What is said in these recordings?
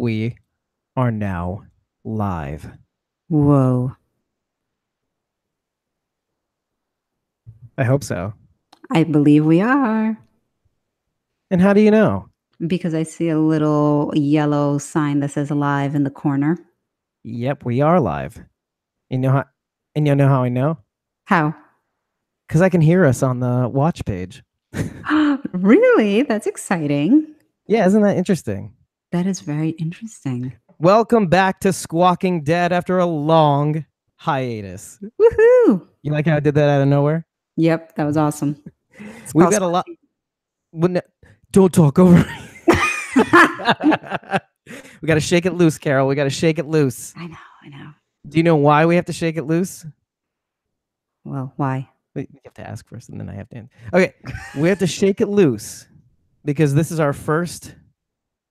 We are now live. Whoa. I hope so. I believe we are And how do you know? because I see a little yellow sign that says live in the corner. Yep, we are live. You know how and you know how I know? How? Because I can hear us on the watch page. Really? That's exciting. Yeah, isn't that interesting? That is very interesting. Welcome back to Squawking Dead after a long hiatus. Woohoo. You like how I did that out of nowhere? Yep, that was awesome. It's We've called got a lot. squatting. Don't talk over me. We got to shake it loose, Carol. We got to shake it loose. I know, I know. Do you know why we have to shake it loose? Well, why? You have to ask first, and then I have to answer. Okay, we have to shake it loose because this is our first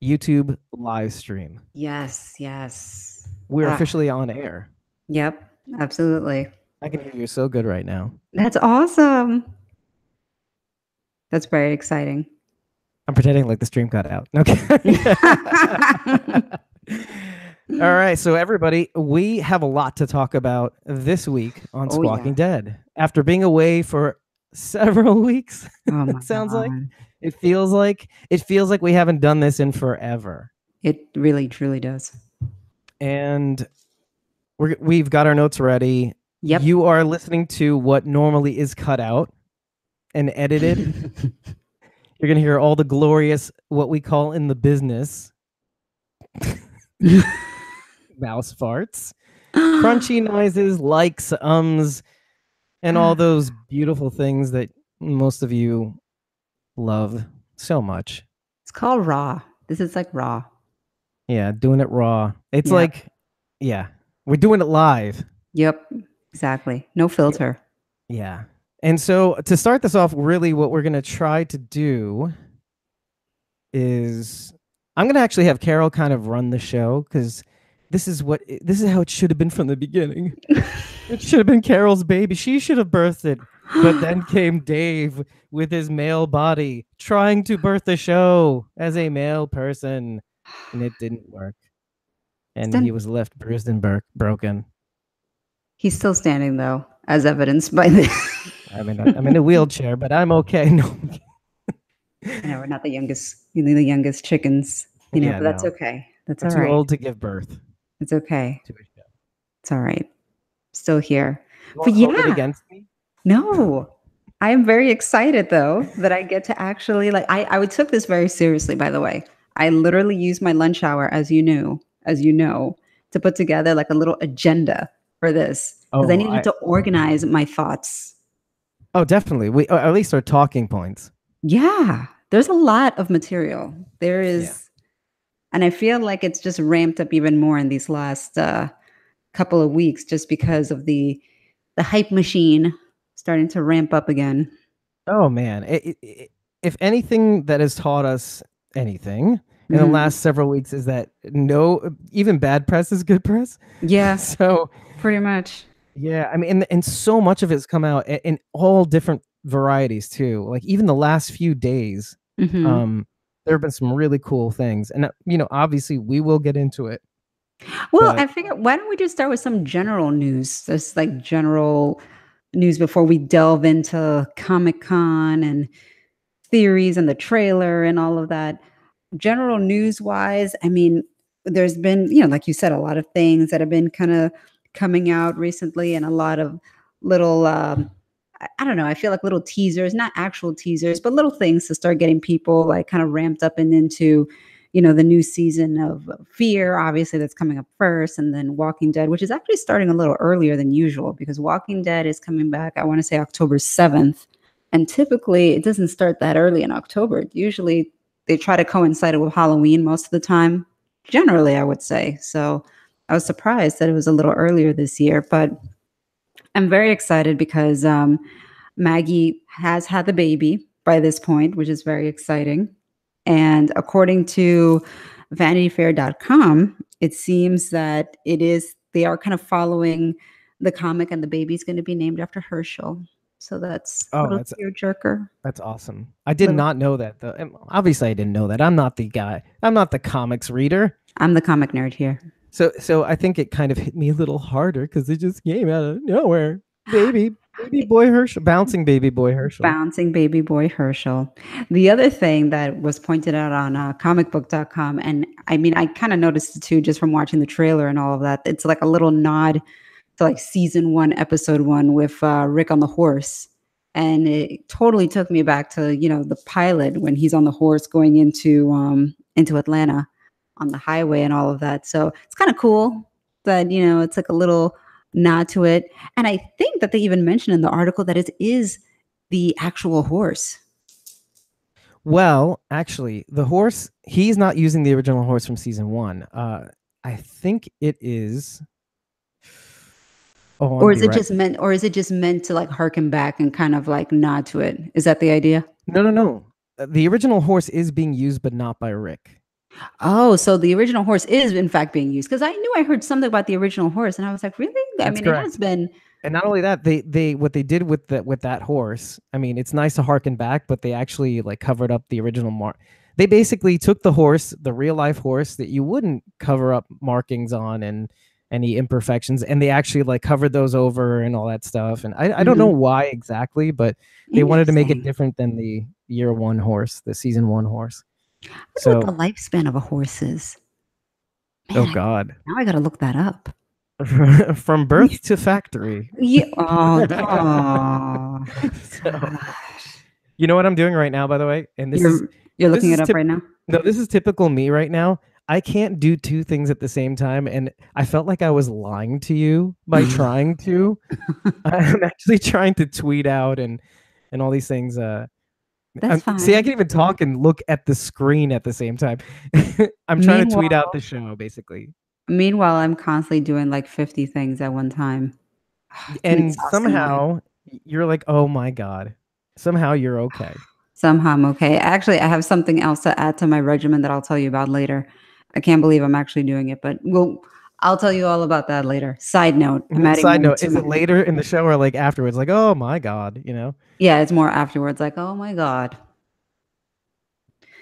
YouTube live stream. Yes, yes. We're officially on air. Yep, absolutely. I can hear you so good right now. That's awesome. That's very exciting. I'm pretending like the stream got out. Okay. All right, so everybody, we have a lot to talk about this week on Oh, Squawking yeah. Dead. After being away for several weeks, Oh my it sounds like God. it feels like we haven't done this in forever. It really, truly does. And we've got our notes ready. Yep. You are listening to what normally is cut out and edited. You're going to hear all the glorious, what we call in the business, mouse farts, crunchy noises, likes, and all those beautiful things that most of you love so much. It's called raw. This is like raw. Yeah, doing it raw. It's Yep. like, yeah, we're doing it live. Yep. Exactly. No filter. Yeah. And so to start this off, really what we're going to try to do is I'm going to actually have Carol kind of run the show because this is how it should have been from the beginning. It should have been Carol's baby. She should have birthed it. But then came Dave with his male body trying to birth the show as a male person, and it didn't work. And he was left bruised and broken. He's still standing though, as evidenced by the. I'm in a wheelchair, but I'm okay. No. I know we're not the youngest, the youngest chickens, Yeah, but that's no. okay. That's We're all too right. old to give birth. It's okay. To a show. It's all right. Still here. You But won't hold it yeah, against me? no, I am very excited though that I get to actually I took this very seriously, by the way. I literally used my lunch hour, as you know, to put together like a little agenda for this because I needed to organize my thoughts. Oh, definitely. We at least our talking points. Yeah, there's a lot of material. There is, and I feel like it's just ramped up even more in these last couple of weeks, just because of the hype machine starting to ramp up again. Oh man, if anything that has taught us anything in the last several weeks is that even bad press is good press. Yeah. So pretty much. Yeah, I mean, and so much of it's come out in all different varieties too. Like even the last few days, there have been some really cool things, and obviously we will get into it. Well, I figured, why don't we just start with some general news? Just like general news before we delve into Comic-Con and theories and the trailer and all of that. General news wise, I mean, there's been, like you said, a lot of things that have been kind of coming out recently, and a lot of little, I don't know, I feel like little teasers, not actual teasers, but little things to start getting people like kind of ramped up and into, the new season of Fear, obviously that's coming up first, and then Walking Dead, which is actually starting a little earlier than usual because Walking Dead is coming back, I want to say October 7th. And typically it doesn't start that early in October. Usually they try to coincide it with Halloween most of the time, generally, I would say. So I was surprised that it was a little earlier this year, but I'm very excited because Maggie has had the baby by this point, which is very exciting. And according to vanityfair.com, it seems that they are kind of following the comic, and the baby's going to be named after Herschel. So that's a Oh, little tearjerker. that's awesome. I did Little. not know that though. And obviously, I didn't know that. I'm not the guy. I'm not the comics reader. I'm the comic nerd here. So I think it kind of hit me a little harder because it just came out of nowhere. Baby boy Herschel, bouncing baby boy Herschel. Bouncing baby boy Herschel. The other thing that was pointed out on comicbook.com, and I mean, I kind of noticed it too just from watching the trailer and all of that. It's like a little nod to like season one, episode one with Rick on the horse. And it totally took me back to, the pilot when he's on the horse going into Atlanta on the highway and all of that. So it's kind of cool that, it's like a little nod to it. And I think that they even mentioned in the article that it is the actual horse. Well, actually, the horse, he's not using the original horse from season one. I think it is. Oh, Or is it just meant to like harken back and kind of like nod to it? Is that the idea? No. The original horse is being used, but not by Rick. Oh, so the original horse is in fact being used, because I knew I heard something about the original horse, and I was like, really? I mean, it has been. And not only that, they what they did with that horse. I mean, it's nice to harken back, but they actually like covered up the original mark. They basically took the horse, the real life horse that you wouldn't cover up markings on and any imperfections, and they actually like covered those over and all that stuff. And I don't know why exactly, but they wanted to make it different than the year one horse, the season one horse. So what the lifespan of a horse is. Man, oh God! Now I got to look that up. From birth to factory. Yeah. So, you know what I'm doing right now, by the way? And you're looking it up right now? No, this is typical me right now. I can't do two things at the same time. And I felt like I was lying to you by trying to. I'm actually trying to tweet out and all these things. That's fine. See, I can even talk and look at the screen at the same time. I'm trying to tweet out the show, basically. Meanwhile, I'm constantly doing like 50 things at one time. And somehow you're like, oh my God. Somehow you're okay. Somehow I'm okay. Actually, I have something else to add to my regimen that I'll tell you about later. I can't believe I'm actually doing it, but I'll tell you all about that later. Side note. Is it later in the show or like afterwards? Like, oh my God, Yeah, it's more afterwards. Like, oh my God.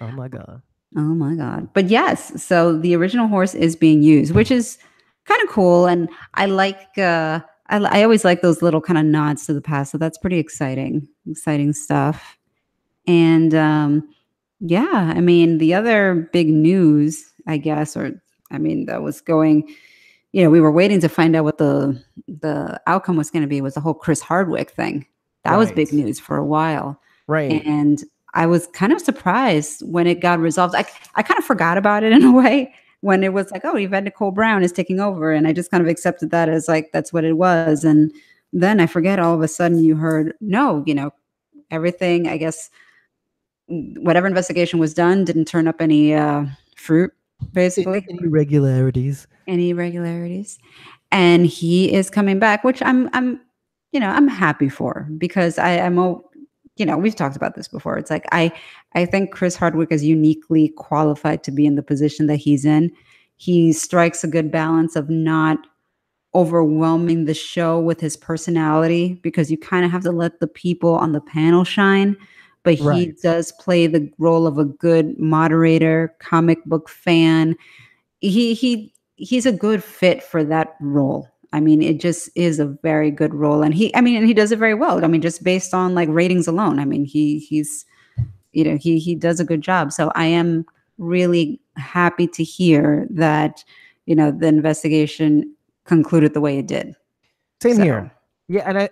Oh my God. Oh my God. But yes, so the original horse is being used, which is kind of cool. And I like, I always like those little kind of nods to the past. So that's pretty exciting stuff. And yeah, I mean, the other big news, I guess, that was going, we were waiting to find out what the outcome was going to be, was the whole Chris Hardwick thing. That was big news for a while. Right. And I was kind of surprised when it got resolved. I kind of forgot about it in a way when it was like, oh, Yvette Nicole Brown is taking over. And I just kind of accepted that as like, that's what it was. And then I forget, all of a sudden you heard, no, everything, I guess, whatever investigation was done didn't turn up any fruit, basically. Any irregularities. And he is coming back, which I'm happy for, because we've talked about this before. It's like, I think Chris Hardwick is uniquely qualified to be in the position that he's in. He strikes a good balance of not overwhelming the show with his personality, because you kind of have to let the people on the panel shine. But he does play the role of a good moderator, comic book fan. He's a good fit for that role. I mean, it just is a very good role. And he does it very well. I mean, just based on like ratings alone. I mean, he's he does a good job. So I am really happy to hear that, the investigation concluded the way it did. Same here. Yeah,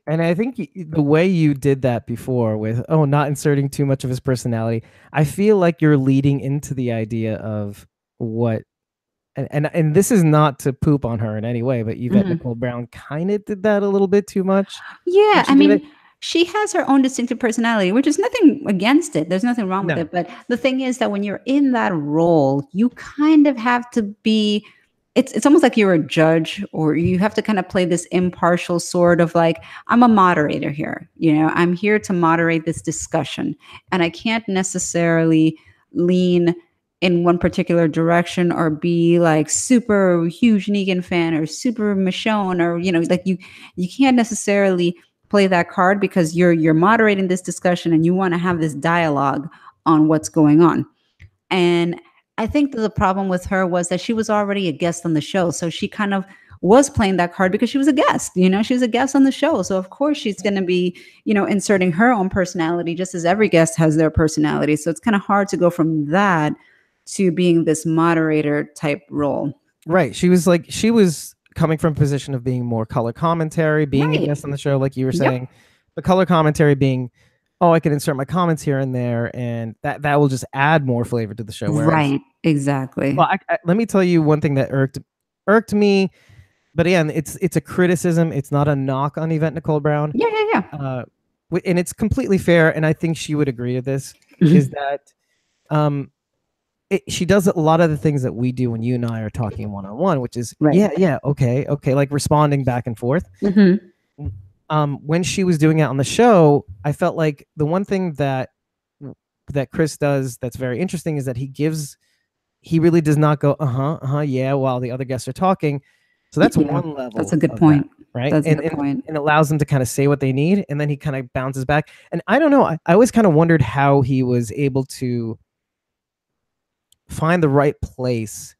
and I think the way you did that before with not inserting too much of his personality, I feel like you're leading into the idea of what, and this is not to poop on her in any way, but Yvette Nicole Brown kind of did that a little bit too much. Yeah, I mean, she has her own distinctive personality, which is nothing against it. There's nothing wrong with it. But the thing is that when you're in that role, you kind of have to be. It's almost like you're a judge, or you have to kind of play this impartial sort of like, I'm a moderator here. I'm here to moderate this discussion, and I can't necessarily lean in one particular direction or be like super huge Negan fan or super Michonne, or like you can't necessarily play that card because you're moderating this discussion and you want to have this dialogue on what's going on. And I think that the problem with her was that she was already a guest on the show. So she kind of was playing that card because she was a guest. She was a guest on the show. So of course she's going to be, inserting her own personality just as every guest has their personality. So it's kind of hard to go from that to being this moderator type role. Right. She was coming from a position of being more color commentary, being a Right. guest on the show, like you were Yep. saying. The color commentary being, oh, I can insert my comments here and there, and that will just add more flavor to the show. Whereas, Right. Exactly. well, let me tell you one thing that irked me, but again, it's a criticism. It's not a knock on Yvette Nicole Brown. Yeah. Yeah. And it's completely fair, and I think she would agree to this. Is that she does a lot of the things that we do when you and I are talking one-on-one, which is Right. yeah, okay, like responding back and forth. Mm-hmm. When she was doing it on the show, I felt like the one thing that Chris does that's very interesting is that he really does not go yeah while the other guests are talking. So that's one level. That's a good point. That, right? That's a good point. And allows them to kind of say what they need, and then he kind of bounces back. And I don't know, I always kind of wondered how he was able to find the right place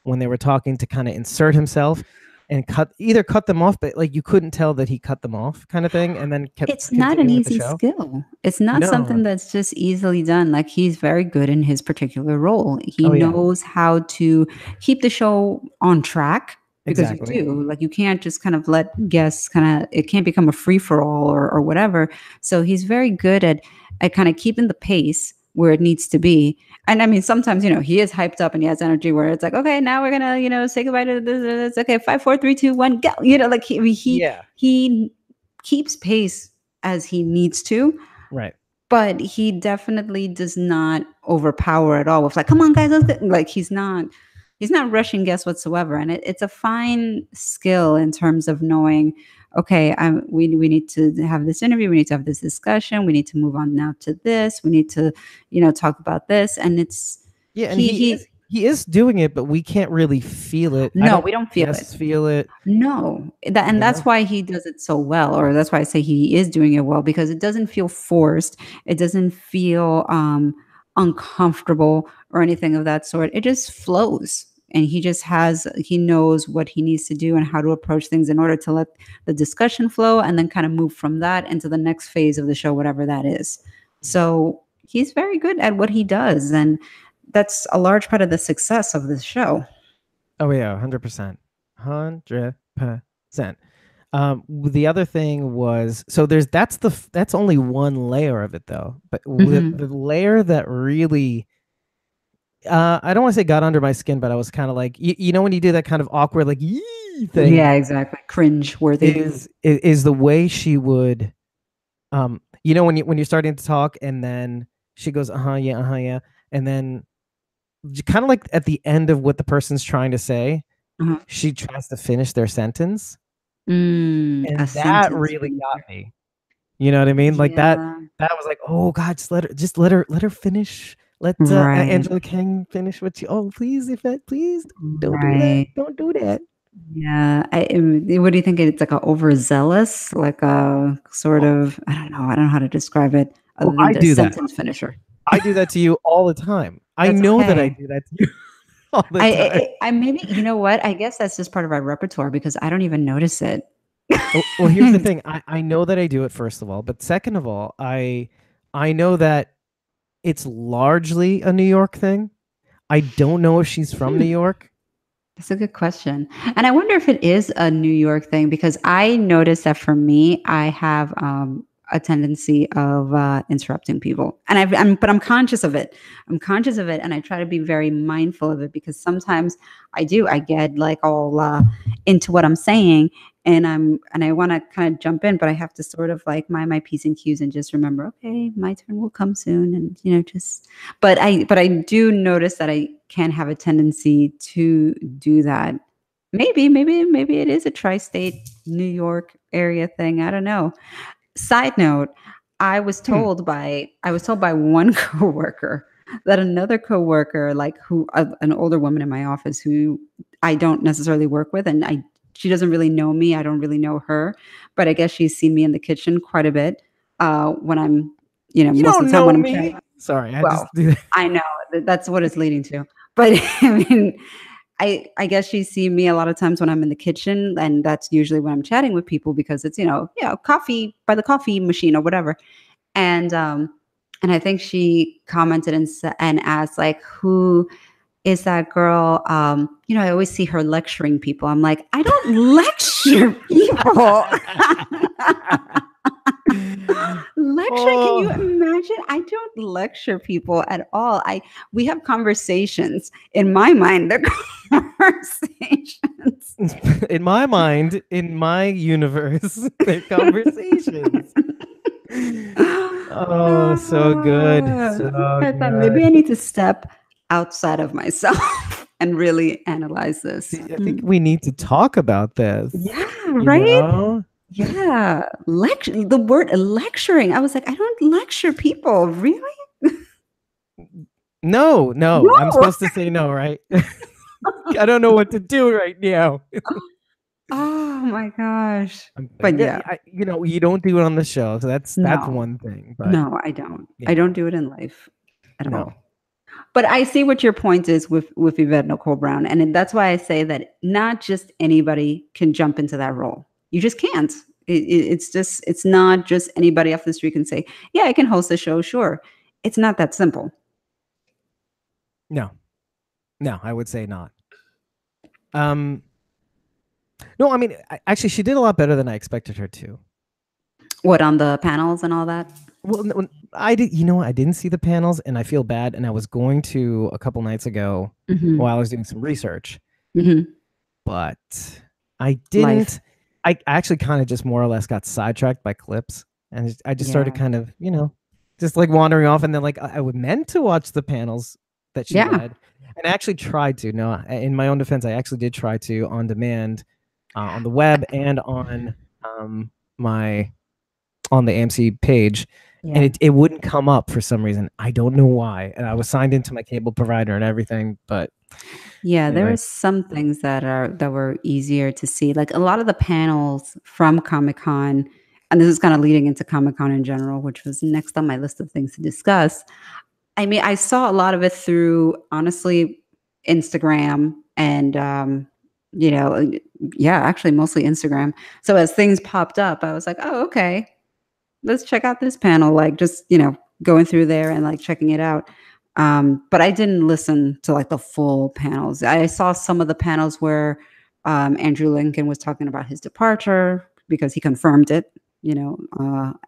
when they were talking to kind of insert himself and either cut them off, but like you couldn't tell that he cut them off, kind of thing, and then kept. It's not an easy skill. It's not something that's just easily done. Like, he's very good in his particular role. He knows how to keep the show on track. Because you do, like, you can't just kind of let guests it can't become a free for all or whatever. So he's very good at kind of keeping the pace where it needs to be. And I mean, sometimes, he is hyped up and he has energy where it's like, okay, now we're going to, say goodbye to this. It's okay. 5, 4, 3, 2, 1, go. Like he keeps pace as he needs to. Right. But he definitely does not overpower at all with like, come on guys, let's go. Like, he's not rushing guests whatsoever. And it's a fine skill in terms of knowing, okay, we need to have this interview. We need to have this discussion. We need to move on now to this. We need to, talk about this. And it's, and he is doing it, but we can't really feel it. No, we don't feel it. No. That's why he does it so well, or that's why I say he is doing it well, because it doesn't feel forced. It doesn't feel uncomfortable or anything of that sort. It just flows. And he knows what he needs to do and how to approach things in order to let the discussion flow and then kind of move from that into the next phase of the show, whatever that is. So he's very good at what he does. And that's a large part of the success of this show. Oh yeah, 100%. 100%. The other thing was, so that's only one layer of it though. But the layer that really, I don't want to say got under my skin, but I was kind of like, when you do that kind of awkward, like, yee thing. Yeah, exactly. Cringe worthy. Is the way she would, when you're starting to talk and then she goes, yeah. And then kind of like at the end of what the person's trying to say, she tries to finish their sentence. And that really got me. You know what I mean? Like that was like, oh God, just let her finish. Let Angela Kang finish what you. Oh, please, Yvette, please don't do that. Don't do that. Yeah. What do you think? It's like a overzealous, like a sort of, I don't know how to describe it. I do that. Sentence finisher. I do that to you all the time. I know that I do that to you all the time. I maybe, you know what? I guess that's just part of our repertoire because I don't even notice it. Well, here's the thing. I know that I do it, first of all, but second of all, I know that it's largely a New York thing. I don't know if she's from New York. That's a good question. And I wonder if it is a New York thing, because I noticed that for me, I have a tendency of interrupting people. And but I'm conscious of it. I'm conscious of it. And I try to be very mindful of it, because sometimes I get like all into what I'm saying. And I want to kind of jump in, but I have to sort of like mind my P's and Q's and just remember, okay, my turn will come soon. And, but I do notice that I can have a tendency to do that. Maybe it is a tri-state New York area thing. I don't know. Side note, I was told by one coworker that another coworker, like an older woman in my office who I don't necessarily work with, and she doesn't really know me. I don't really know her, but I guess she's seen me in the kitchen quite a bit when I'm, You most of don't the time know when I'm me. chatting. Sorry, I just Well, do that. I know that's what it's leading to, but I mean, I guess she's seen me a lot of times when I'm in the kitchen, and that's usually when I'm chatting with people because it's coffee by the coffee machine or whatever, and I think she commented and asked like, who is that girl? I always see her lecturing people. I'm like, I don't lecture people. Lecturing, can you Oh, imagine? I don't lecture people at all. We have conversations. In my mind, they're conversations. in my mind, in my universe, they're conversations. Oh, so good. Ah, So I thought maybe I good. need to step outside of myself and really analyze this. See, I think we need to talk about this, Yeah, you right? know? Yeah. The word lecturing. I was like, I don't lecture people. Really? No, no, I'm No. supposed to say no, right? I don't know what to do right now. Oh my gosh. I'm But good. yeah, You don't do it on the show, so that's no, one thing. But no, I don't. I yeah, don't do it in life at no, all. But I see what your point is with Yvette Nicole Brown, and that's why I say that not just anybody can jump into that role. You just can't. It's not just anybody off the street can say, "Yeah, I can host a show." Sure, it's not that simple. no, no. I would say not. Um, no, I mean, actually, she did a lot better than I expected her to. What on the panels and all that? Well, no, I did. You know, what? I didn't see the panels, and I feel bad. And I was going to a couple nights ago Hmm. while I was doing some research, Hmm. but I Life. didn't. I actually kind of just more or less got sidetracked by clips, and I just started Yeah. kind of, just like wandering off. And then like I would meant to watch the panels that she Yeah. led, and I actually tried to. No, in my own defense, I actually did try to on demand, on the web and on my on the AMC page, and Yeah. it wouldn't come up for some reason. I don't know why. And I was signed into my cable provider and everything, but Yeah, there are anyway. some things that were easier to see. Like a lot of the panels from Comic-Con, and this is kind of leading into Comic-Con in general, which was next on my list of things to discuss. I mean, I saw a lot of it through honestly Instagram and you know, yeah, actually mostly Instagram. So as things popped up, I was like, "Oh, okay. Let's check out this panel," like just, going through there and like checking it out. But I didn't listen to like the full panels. I saw some of the panels where Andrew Lincoln was talking about his departure because he confirmed it,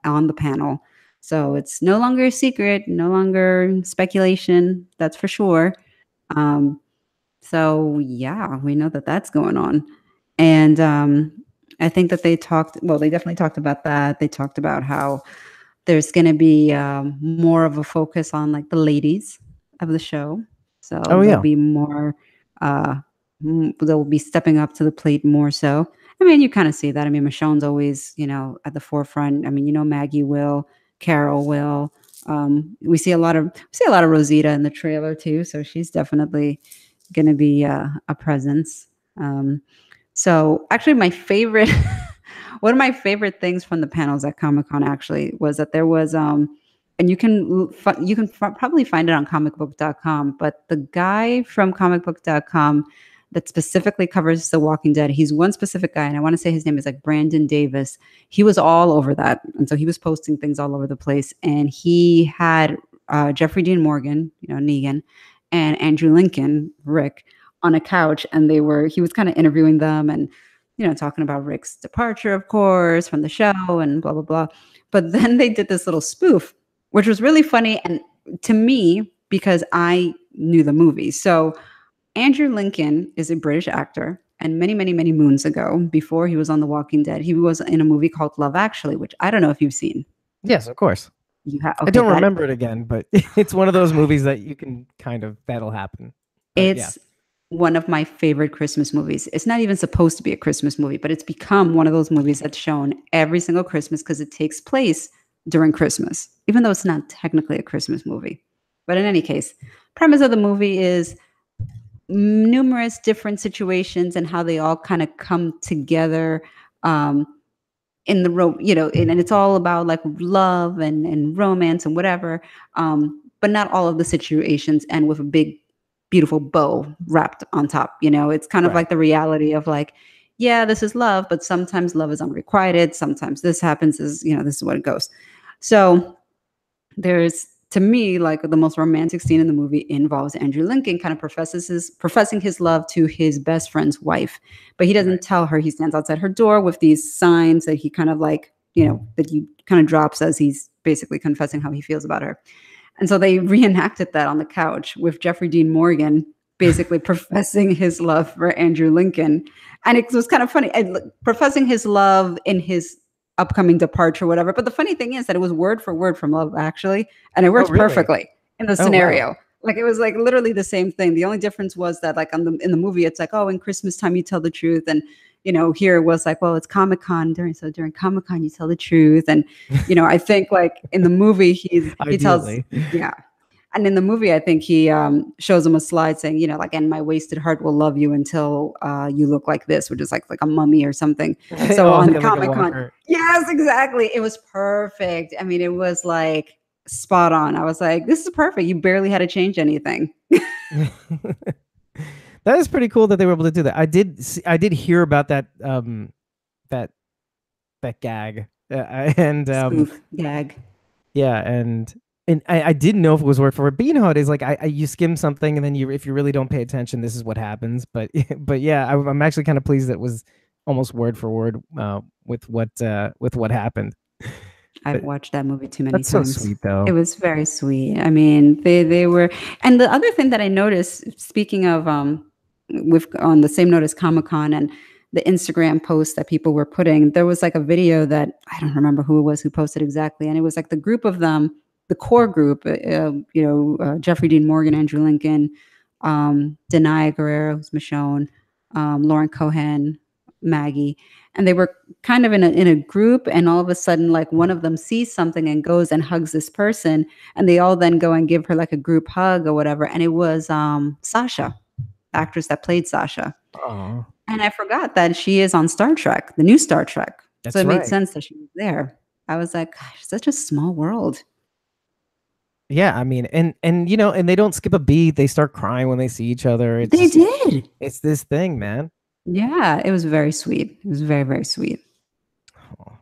on the panel. So it's no longer a secret, no longer speculation. That's for sure. Um, so yeah, we know that that's going on, and I think that they talked. Well, they definitely talked about that. They talked about how there's going to be more of a focus on like the ladies of the show. So Oh there'll yeah. be more. Uh, they'll be stepping up to the plate more so. I mean, you kind of see that. I mean, Michonne's always, at the forefront. I mean, Maggie will, Carol will. We see a lot of Rosita in the trailer too, so she's definitely going to be a presence. Um, so actually, my favorite, one of my favorite things from the panels at Comic Con actually was that there was, and probably find it on comicbook.com, but the guy from comicbook.com that specifically covers The Walking Dead, he's one specific guy, and I want to say his name is like Brandon Davis. He was all over that, and so he was posting things all over the place, and he had Jeffrey Dean Morgan, Negan, and Andrew Lincoln, Rick, on a couch, and he was kind of interviewing them and talking about Rick's departure, of course, from the show and blah blah blah. But then they did this little spoof, which was really funny and to me because I knew the movie. So Andrew Lincoln is a British actor, and many many many moons ago, before he was on The Walking Dead, he was in a movie called Love Actually, which I don't know if you've seen. Yes, of course. You have I okay, don't that remember it again, but it's one of those movies that you can kind of that'll happen. But yeah. it's one of my favorite Christmas movies. It's not even supposed to be a Christmas movie, but it's become one of those movies that's shown every single Christmas because it takes place during Christmas, even though it's not technically a Christmas movie. But in any case, premise of the movie is numerous different situations and how they all kind of come together um, in the and it's all about like love and romance and whatever. But not all of the situations end with a big, beautiful bow wrapped on top. It's kind of Right. like the reality of like, yeah, this is love, but sometimes love is unrequited. Sometimes this happens. This is what it goes. So there's to me like the most romantic scene in the movie involves Andrew Lincoln kind of professing his love to his best friend's wife, but he doesn't Right. tell her. He stands outside her door with these signs that he kind of like, that he kind of drops as he's basically confessing how he feels about her. And so they reenacted that on the couch with Jeffrey Dean Morgan basically professing his love for Andrew Lincoln. And it was kind of funny, professing his love in his upcoming departure, whatever. But the funny thing is that it was word for word from Love Actually, and it Oh, worked really? perfectly in the Oh, wow. scenario. Like it was like literally the same thing. The only difference was that like in the movie, it's like, oh, in Christmas time you tell the truth, and here it was like, well, it's Comic-Con during Comic-Con you tell the truth, and I think like in the movie he tells, Ideally. yeah. And in the movie, I think he shows him a slide saying, like, and my wasted heart will love you until you look like this, which is like a mummy or something. So Oh, on yeah, like a Comic-Con, walker. yes, exactly. It was perfect. I mean, it was like spot on. I was like, this is perfect. You barely had to change anything. That is pretty cool that they were able to do that. I did hear about that that gag. And Spoof gag. yeah, and I didn't know if it was word for word, but you know how it is. Like you skim something, and then if you really don't pay attention, this is what happens. But but yeah, I'm actually kind of pleased that it was almost word for word with what happened. I've But watched that movie too many that's so times. sweet, It though. was very sweet. I mean, they were, and the other thing that I noticed, speaking of with on the same note as Comic Con and the Instagram posts that people were putting, there was like a video that I don't remember who it was who posted exactly, and it was like the group of them, the core group, Jeffrey Dean Morgan, Andrew Lincoln, Denai Guerrero, who's Michonne, Lauren Cohan, Maggie, and they were kind of in a group, and all of a sudden like one of them sees something and goes and hugs this person, and they all then go and give her like a group hug or whatever, and it was Sasha, the actress that played Sasha. Oh, And I forgot that she is on Star Trek, the new Star Trek, so that's it made right. sense that she was there. I was like, gosh, such a small world. Yeah, I mean, and and they don't skip a beat. They start crying when they see each other. It's They just did. it's this thing, man. Yeah, it was very sweet. It was very, very sweet. Oh.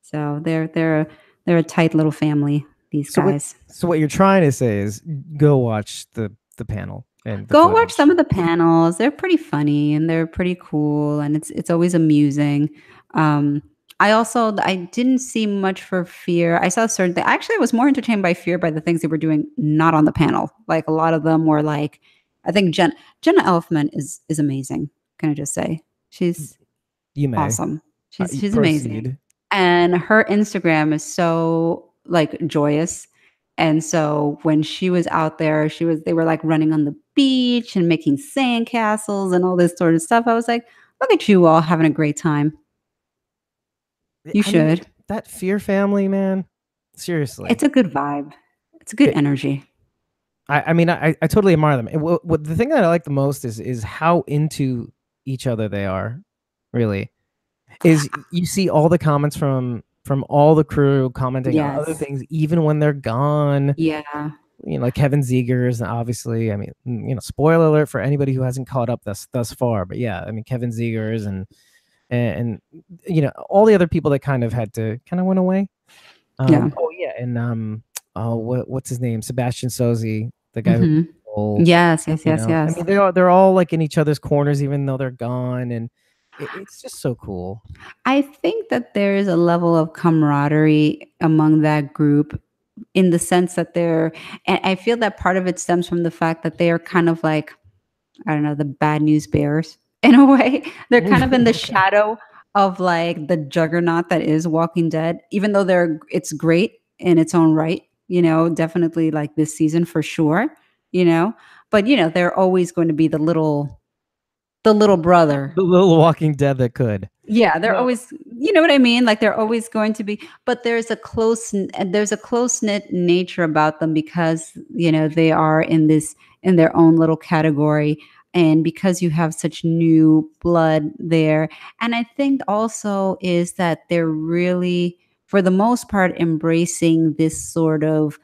So they're a tight little family, these So what guys. so what you're trying to say is go watch the panel and the Go watch footage. some of the panels. They're pretty funny and they're pretty cool, and it's always amusing. Um, I didn't see much for Fear. I saw certain things. Actually, I was more entertained by Fear by the things they were doing not on the panel. Like a lot of them were like, I think Jenna Elfman is amazing. Can I just say she's You may awesome. She's amazing. proceed. And her Instagram is so like joyous. And so when she was out there, they were like running on the beach and making sandcastles and all this sort of stuff. I was like, look at you all having a great time. You I mean, should. that Fear family, man. Seriously. It's a good vibe. It's a good It, energy. I mean, I totally admire them. And what the thing that I like the most is how into each other they are. Really, is you see all the comments from all the crew commenting on other Yes. things, even when they're gone. Yeah. Like Kevin Zegers, obviously. I mean, spoiler alert for anybody who hasn't caught up thus far. But yeah, I mean, Kevin Zegers and all the other people that kind of had to kind of went away. Yeah. Oh yeah, and oh what's his name? Sebastian Sozi, the guy who Hmm. stole, Yes. Yes. Yes. I Yes. mean, they're all like in each other's corners, even though they're gone, and it's just so cool. I think that there is a level of camaraderie among that group in the sense that and I feel that part of it stems from the fact that they are kind of like, I don't know, the bad news bears in a way. They're kind of in the Okay. shadow of like the juggernaut that is Walking Dead, even though it's great in its own right, definitely like this season for sure, you know, but they're always going to be the little brother. The little Walking Dead that could. Yeah, they're No. always, you know what I mean? Like they're always going to be, but there's a close-knit nature about them because, they are in their own little category. and because you have such new blood there. And I think also is that they're really, for the most part, embracing this sort of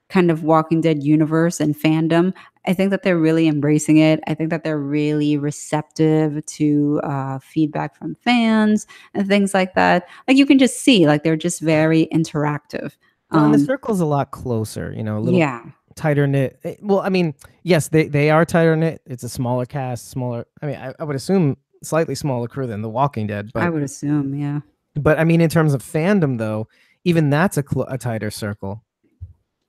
kind of Walking Dead universe and fandom. I think that they're really embracing it. I think that they're really receptive to feedback from fans and things like that. Like you can just see, like they're just very interactive. Well, and the circle's a lot closer, a little Yeah, tighter knit. Well, I mean, yes, they are tighter knit. It's a smaller cast, smaller. I mean, I would assume slightly smaller crew than The Walking Dead, I but would assume. Yeah. I mean, in terms of fandom, though, even that's a tighter circle,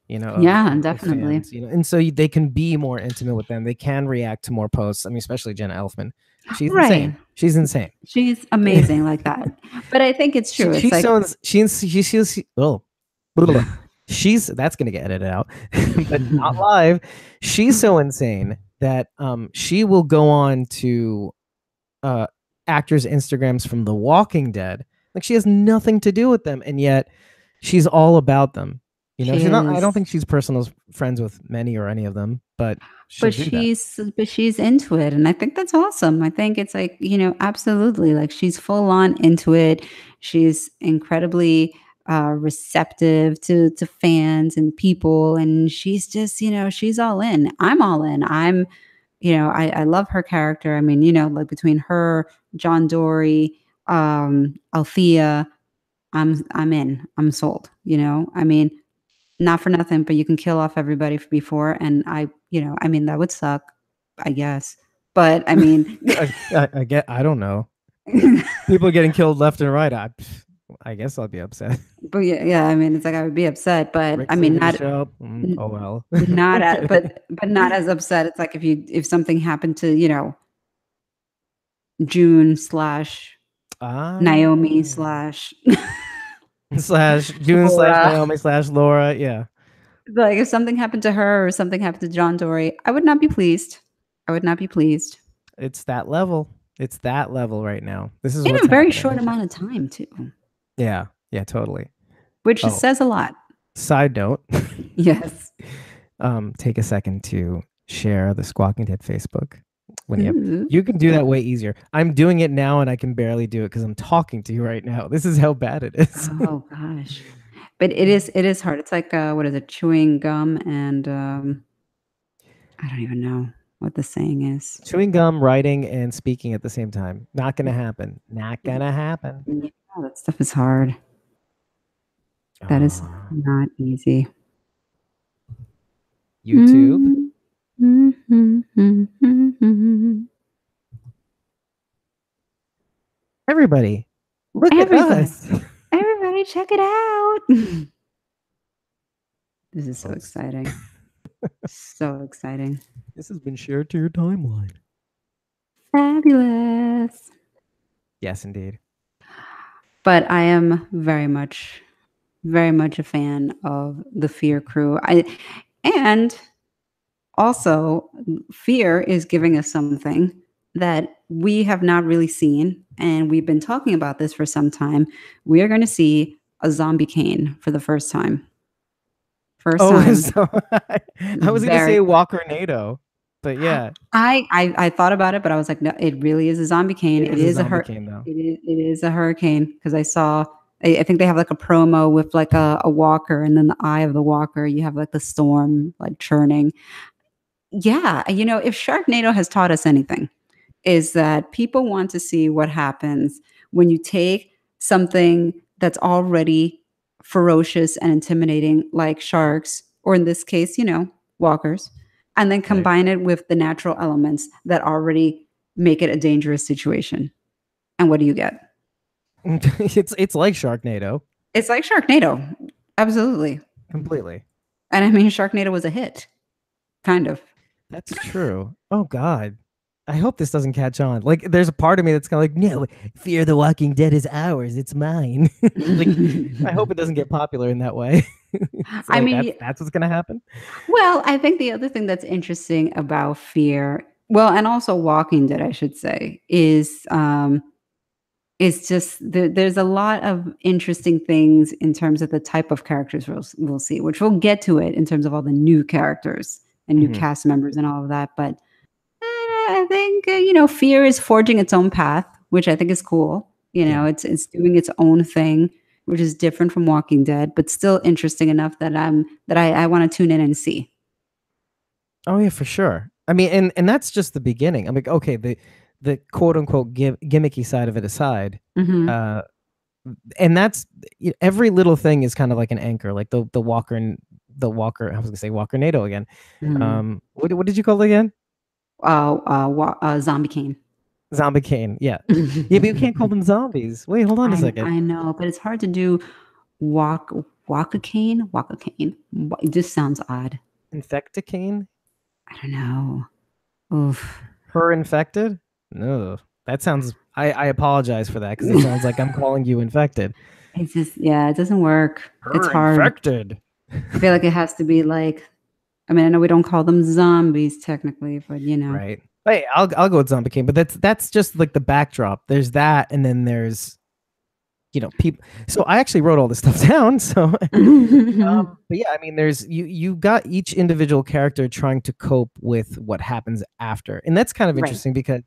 Yeah, of definitely. fans, and so they can be more intimate with them. They can react to more posts. I mean, especially Jenna Elfman. She's Right. insane. She's insane. She's amazing like that. But I think it's true. It's She's like, so she's oh blah, blah, blah. She's that's gonna get edited out, but not live. She's so insane that she will go on to uh actors' Instagrams from The Walking Dead. Like she has nothing to do with them, and yet she's all about them. she She's not. I don't is. think she's personal friends with many or any of them, but she'll But do that. she's into it, and I think that's awesome. I think it's like, absolutely, like she's full on into it. She's incredibly receptive to fans and people, and she's just, she's all in. I'm all in. I love her character. I mean, like between her, John Dory, Althea, I'm in. I'm sold, I mean, not for nothing, but you can kill off everybody before, and I mean, that would suck, I guess. But I mean, I get. I don't know. People getting killed left and right. I guess I'll be upset. but yeah, I mean, it's like I would be upset, but I Rick's mean, leaving the not show. n- Oh well. not I'm at, kidding. but not as upset. It's like if something happened to June slash Ah. Naomi slash Slash June slash Laura. Naomi slash Laura. Yeah. Like if something happened to her or something happened to John Dory, I would not be pleased. I would not be pleased. It's that level. It's that level right now. This is In what's a very happening. short amount of time too, Yeah. Yeah, totally. which Oh, says a lot. side note. Yes. Take a second to share the Squawking Dead Facebook. When Ooh. you can do that way easier. I'm doing it now and I can barely do it because I'm talking to you right now. This is how bad it is. Oh gosh. But it is hard. It's like what is it? Chewing gum and I don't even know what the saying is. Chewing gum, writing, and speaking at the same time. Not gonna happen. Not gonna happen. Yeah, that stuff is hard. That is not easy. YouTube. Everybody, look at Everybody, us. everybody, check it out. This is so Folks. exciting. So exciting. This has been shared to your timeline. Fabulous. Yes, indeed. But I am very much a fan of the Fear crew. And also Fear is giving us something that we have not really seen, and we've been talking about this for some time. We are going to see a zombie Kane for the first time. First time. So I was gonna say Walker Nado, but yeah, I thought about it, but I was like, no, it really is a zombie Kane. It is a zombie cane though. it is a hurricane because I saw. I think they have like a promo with like a walker, and then the eye of the walker, you have like the storm like churning. Yeah, if Sharknado has taught us anything, is that people want to see what happens when you take something that's already ferocious and intimidating, like sharks, or in this case, walkers, and then combine it with the natural elements that already make it a dangerous situation. And what do you get? It's like Sharknado. It's like Sharknado. Absolutely. Completely. And I mean, Sharknado was a hit. Kind of. That's true. Oh God. I hope this doesn't catch on. Like, there's a part of me that's kind of like, no, Fear the Walking Dead is ours. It's mine. Like, I hope it doesn't get popular in that way. I mean, that's what's gonna happen. Well, I think the other thing that's interesting about Fear, well, and also Walking Dead, I should say, is just there's a lot of interesting things in terms of the type of characters we'll see, which we'll get to it in terms of all the new characters and new cast members and all of that. But I think fear is forging its own path, which I think is cool. Yeah. It's doing its own thing, which is different from Walking Dead, but still interesting enough that I want to tune in and see. Oh yeah, for sure. I mean, and that's just the beginning. I'm like, okay, the quote unquote gimmicky side of it aside, Hmm. uh, and that's every little thing is kind of like an anchor, like the Walker and the Walker. I was gonna say Walker NATO again. Hmm. What did you call it again? Zombie Kane. Zombie Kane. Yeah, yeah, but you can't call them zombies. Wait, hold on a second. I know, but it's hard to do walk Waka Kane. It just sounds odd. Infecticane? I don't know. Oof. Her infected? No, that sounds. I apologize for that because it sounds like I'm calling you infected. It's just, yeah, it doesn't work. It's Her hard. infected. I feel like it has to be like, I mean, I know we don't call them zombies technically, but Right. Hey, I'll go with Zombie King, but that's just like the backdrop. There's that, and then there's people. So I actually wrote all this stuff down. So, but yeah, I mean, there's you got each individual character trying to cope with what happens after, and that's kind of Right. interesting because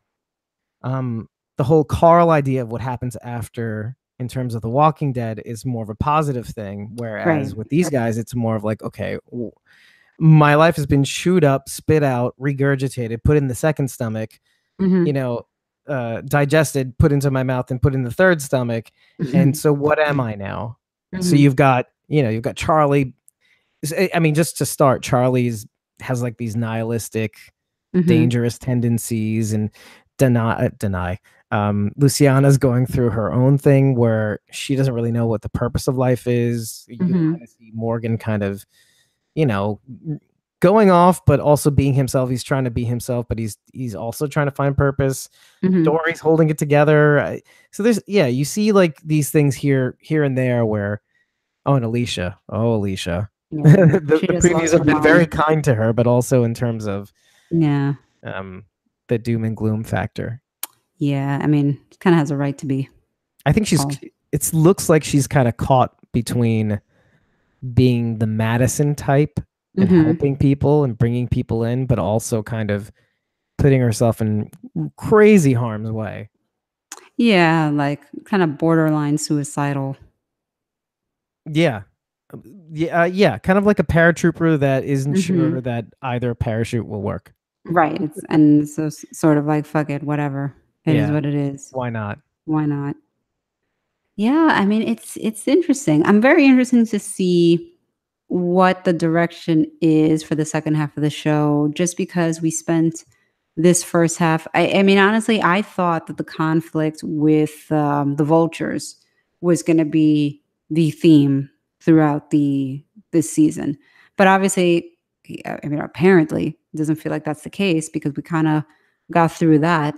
um the whole Carl idea of what happens after in terms of The Walking Dead is more of a positive thing, Right. whereas with these guys, it's more of like, okay, my life has been chewed up, spit out, regurgitated, put in the second stomach, you Hmm. know, digested, put into my mouth, and put in the third stomach. And so, what am I now? So Hmm. you've got Charlie. I mean, just to start, Charlie's has like these nihilistic, Hmm. dangerous tendencies, and deny. Luciana's going through her own thing where she doesn't really know what the purpose of life is. You kind Hmm. of see Morgan kind of you know, going off, but also being himself. He's trying to be himself, but he's also trying to find purpose. Hmm. Dory's holding it together. So there's you see like these things here and there where and Alicia, Alicia, Yeah. the She just previews lost have her been very mom. kind to her, but also in terms of Yeah. um the doom and gloom factor. Yeah. I mean, kind of has a right to be I think called. it looks like she's kind of caught between being the Madison type and Hmm. helping people and bringing people in, but also kind of putting herself in crazy harm's way. Yeah. Like kind of borderline suicidal. Yeah. Yeah, kind of like a paratrooper that isn't Hmm. sure that either parachute will work. Right. And so sort of like, fuck it, whatever. It is Yeah, what it is. why not? Why not? Yeah, I mean, it's interesting. I'm very interested to see what the direction is for the second half of the show, just because we spent this first half. I mean, honestly, I thought that the conflict with the vultures was going to be the theme throughout the this season, but obviously, I mean, apparently, it doesn't feel like that's the case because we kind of got through that,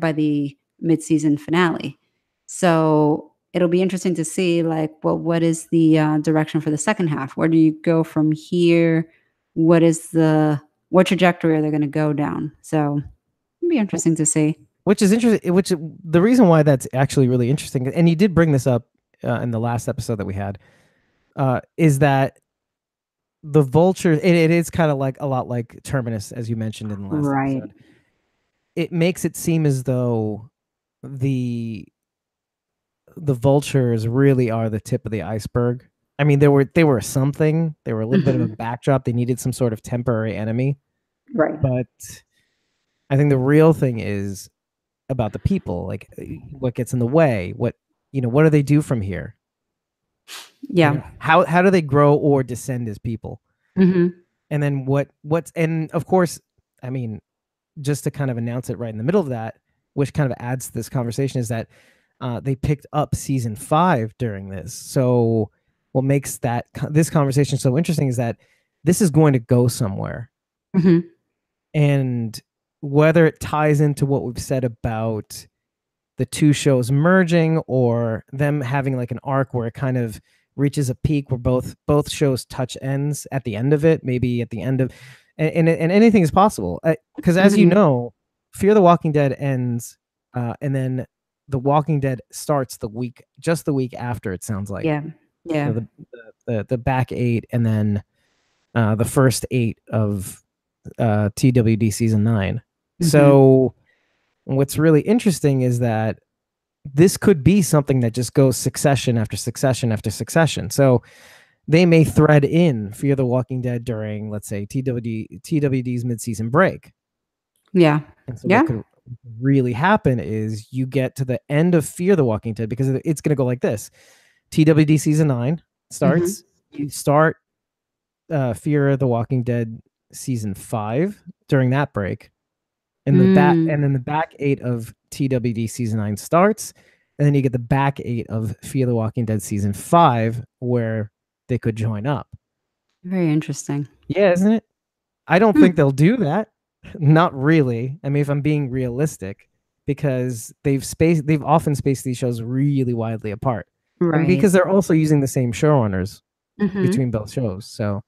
by the mid-season finale. So it'll be interesting to see, like, well, what is the direction for the second half? Where do you go from here? What trajectory are they going to go down? So it'll be interesting to see. Which is interesting. Which the reason why that's actually really interesting, and you did bring this up in the last episode that we had, is that the vulture. It is kind of like a lot like Terminus, as you mentioned in the last Right. episode. It makes it seem as though the the vultures really are the tip of the iceberg. I mean, they were something. They were a little bit of a Hmm. backdrop. They needed some sort of temporary enemy, Right. but I think the real thing is about the people. Like, what gets in the way? What do they do from here? Yeah. How do they grow or descend as people? Hmm. And then and of course, I mean, just to kind of announce it right in the middle of that, which kind of adds to this conversation, is that they picked up season 5 during this. So what makes this conversation so interesting is that this is going to go somewhere, Hmm. and whether it ties into what we've said about the two shows merging or them having like an arc where it kind of reaches a peak where both shows touch ends at the end of it, maybe at the end of and anything is possible because as you Hmm. know, Fear the Walking Dead ends and then The Walking Dead starts the week after, it sounds like. Yeah. Yeah. The back 8 and then the first 8 of TWD season 9. Mhm. So what's really interesting is that this could be something that just goes succession after succession after succession. So they may thread in Fear the Walking Dead during, let's say, TWD's midseason break. Yeah. And so what Yeah. could really happen is you get to the end of Fear the Walking Dead because it's going to go like this. TWD season 9 Mhm. starts. You start Fear the Walking Dead season 5 during that break. Mm. And then the back 8 of TWD season 9 starts, and then you get the back 8 of Fear the Walking Dead season 5 where they could join up. Very interesting. Yeah, isn't it? I don't think Hmm. they'll do that. Not really. I mean, if I'm being realistic, because they've often spaced these shows really widely apart. And Right. because they're also using the same showrunners Mhm. between both shows. So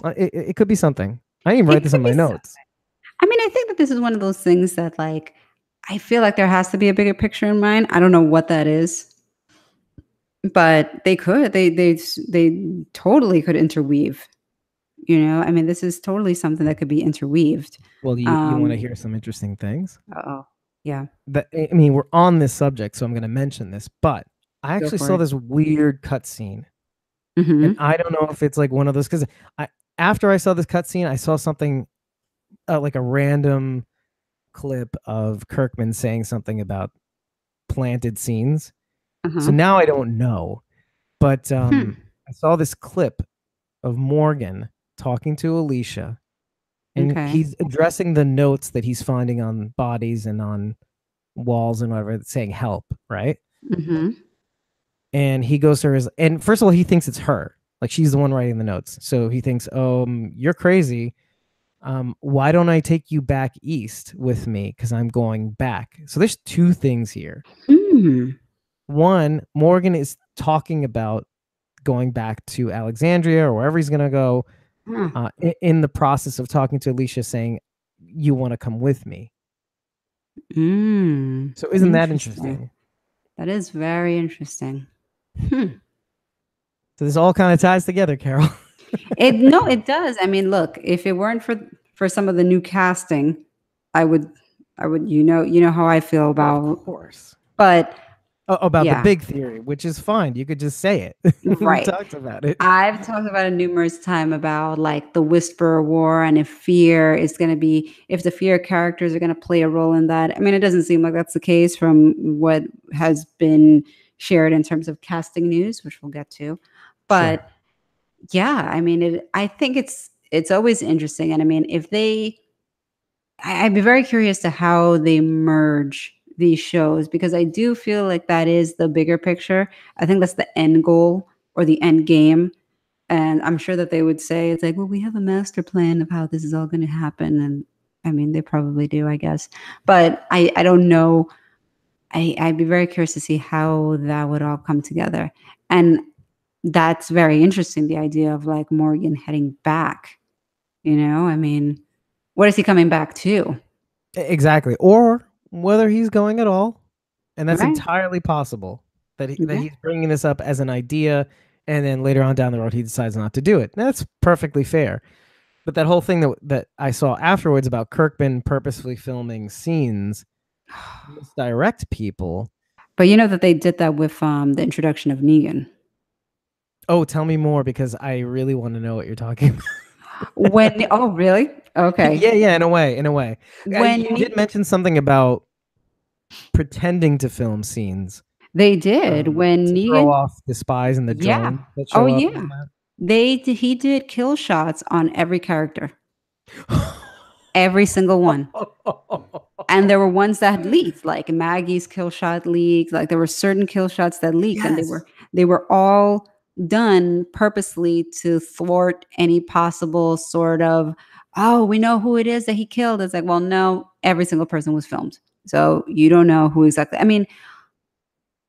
it could be something. I didn't even It write this could on be my notes. I mean, I think that this is one of those things that, like, I feel like there has to be a bigger picture in mind. I don't know what that is, but they could. They totally could interweave, you know? I mean, this is totally something that could be interweaved. Well, you want to Um hear some interesting things? Uh-oh. Yeah, That I mean, we're on this subject, so I'm going to mention this. But I go actually for saw it. this weird cutscene, and Mhm. I don't know if it's like one of those because I after I saw this cutscene, I saw something like a random clip of Kirkman saying something about planted scenes. So Uh-huh. now I don't know, but Hmm. I saw this clip of Morgan talking to Alicia, and Okay. he's addressing the notes that he's finding on bodies and on walls and whatever, saying help, right? Mhm. And he goes to her, and first of all, he thinks it's her, like she's the one writing the notes. So he thinks, you're crazy. Why don't I take you back east with me? Because I'm going back. So there's two things here. Hmm. One, Morgan is talking about going back to Alexandria or wherever he's going to go, Huh. in the process of talking to Alicia, saying, you want to come with me. Mm. So isn't that Interesting. interesting? That is very interesting. Hmm. So this all kind of ties together, Carol. It no, it does. I mean, look, if it weren't for some of the new casting, I would you know how I feel Well, of about course. but About the yeah, big theory, which is fine. You could just say it. We've right. talked about it. I've talked about it numerous time about like the Whisperer War and if fear is going to be if the fear characters are going to play a role in that. I mean, it doesn't seem like that's the case from what has been shared in terms of casting news, which we'll get to. Sure. But yeah, I mean, I think it's always interesting, and I mean, if they, I'd be very curious to how they merge these shows because I do feel like that is the bigger picture. I think that's the end goal or the end game, and I'm sure that they would say it's like, well, we have a master plan of how this is all going to happen, and I mean, they probably do, I guess, but I don't know. I'd be very curious to see how that would all come together, and that's very interesting. The idea of like Morgan heading back. You know, I mean, what is he coming back to? Exactly. Or whether he's going at all. And that's Right? entirely possible that Yeah. he's bringing this up as an idea, and then later on down the road he decides not to do it. That's perfectly fair. But that whole thing that I saw afterwards about Kirkman purposefully filming scenes to misdirect people. But you know that they did that with the introduction of Negan. Oh, tell me more because I really want to know what you're talking about. When oh really? Okay. Yeah, yeah, in a way. When You did mention something about pretending to film scenes they did when to throw Negan off the spies and the yeah. drone that Oh show up and yeah. all He did kill shots on every character. Every single one. that. And there were ones that had leaked, like Maggie's kill shot leaked. Like there were certain kill shots that leaked, and Yes. they were all done purposely to thwart any possible sort of, oh, we know who it is that he killed. It's like, well, no, every single person was filmed, so you don't know who exactly. I mean,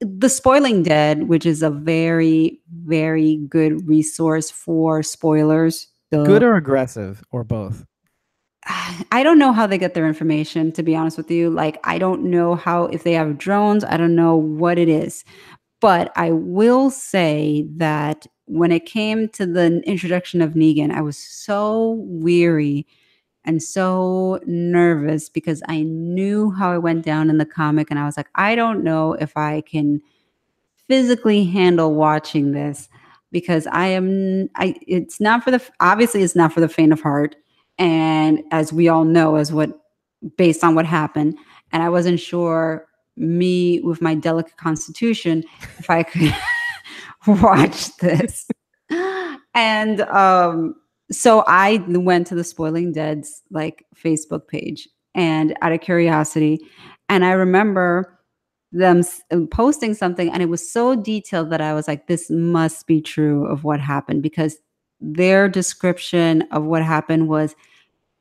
the Spoiling Dead, which is a very very good resource for spoilers. Good The or aggressive or both? I don't know how they get their information, to be honest with you. Like, I don't know how, if they have drones, I don't know what it is. But I will say that when it came to the introduction of Negan, I was so weary and so nervous because I knew how it went down in the comic. And I was like, I don't know if I can physically handle watching this because it's not for obviously it's not for the faint of heart. And as we all know, based on what happened, and I wasn't sure, me with my delicate constitution, if I could watch this. And so I went to the Spoiling Dead's like Facebook page and out of curiosity, and I remember them posting something, and it was so detailed that I was like, this must be true of what happened, because their description of what happened was,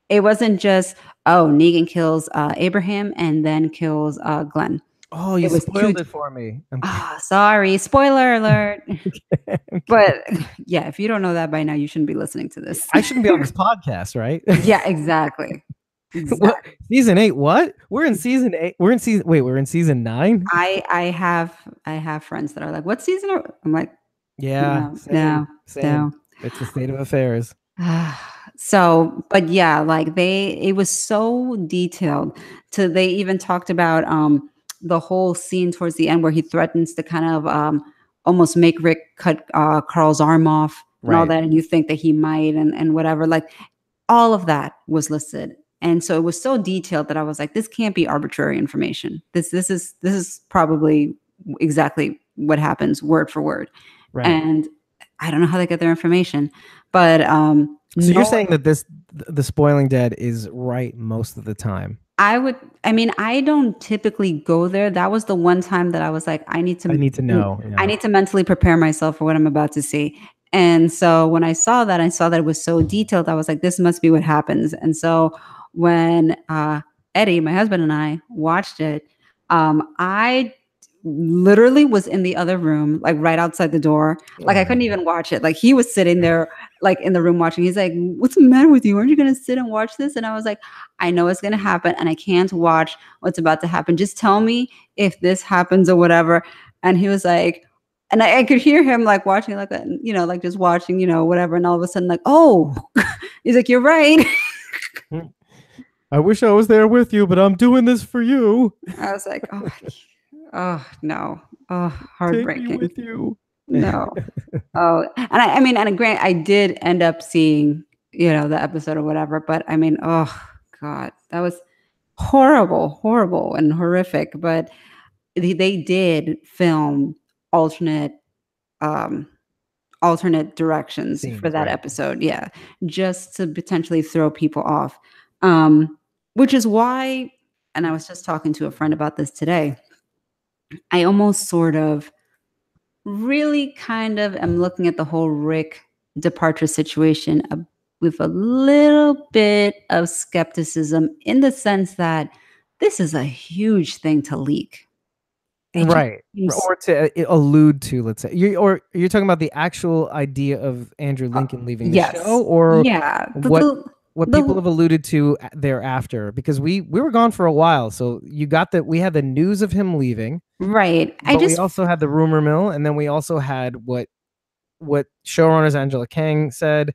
it wasn't just, oh, Negan kills Abraham and then kills Glenn. Oh, you It was two. spoiled it for me. Oh, sorry, spoiler alert. But yeah, if you don't know that by now, you shouldn't be listening to this. I shouldn't be on this podcast, right? Yeah, exactly. What, season 8? What? We're in season 8. We're in season 9. I have friends that are like, what season are? I'm like, Yeah, no. It's the state of affairs. So, but yeah, like it was so detailed. They even talked about the whole scene towards the end where he threatens to kind of almost make Rick cut Carl's arm off and all that, and you think that he might, and whatever. Like, all of that was listed. And so it was so detailed that I was like, this can't be arbitrary information. This is probably exactly what happens word for word. Right. And I don't know how they get their information, but so you're saying that the Spoiling Dead is right most of the time? I don't typically go there. That was the one time that I was like, I need to know. I need to mentally prepare myself for what I'm about to see. And so when I saw that it was so detailed, I was like, this must be what happens. And so when Eddie, my husband, and I watched it, I literally was in the other room, like right outside the door. Like, I couldn't even watch it. Like, he was sitting there, like in the room watching. He's like, what's the matter with you? Aren't you going to sit and watch this? And I was like, I know it's going to happen, and I can't watch what's about to happen. Just tell me if this happens or whatever. And he was like, and I could hear him like watching, like, like just watching, whatever. And all of a sudden, like, oh, he's like, you're right. I wish I was there with you, but I'm doing this for you. I was like, oh no, heartbreaking. Take me with you. No. And grant, I did end up seeing, the episode or whatever, but I mean, oh God, that was horrible and horrific. But they did film alternate directions for that episode. Yeah. Just to potentially throw people off. Which is why, and I was just talking to a friend about this today, I almost sort of really kind of am looking at the whole Rick departure situation with a little bit of skepticism, in the sense that this is a huge thing to leak. Right. Or to allude to, let's say. You're talking about the actual idea of Andrew Lincoln leaving the show? Or what people have alluded to thereafter? Because we were gone for a while, so you got that. We had the news of him leaving, right? But we also had the rumor mill, and then we also had what showrunners Angela Kang said,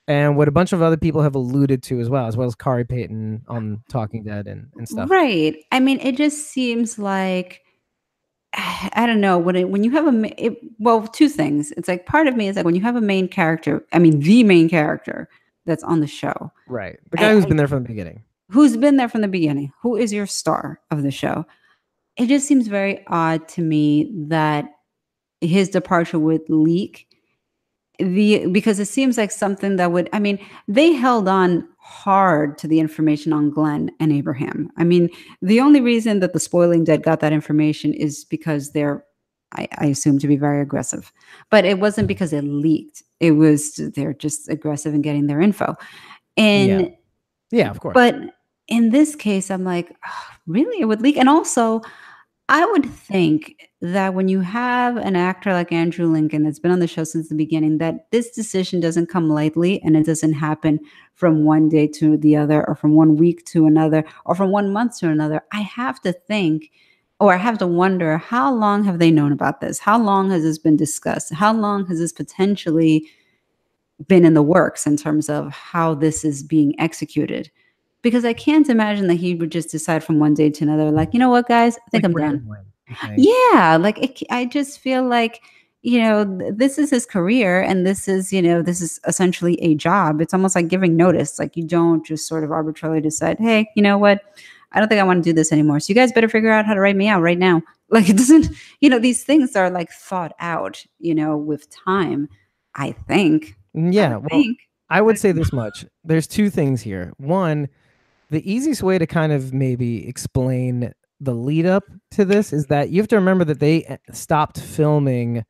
and what a bunch of other people have alluded to as well as Kari Payton on Talking Dead and stuff. Right. I mean, it just seems like, I don't know, when you have two things. It's like, part of me is like, when you have a main character, I mean, the main character that's on the show. Right. The guy who's been there from the beginning. Who's been there from the beginning. Who is your star of the show. It just seems very odd to me that his departure would leak. Because it seems like something that would, I mean, they held on hard to the information on Glenn and Abraham. I mean, the only reason that the Spoiling Dead got that information is because they're, I assume, to be very aggressive. But it wasn't because it leaked. It was, they're just aggressive in getting their info. And yeah, of course. But in this case, I'm like, oh, really? It would leak? And also, I would think that when you have an actor like Andrew Lincoln that's been on the show since the beginning, that this decision doesn't come lightly, and it doesn't happen from one day to the other, or from 1 week to another, or from 1 month to another. I have to think, or I have to wonder, how long have they known about this? How long has this been discussed? How long has this potentially been in the works in terms of how this is being executed. Because I can't imagine that he would just decide from one day to another, like, you know what, guys, I think Like I'm done. randomly. Okay. Yeah, like I just feel like, this is his career, and this is essentially a job. It's almost like giving notice. Like, you don't just sort of arbitrarily decide, hey, you know what? I don't think I want to do this anymore. So you guys better figure out how to write me out right now. Like, it doesn't, these things are like thought out, with time. I think. I Yeah. would Well, think. I would say this much. There's two things here. One, the easiest way to kind of maybe explain the lead up to this is that you have to remember that they stopped filming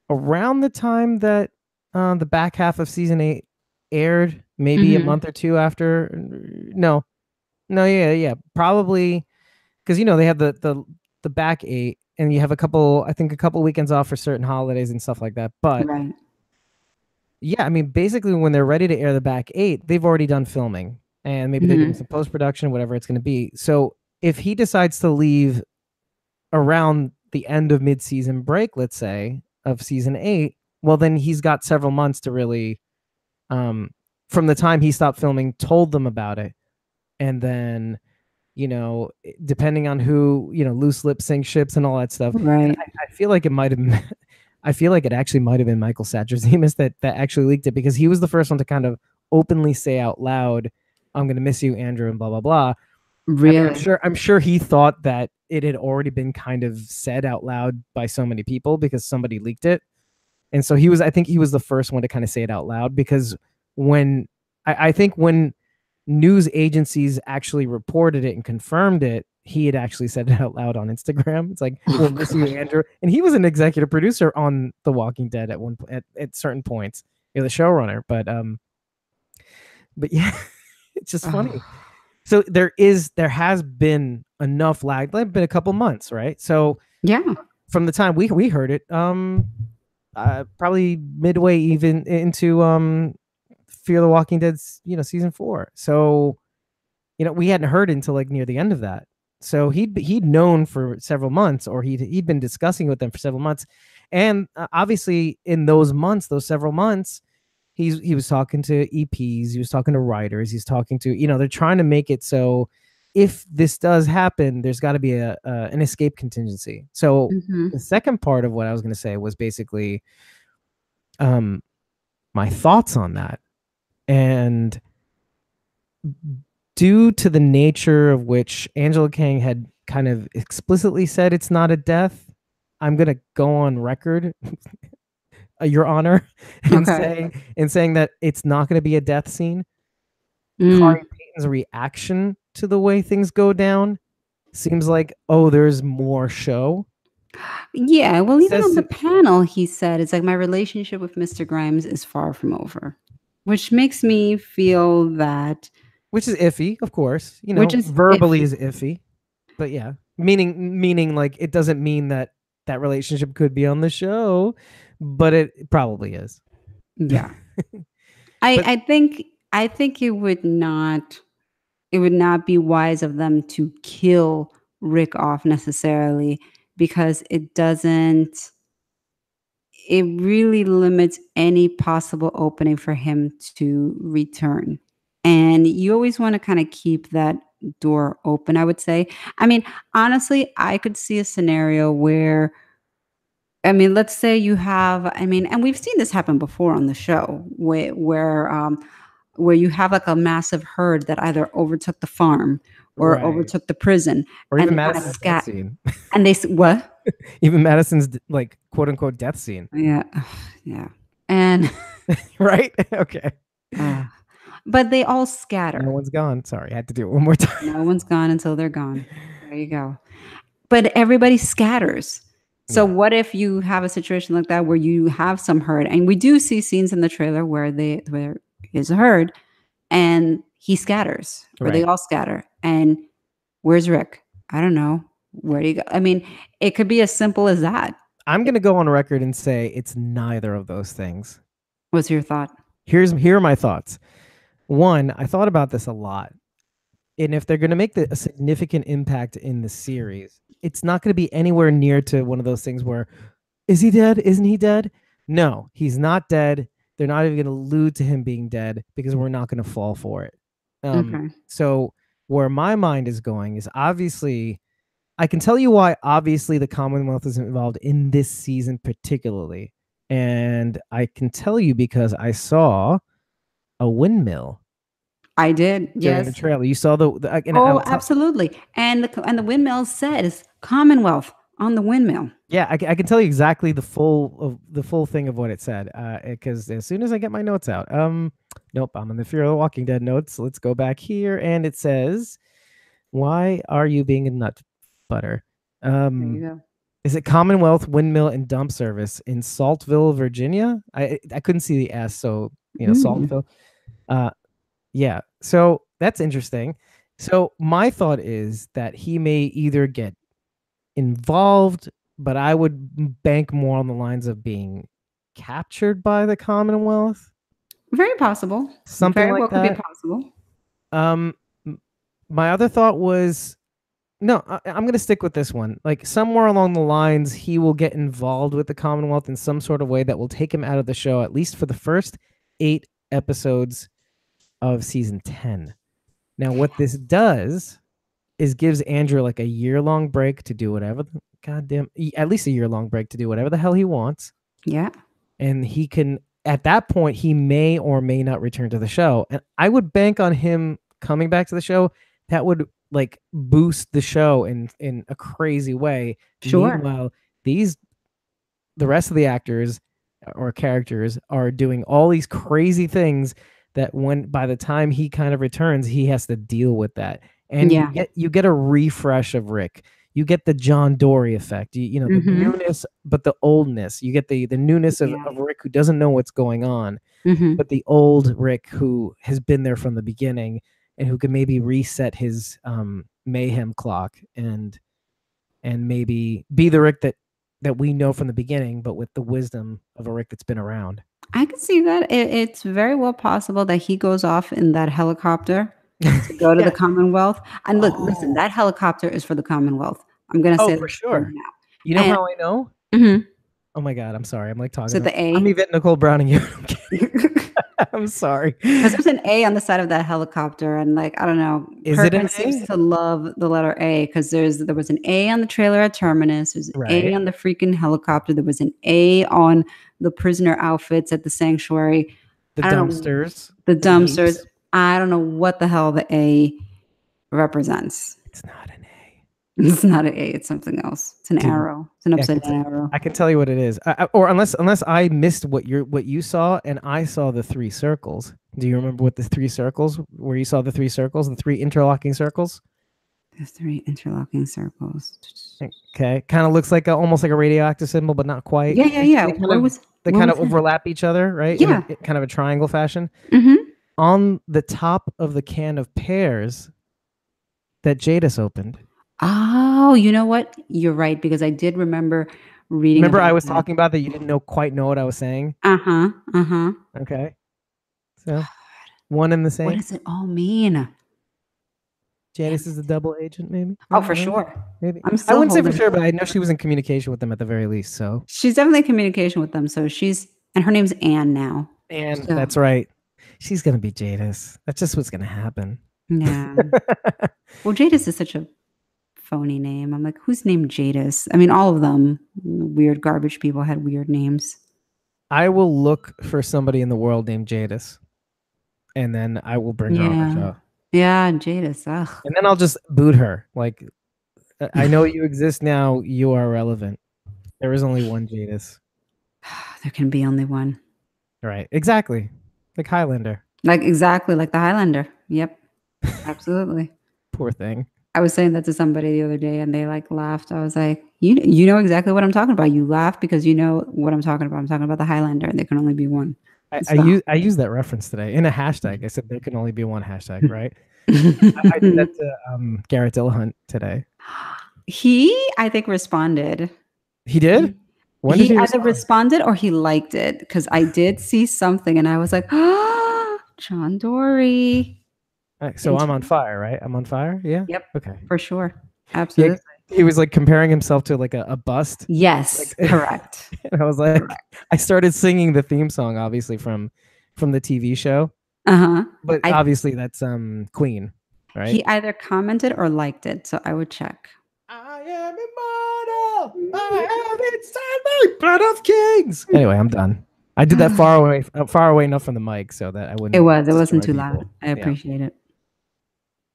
around the time that the back half of season 8 aired, maybe a Hmm. month or two after. No, no, yeah, probably because they have the back 8, and you have I think a couple weekends off for certain holidays and stuff like that. But Right. yeah, I mean, basically, when they're ready to air the back 8, they've already done filming, and maybe they're doing Hmm. some post production, whatever it's going to be. So if he decides to leave around the end of mid season break, let's say, of season 8, well, then he's got several months to really, um, from the time he stopped filming, told them about it, and then depending on who, loose lip sync ships and all that stuff. And Right. I feel like it might have been, I feel like it actually might have been Michael Satrazemis that actually leaked it, because he was the first one to kind of openly say out loud, "I'm going to miss you, Andrew," and blah blah blah. I mean, Really. I'm sure he thought that it had already been kind of said out loud by so many people because somebody leaked it, and so I think he was the first one to kind of say it out loud, because when I think when news agencies actually reported it and confirmed it, he had actually said it out loud on Instagram. It's like, Oh "We'll miss you, gosh. Andrew," and he was an executive producer on The Walking Dead at certain points. The showrunner, but yeah, it's just funny. Oh. So there has been enough lag. Like, been a couple months, right? So Yeah. from the time we heard it, probably midway even into Fear the Walking Dead's season 4. So we hadn't heard until like near the end of that. So he'd known for several months, or he'd been discussing with them for several months, and obviously in those several months, he was talking to EPs, he was talking to writers, he's talking to they're trying to make it so if this does happen, there's got to be an escape contingency. So Mhm. the second part of what I was going to say was basically um my thoughts on that. And due to the nature of which Angela Kang had kind of explicitly said it's not a death, I'm going to go on record, Your Honor, and Okay. saying that it's not going to be a death scene. Mm. Kari Payton's reaction to the way things go down seems like, oh, there's more show. Yeah, well, even Says on the to, panel, he said, it's like, "My relationship with Mr. Grimes is far from over," which makes me feel that, which is iffy, of course. which is Verbally iffy. is iffy, but yeah, meaning like it doesn't mean that that relationship could be on the show, but it probably is. Yeah. I But I think I think it would not be wise of them to kill Rick off necessarily, because it really limits any possible opening for him to return. And you always want to kind of keep that door open, I would say. I mean, honestly, I could see a scenario where, I mean, let's say you have, I mean, and we've seen this happen before on the show, where you have like a massive herd that either overtook the farm or right, overtook the prison, or and even they kind of Madison's death scat, scene, and what? even Madison's like quote unquote death scene, Yeah, yeah, and right? Okay, uh, but they all no scatter. one's gone. Sorry, I had to do it one more time. No one's gone until they're gone. There you go. But everybody scatters. So Yeah, what if you have a situation like that where you have some herd, and we do see scenes in the trailer where is a herd and he scatters, or they right. all scatter. And where's Rick? I don't know. Where do you go? I mean, it could be as simple as that. I'm gonna go on record and say it's neither of those things. What's your thought? Here are my thoughts. One, I thought about this a lot, and if they're gonna make a significant impact in the series, it's not gonna be anywhere near to one of those things where, is he dead? Isn't he dead? No, he's not dead. They're not even going to allude to him being dead because we're not going to fall for it. Okay. So where my mind is going is obviously I can tell you why obviously the Commonwealth is involved in this season particularly. And I can tell you because I saw a windmill I did. during the Yes. trailer. You saw the and Oh, absolutely. And the windmill says Commonwealth on the windmill. yeah, I can tell you exactly the full thing of what it said. Because as soon as I get my notes out, nope, I'm in the Fear of the Walking Dead notes. Let's go back here, and it says, "Why are you being a nut butter?" There you Um, go. is it Commonwealth Windmill and Dump Service in Saltville, Virginia? I couldn't see the S, so Mm. Saltville. Uh, yeah, so that's interesting. So my thought is that he may either get involved, but I would bank more on the lines of being captured by the Commonwealth, Very possible. something Very like well could be that. possible. Um, my other thought was no, I'm going to stick with this one. Like somewhere along the lines, he will get involved with the Commonwealth in some sort of way that will take him out of the show, at least for the first 8 episodes of season 10. Now, what this does is gives Andrew like a year-long break to do whatever the goddamn, at least a year-long break to do whatever the hell he wants. Yeah. And he can, at that point, he may or may not return to the show. And I would bank on him coming back to the show. That would like boost the show in a crazy way. Sure. Meanwhile, these the rest of the actors or characters are doing all these crazy things that when by the time he kind of returns, he has to deal with that. And Yeah. you get a refresh of Rick. You get the John Dory effect. You know, the Mhm. newness, but the oldness. You get the newness Yeah. of Rick who doesn't know what's going on, Mhm. but the old Rick who has been there from the beginning and who can maybe reset his mayhem clock and maybe be the Rick that we know from the beginning, but with the wisdom of a Rick that's been around. I can see that. It's very well possible that he goes off in that helicopter to go to the Yeah. Commonwealth. And look, listen, Oh. that helicopter is for the Commonwealth. I'm gonna Oh, say for this right sure. now. You know And how I know? mhm. Oh my God, I'm sorry. I'm like Is talking it about. the I'm A? Yvette Nicole Browning you. I'm sorry. 'Cause there's an A on the side of that helicopter, and, like, I don't know, Is it an Kirkman seems A? to love the letter A because there was an A on the trailer at Terminus, there's an A Right. on the freaking helicopter, there was an A on the prisoner outfits at the sanctuary. The I don't know, dumpsters, the the dumpsters. heaps. I don't know what the hell the A represents. It's not an A. It's not an A, it's something else. It's an Dude, arrow. It's an I can upside down arrow. I can tell you what it is. Or unless I missed what you saw and I saw the three circles. Do you remember what the three circles where you saw the three circles, the three interlocking circles? There's 3 interlocking circles. Okay, kind of looks like almost like a radioactive symbol, but not quite. Yeah, yeah, yeah. They kind of they What kind was of that? overlap each other, right? Yeah. In kind of a triangle fashion. Mhm. On the top of the can of pears that Jadis opened. Oh, you know what? You're right, because I did remember reading Remember, I about was that. talking about that you didn't quite know what I was saying. Uh-huh, uh-huh. Okay, so one and the What same. does it all mean? Damn Janice is a it. double agent, maybe. Oh, I for don't know. sure. Maybe I'm I still wouldn't say for holding sure, but I know she was in communication with them at the very least. So, she's definitely in communication with them, so she's and her name's Anne now. and So, that's right. She's gonna be Jadis. That's just what's gonna happen. yeah. Well, Jadis is such a phony name. I'm like, who's named Jadis? I mean, all of them, weird garbage people had weird names. I will look for somebody in the world named Jadis, and then I will bring her on the Yeah. show, Yeah, Jadis, ugh. and then I'll just boot her. Like, I know you exist now. You are relevant. There is only one Jadis. There can be only one. Right. Exactly. Like Highlander. Like, exactly like the Highlander. Yep, absolutely. Poor thing. I was saying that to somebody the other day, and they, like, laughed. I was like, "You know exactly what I'm talking about. You laugh because you know what I'm talking about. I'm talking about the Highlander, and there can only be one." So I use that reference today in a hashtag. I said there can only be one hashtag, right? I did that to Garrett Dillahunt today. He, I think, responded. He did? When did He he either respond? responded or he liked it because I did see something, and I was like, "Ah, John Dory." So I'm on fire, right? I'm on fire? Yeah? Yep, Okay. for sure. Yeah, Absolutely. he was like comparing himself to like a bust. Yes, Like, correct. and I was like, Correct. I started singing the theme song, obviously from the TV show, Uh-huh. but I obviously that's Queen, right? He either commented or liked it, so I would check. I am immortal. I have inside my blood of kings. Anyway, I'm done. I did that far away enough from the mic so that I It wouldn't was. It wasn't destroy too loud. people. I Yeah, appreciate it.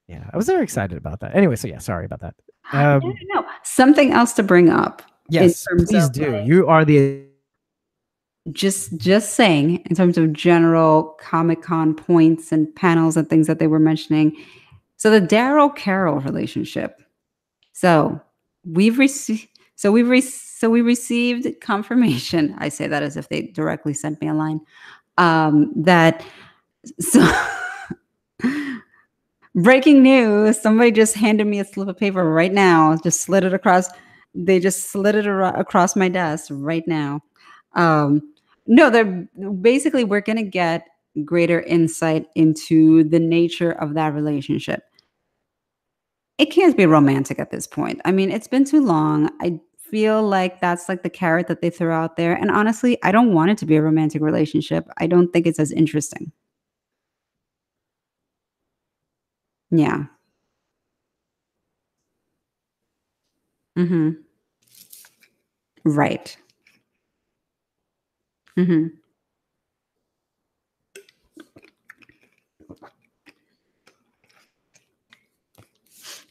yeah. I was very excited about that. Anyway, so yeah, sorry about that. No, no, no. Something else to bring up in Yes, terms of please do. You are the just saying in terms of general Comic-Con points and panels and things that they were mentioning. So the Daryl Carol relationship. So we've received we received confirmation. I say that as if they directly sent me a line. That so breaking news. Somebody just handed me a slip of paper right now. Just slid it across. They just slid it across my desk right now. No, they're basically we're going to get greater insight into the nature of that relationship. It can't be romantic at this point. I mean, it's been too long. I feel like that's like the carrot that they throw out there. And honestly, I don't want it to be a romantic relationship. I don't think it's as interesting. Yeah. Hmm. Right. Hmm.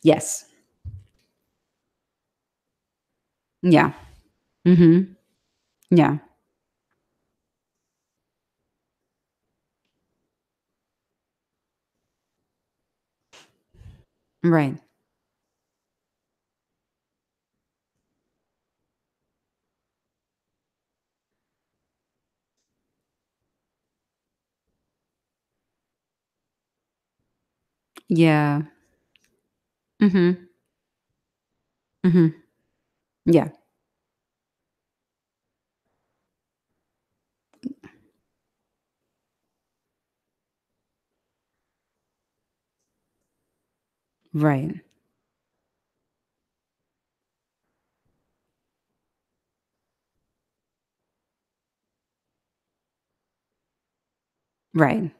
Yes. Yeah. Mhm. Yeah. Right. Yeah. Mhm. Mhm. Yeah. Right. Right.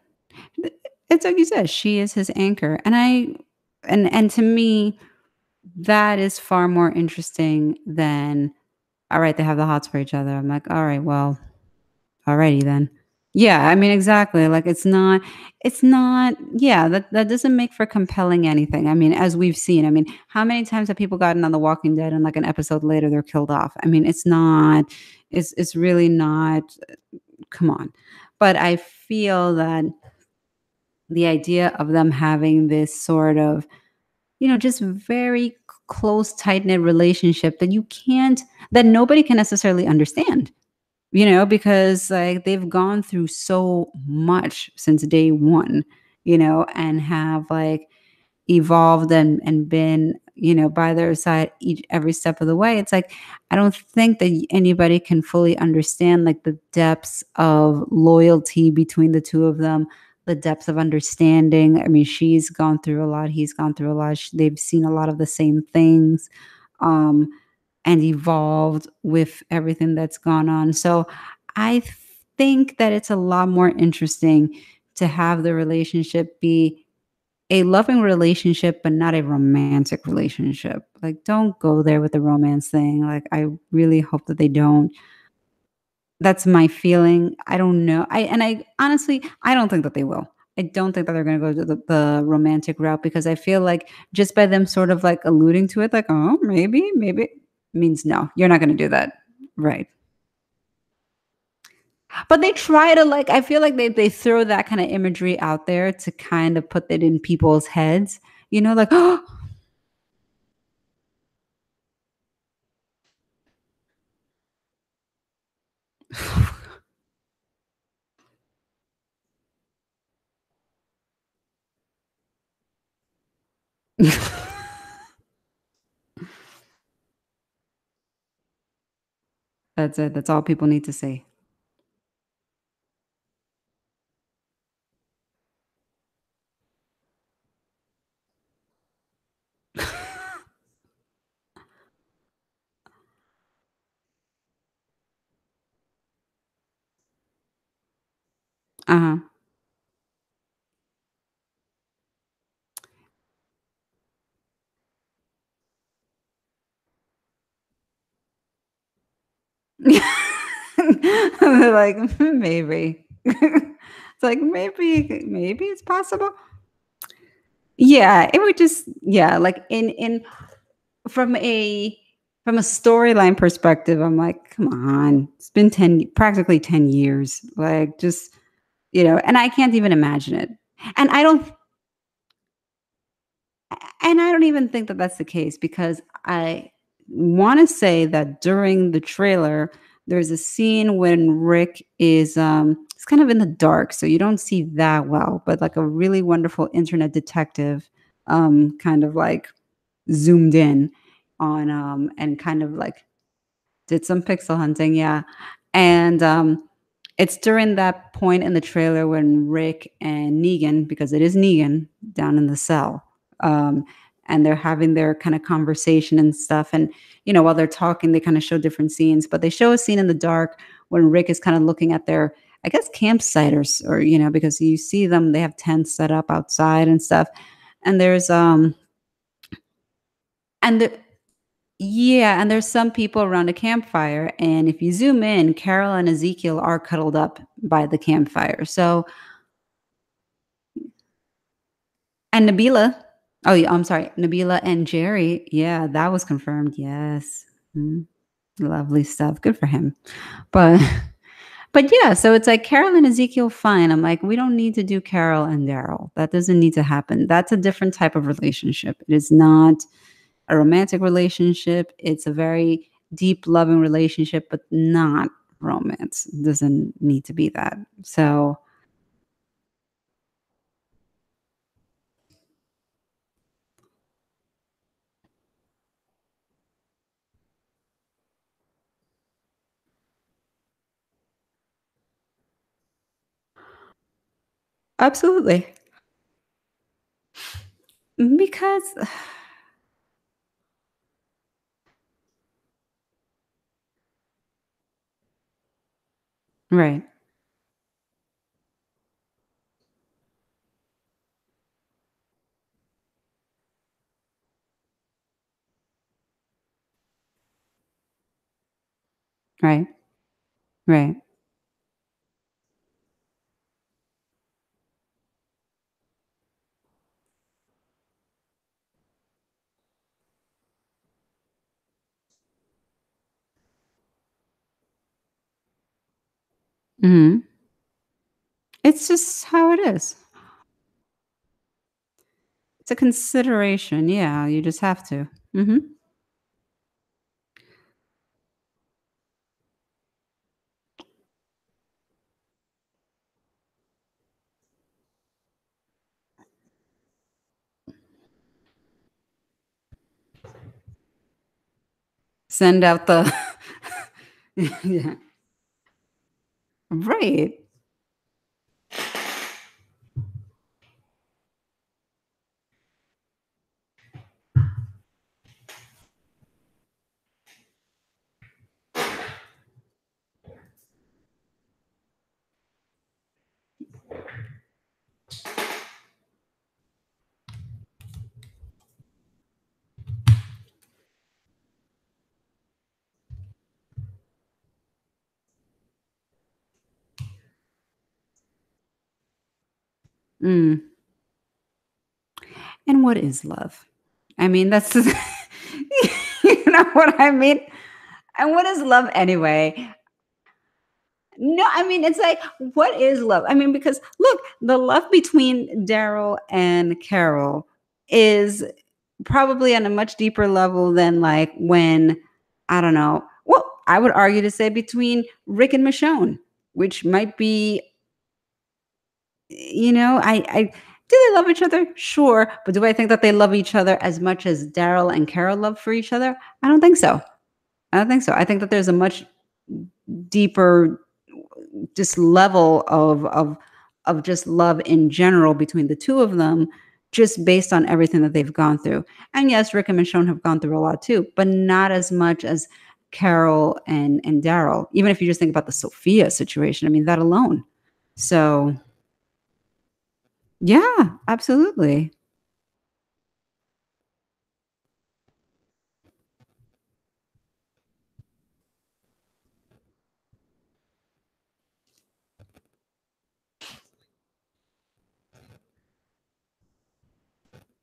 It's like you said, she is his anchor, and to me, that is far more interesting than, "Alright, they have the hots for each other." I'm like, "Alright, well, alrighty then." Yeah, I mean, exactly, like, it's not yeah, that doesn't make for compelling anything. I mean, as we've seen, I mean, how many times have people gotten on The Walking Dead and, like, an episode later, they're killed off? I mean, it's really not come on. But I feel that the idea of them having this sort of, just very close, tight-knit relationship that nobody can necessarily understand. Because, like, they've gone through so much since day 1, and have, like, evolved and been, by their side every step of the way. It's like, I don't think that anybody can fully understand, like, the depths of loyalty between the 2 of them, the depths of understanding. I mean, she's gone through a lot, he's gone through a lot. They've seen a lot of the same things. Um, and evolved with everything that's gone on. So I think that it's a lot more interesting to have the relationship be a loving relationship, but not a romantic relationship. Like, don't go there with the romance thing. Like, I really hope that they don't. That's my feeling. I don't know. I honestly, I don't think that they will. I don't think that they're going to go to the romantic route because I feel like just by them sort of like alluding to it, like, oh, maybe means no, you're not going to do that. Right. But they try to like, I feel like they throw that kind of imagery out there to kind of put it in people's heads, like, oh, that's it. That's all people need to say. Uh-huh. They're like, maybe. It's like maybe it's possible. Yeah, it would just yeah, like in from a from a storyline perspective, I'm like, come on. It's been 10 practically 10 years. Like just, and I can't even imagine it. And I don't and I don't even think that that's the case because I want to say that during the trailer there's a scene when Rick is it's kind of in the dark so you don't see that well, but like a really wonderful internet detective kind of like zoomed in on and kind of like did some pixel hunting, yeah. And it's during that point in the trailer when Rick and Negan, because it is Negan down in the cell, um, and they're having their kind of conversation and stuff. And while they're talking, they kind of show different scenes, but they show a scene in the dark when Rick is kind of looking at their, I guess, campsite or because you see them, they have tents set up outside and stuff. And there's and the, yeah, and there's some people around a campfire, and if you zoom in, Carol and Ezekiel are cuddled up by the campfire. So, and Nabila, oh yeah, I'm sorry, Nabila and Jerry, yeah, that was confirmed. Yes, mm, lovely stuff. Good for him. But, but yeah, so it's like Carol and Ezekiel, fine. I'm like, we don't need to do Carol and Daryl. That doesn't need to happen. That's a different type of relationship. It is not a romantic relationship. It's a very deep, loving relationship, but not romance. It doesn't need to be that. So, absolutely. Because, right, right, right. Hmm. It's just how it is. It's a consideration. Yeah, you just have to. Hmm. Send out the, yeah, right. Mm. And what is love? I mean, that's, you know what I mean? And what is love anyway? No, I mean, it's like, what is love? I mean, because look, the love between Daryl and Carol is probably on a much deeper level than like when, I don't know, well, I would argue to say between Rick and Michonne, which might be, I do they love each other? Sure. But do I think that they love each other as much as Daryl and Carol love for each other? I don't think so. I don't think so. I think that there's a much deeper just level of just love in general between the two of them, just based on everything that they've gone through. And yes, Rick and Michonne have gone through a lot too, but not as much as Carol and Daryl. Even if you just think about the Sophia situation, I mean that alone. So, yeah, absolutely.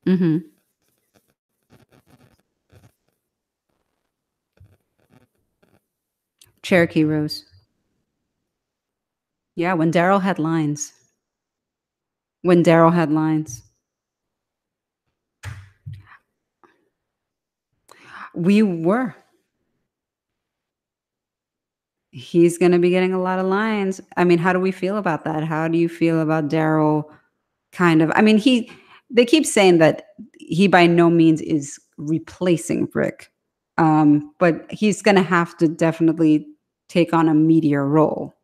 Mhm. Cherokee Rose. Yeah, when Daryl had lines. When Daryl had lines. We were. He's gonna be getting a lot of lines. I mean, how do we feel about that? How do you feel about Daryl kind of, I mean, they keep saying that he by no means is replacing Rick, but he's gonna have to definitely take on a meteor role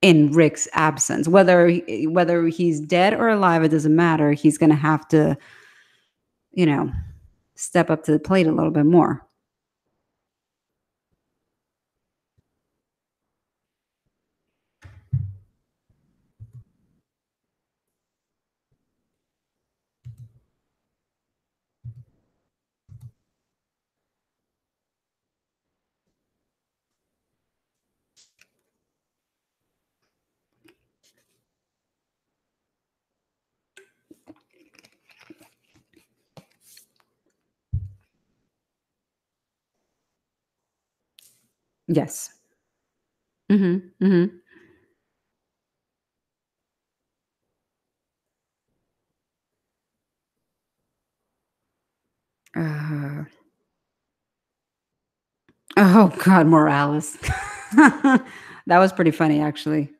in Rick's absence. Whether he's dead or alive, it doesn't matter. He's gonna have to, you know, step up to the plate a little bit more. Yes. Mhm, mhm. Uh, oh God, Morales. That was pretty funny, actually.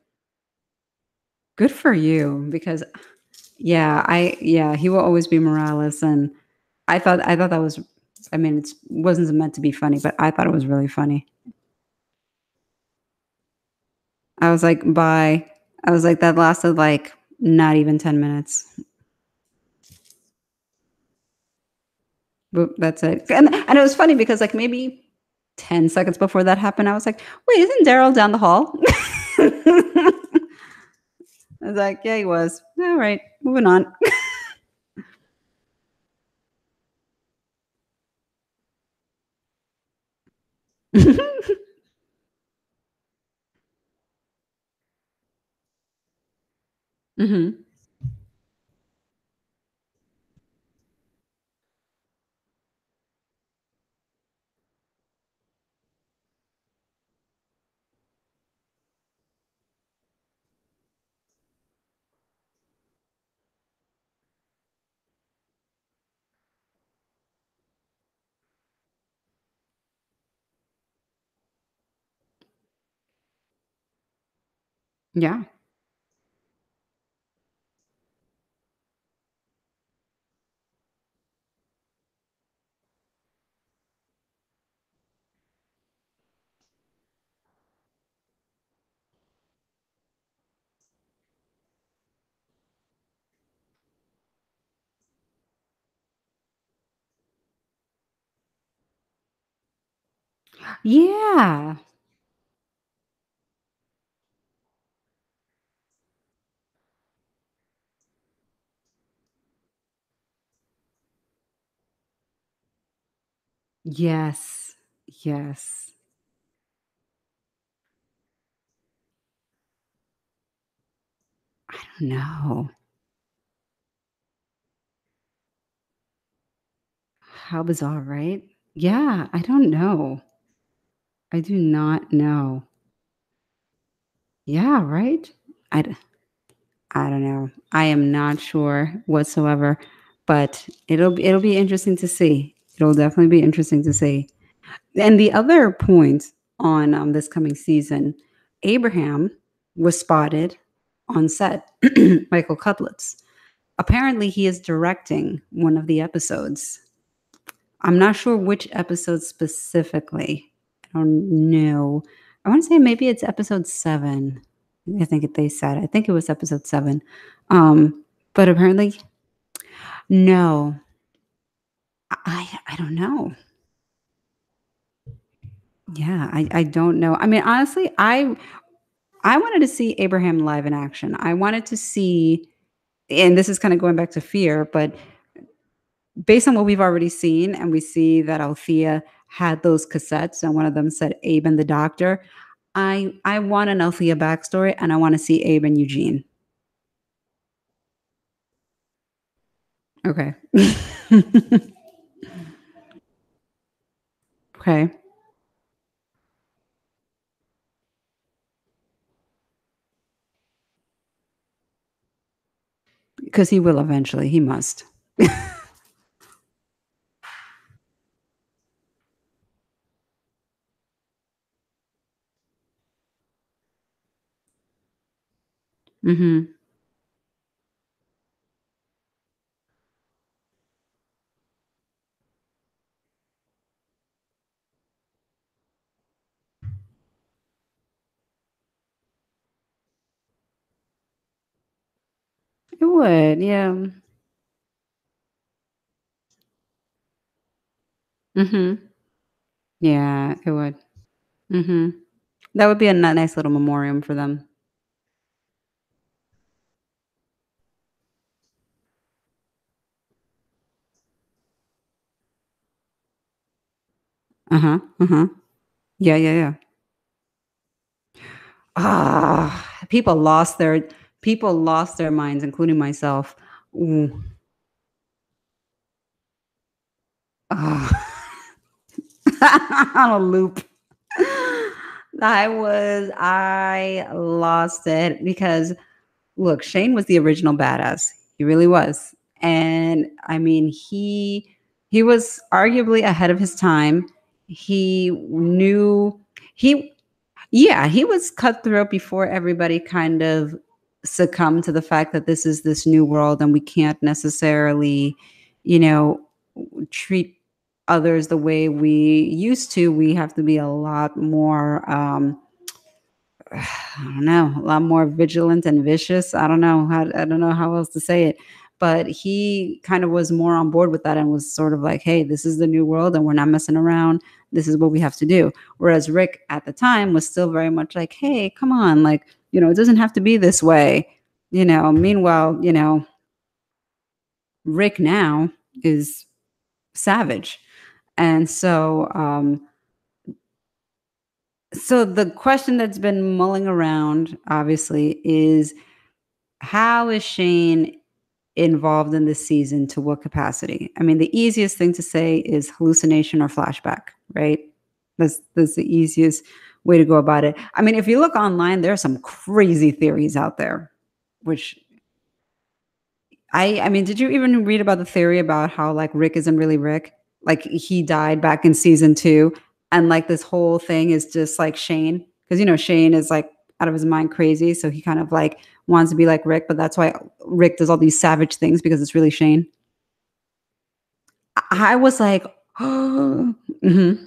Good for you, because yeah, he will always be Morales, and I thought that was, I mean, it wasn't meant to be funny, but I thought it was really funny. I was like, "Bye." I was like, "That lasted, like, not even 10 minutes." Boop, that's it. And it was funny because, like, maybe 10 seconds before that happened, I was like, "Wait, isn't Daryl down the hall?" I was like, "Yeah, he was." Alright, moving on. Mhm. Yeah. Yeah. Yes. Yes. No. How bizarre, right? Yeah, I don't know. I do not know. Yeah, right? I d I don't know. I am not sure whatsoever, but it'll be interesting to see. It'll definitely be interesting to see. And the other point on, this coming season, Abraham was spotted on set, Michael Cudlitz. Apparently, he is directing one of the episodes. I'm not sure which episode specifically. I don't know. I want to say maybe it's episode 7. I think they said. I think it was episode 7. But apparently no. I don't know. Yeah, I don't know. I mean, honestly, I wanted to see Abraham live in action. I wanted to see, and this is kind of going back to fear, but based on what we've already seen, and we see that Althea had those cassettes, and one of them said Abe and the doctor. I want an Althea backstory, and I want to see Abe and Eugene. Okay. Okay. Because he will eventually. He must. Hmm. It would, yeah. Hmm. Yeah, it would. Hmm. That would be a nice little memoriam for them. Uh-huh. Uh-huh. Yeah, yeah, yeah. People lost their minds, including myself. Ooh. Ah. On a loop. I lost it because look, Shane was the original badass. He really was. And I mean, he was arguably ahead of his time. He knew he Yeah, he was cutthroat before everybody kind of succumbed to the fact that this is this new world and we can't necessarily, you know, treat others the way we used to. We have to be a lot more I don't know, a lot more vigilant and vicious. I don't know how else to say it. But he kind of was more on board with that and was sort of like, hey, this is the new world and we're not messing around. This is what we have to do. Whereas Rick at the time was still very much like, hey, come on, like, it doesn't have to be this way. Meanwhile, Rick now is savage. And so the question that's been mulling around, obviously, is how is Shane involved in this season to what capacity? I mean, the easiest thing to say is hallucination or flashback, right? That's the easiest way to go about it. I mean, if you look online, there are some crazy theories out there, which I mean, did you even read about the theory about how like Rick isn't really Rick? Like he died back in season 2 and like this whole thing is just like Shane because Shane is like out of his mind crazy, so he kind of like wants to be like Rick, but that's why Rick does all these savage things because it's really Shane. I was like, oh, mhm,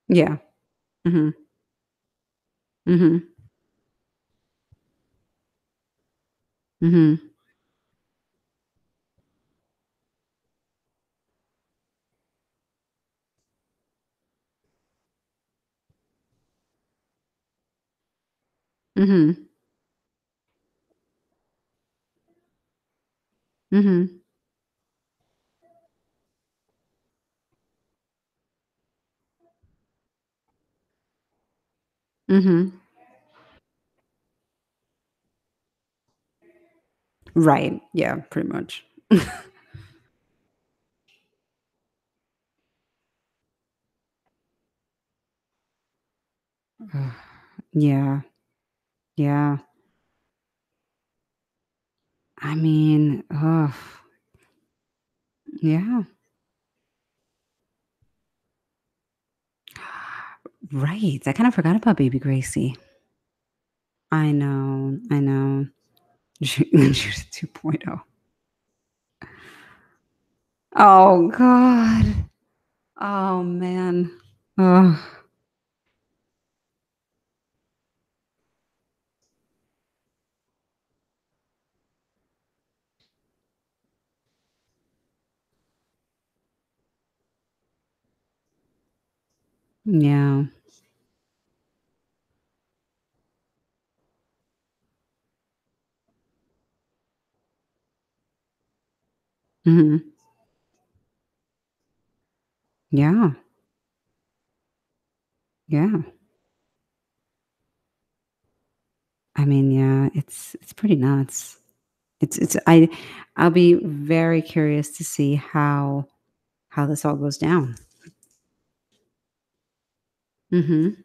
yeah, mhm, mhm, mhm, mhm, mhm, mhm. Right, yeah, pretty much. Yeah, yeah. I mean, ugh, yeah. Right, I kinda forgot about baby Gracie. I know, I know. Judith 2.0. Oh god. Oh, man. Ugh. Yeah. Mhm. Yeah. Yeah. I mean, yeah, it's pretty nuts. I'll be very curious to see how this all goes down. Mhm.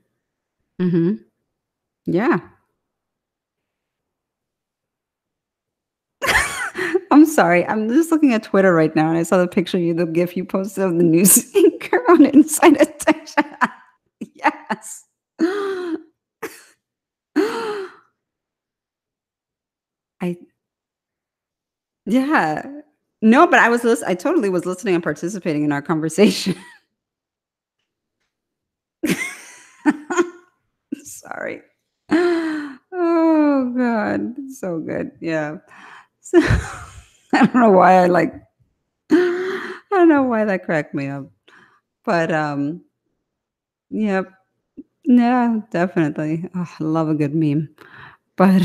Mhm. Yeah. I'm sorry. I'm just looking at Twitter right now, and I saw the picture you the GIF you posted of the news anchor on Inside Attention. Yes. I yeah. No, but I totally was listening and participating in our conversation. Sorry. Oh god, so good. Yeah. So I don't know why I don't know why that cracked me up. But yep. Yeah, definitely. Oh, I love a good meme. But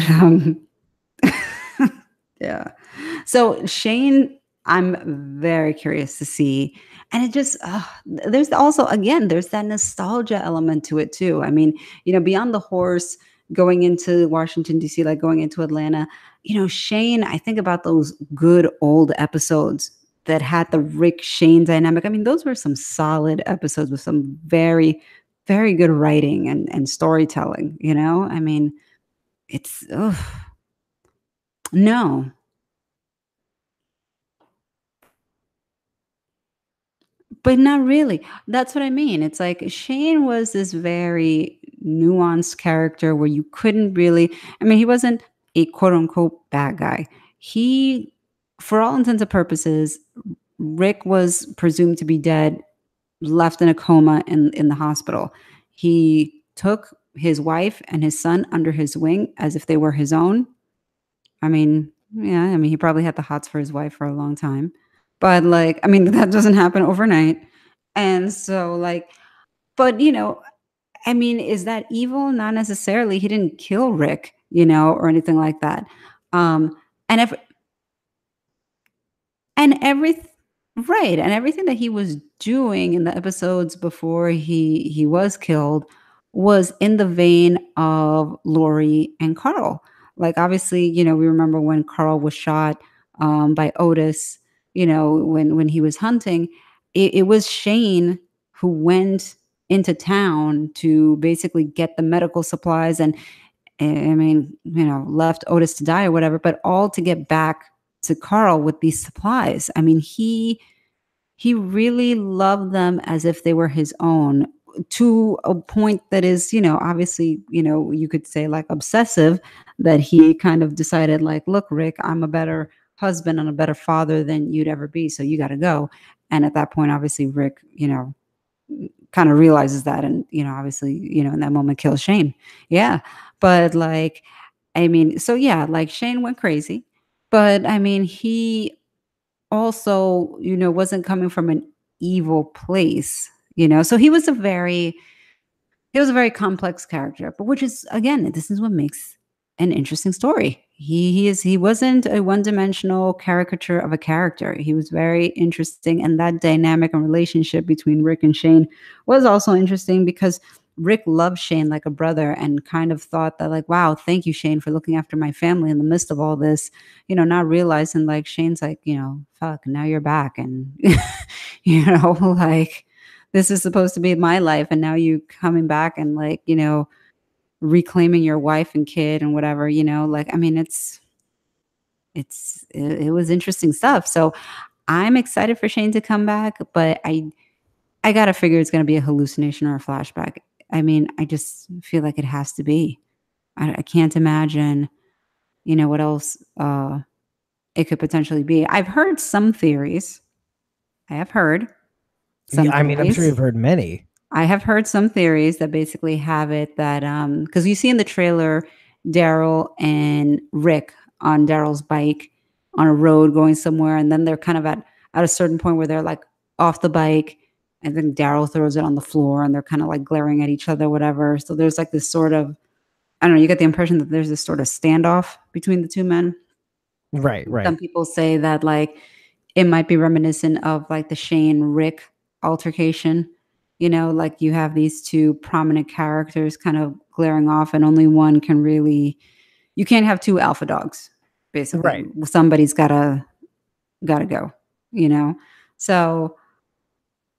yeah. So Shane, I'm very curious to see. And it just, there's also, again, there's that nostalgia element to it too. I mean, beyond the horse going into Washington, D.C., like going into Atlanta, Shane, I think about those good old episodes that had the Rick Shane dynamic. I mean, those were some solid episodes with some very, very good writing and storytelling. I mean, it's, ugh, no. But not really. That's what I mean. It's like Shane was this very nuanced character where you couldn't really, I mean, he wasn't a quote unquote bad guy. He, for all intents and purposes, Rick was presumed to be dead, left in a coma in the hospital. He took his wife and his son under his wing as if they were his own. I mean, yeah, I mean, he probably had the hots for his wife for a long time. But like, I mean, that doesn't happen overnight. And so like, but I mean, is that evil? Not necessarily. He didn't kill Rick, or anything like that. And if and every right, and everything that he was doing in the episodes before he was killed was in the vein of Lori and Carl. Like obviously, we remember when Carl was shot by Otis. When he was hunting, it was Shane who went into town to basically get the medical supplies and I mean, left Otis to die or whatever, but all to get back to Carl with these supplies. I mean, he really loved them as if they were his own to a point that is, obviously, you could say like obsessive, that he kind of decided like, look, Rick, I'm a better husband and a better father than you'd ever be, so you got to go. And at that point, obviously, Rick, kind of realizes that and obviously in that moment kills Shane. Yeah, but like I mean, so yeah, like Shane went crazy, but I mean he also wasn't coming from an evil place. So he was a very complex character, but which is again, this is what makes an interesting story. He wasn't a one-dimensional caricature of a character. He was very interesting, and that dynamic and relationship between Rick and Shane was also interesting because Rick loved Shane like a brother and kind of thought that like, wow, thank you, Shane, for looking after my family in the midst of all this. Not realizing like Shane's like, fuck, now you're back, and like this is supposed to be my life and now you coming back and like reclaiming your wife and kid and whatever, like I mean it was interesting stuff. So I'm excited for Shane to come back, but I gotta figure it's gonna be a hallucination or a flashback. I mean, I just feel like it has to be. I can't imagine what else it could potentially be. I've heard some theories. I have heard some Yeah, I mean, I'm sure theories. you've heard many. I have heard some theories that basically have it that because you see in the trailer Daryl and Rick on Daryl's bike on a road going somewhere, and then they're kind of at a certain point where they're like off the bike, I think Daryl throws it on the floor and they're kind of like glaring at each other, whatever. So there's like this sort of, I don't know, you get the impression that there's this sort of standoff between the two men. Right, Some right. people say that like it might be reminiscent of like the Shane Rick altercation. You know, like you have these two prominent characters kind of glaring off, and only one can really. You can't have two alpha dogs. Basically, Right. somebody's gotta go. You know, so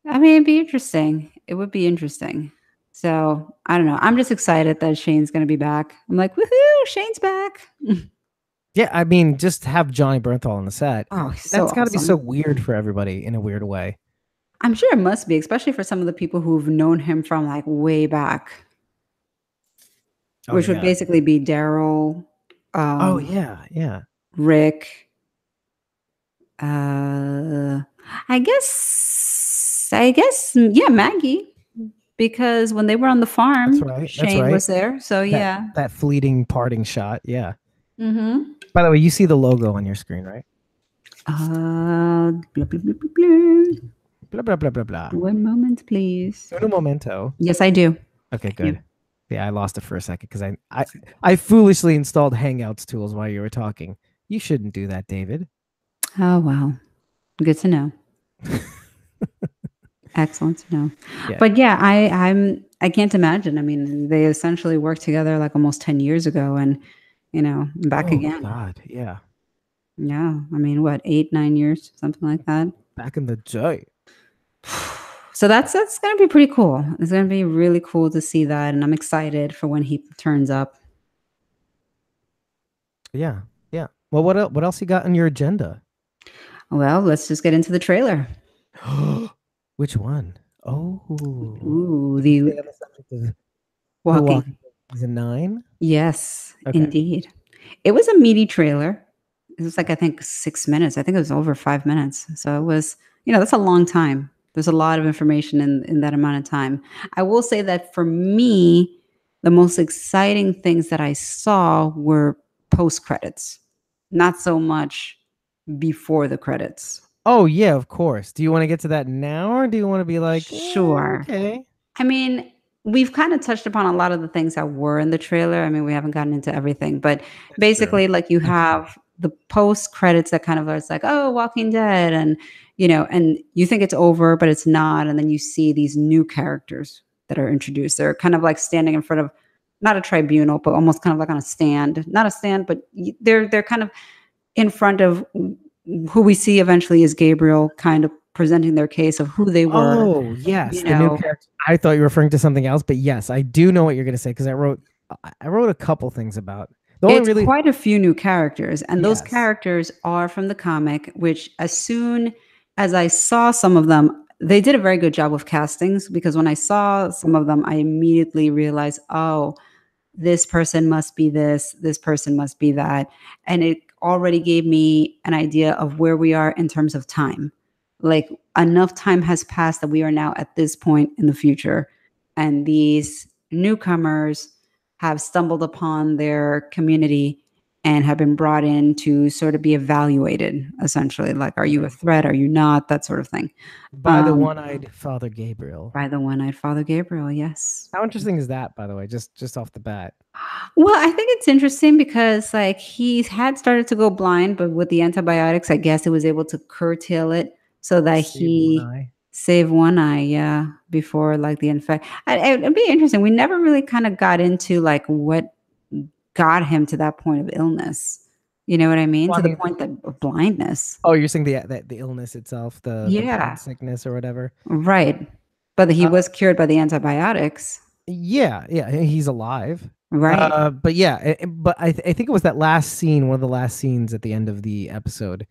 I mean, it'd be interesting. It would be interesting. So I don't know. I'm just excited that Shane's gonna be back. I'm like, woohoo! Shane's back. Yeah, I mean, just have Johnny Bernthal on the set. Oh, he's so That's got to be so awesome. weird for everybody in a weird way. I'm sure it must be, especially for some of the people who've known him from like way back, Oh which would yeah. basically be Daryl, Oh um, yeah, yeah. Rick. Uh, yeah, Maggie, because when they were on the That's farm, right. That's Shane right. was there. So That yeah. that fleeting parting shot. Yeah. Mm-hmm. By the way, you see the logo on your screen, right? Blah, blah, blah, blah, blah. Blah blah blah blah blah. One moment, please. Uno momento. Yes, I do. Okay, I do. good. Yeah, I lost it for a second because I foolishly installed Hangouts tools while you were talking. You shouldn't do that, David. Oh wow, good to know. Excellent to know. Yeah. But yeah, I can't imagine. I mean, they essentially worked together like almost 10 years ago and back Oh my again. God. Yeah. Yeah. I mean, what, 8, 9 years, something like that. Back in the day. So that's gonna be pretty cool. It's gonna be really cool to see that, and I'm excited for when he turns up. Yeah. Yeah. Well, what else you got on your agenda? Well, let's just get into the trailer. Which one? Oh, Ooh, did we the stay on the subject of The walking. Walking Dead season 9? Yes, Okay. indeed. It was a meaty trailer. It was like, I think 6 minutes. I think it was over 5 minutes. So it was, that's a long time. There's a lot of information in that amount of time. I will say that for me, the most exciting things that I saw were post credits, not so much before the credits. Oh yeah, of course. Do you want to get to that now, or do you want to be like, Sure. okay? I mean, we've kind of touched upon a lot of the things that were in the trailer. I mean, we haven't gotten into everything, but That's true. basically, like you That's true. have the post credits that kind of are, it's like, oh, Walking Dead, and and you think it's over, but it's not, and then you see these new characters that are introduced. They're kind of like standing in front of not a tribunal, but almost kind of like on a stand, not a stand, but they're kind of in front of who we see eventually is Gabriel, kind of presenting their case of who they were, Oh yes, you the new know, character. I thought you were referring to something else, but yes, I do know what you're going to say because I wrote a couple things about. The only It's really quite a few new characters, and those yes. characters are from the comic, which as soon as I saw some of them, they did a very good job of castings because when I saw some of them, I immediately realized, oh, this person must be this person must be that. And it already gave me an idea of where we are in terms of time. Like enough time has passed that we are now at this point in the future. And these newcomers have stumbled upon their community and have been brought in to sort of be evaluated, essentially. Like, are you a threat? Are you not? That sort of thing. By the one-eyed Father Gabriel. By the one-eyed Father Gabriel, yes. How interesting is that, by the way? Just off the bat. Well, I think it's interesting because like he had started to go blind, but with the antibiotics, I guess it was able to curtail it so that Save one he eye. saved one eye, yeah, before like the infect. It'd be interesting. We never really kind of got into like what got him to that point of illness. You know what I mean? Well, To I the mean, point that of blindness. oh, you're saying the illness itself, the Yeah, blood sickness or whatever. right. But he Uh, was cured by the antibiotics. yeah, yeah, he's alive. Right. But yeah, but I think it was that last scene, one of the last scenes at the end of the episode.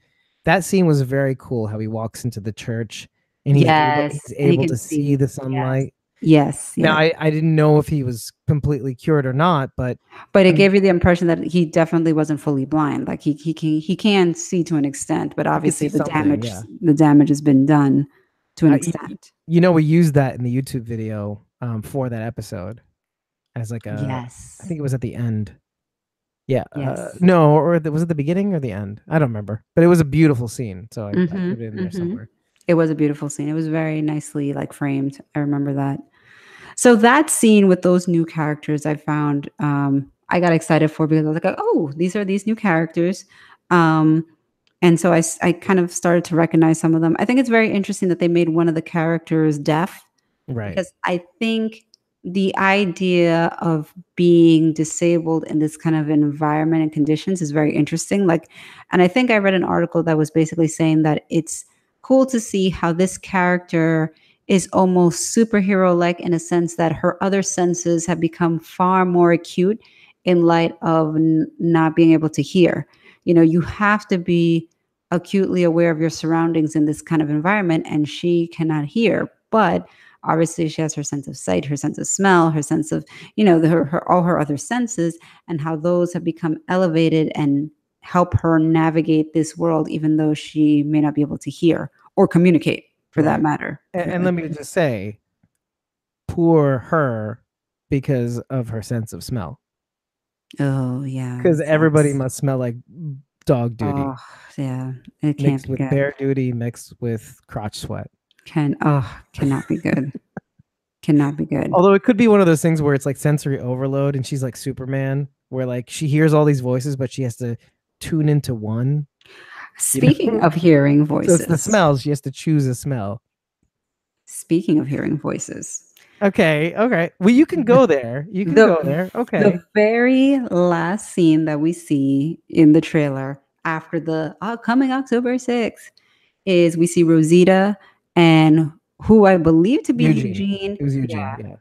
That scene was very cool. How he walks into the church and he's Yes. And he able can to see see. the Yes. sunlight. Yes. Now Yes. I didn't know if he was completely cured or not, but But I it mean, gave you the impression that he definitely wasn't fully blind. Like he can see to an extent, but he could obviously see the something. damage Yeah, the damage has been done to an extent. we used that in the YouTube video for that episode as like I Yes. think it was at the end. Yeah, Yes. no, or was it the beginning or the end? I don't remember, but it was a beautiful scene, so I Mhm. put it in there Mhm. somewhere. It was a beautiful scene. It was very nicely like framed. I remember that. So that scene with those new characters, I found I got excited for because I was like, oh, these are these new characters. Um, and so I kind of started to recognize some of them. I think it's very interesting that they made one of the characters deaf Right. because I think the idea of being disabled in this kind of environment and conditions is very interesting. Like, and I think I read an article that was basically saying that it's cool to see how this character is almost superhero like in a sense that her other senses have become far more acute in light of not being able to hear. You know, you have to be acutely aware of your surroundings in this kind of environment, and she cannot hear. But obviously she has her sense of sight, her sense of smell, her sense of, you know, her all her other senses, and how those have become elevated and help her navigate this world even though she may not be able to hear or communicate for that Right. matter. And let me just say, poor her because of her sense of smell. Oh yeah, Because everybody that's must smell like dog oh duty yeah, it can't mixed be with good. bear duty mixed with crotch sweat. Cannot be good. Cannot be good. Although it could be one of those things where it's like sensory overload and she's like Superman, where like she hears all these voices, but she has to tune into one, you Speaking know? of hearing So it's the voices, smells. She has to choose a smell. speaking of hearing voices, Okay. Okay. Well, you can go there. You can the go there. Okay. the very last scene that we see in the trailer after the coming October 6th is we see Rosita and who I believe to be Eugene. Eugene, It was yeah, Eugene.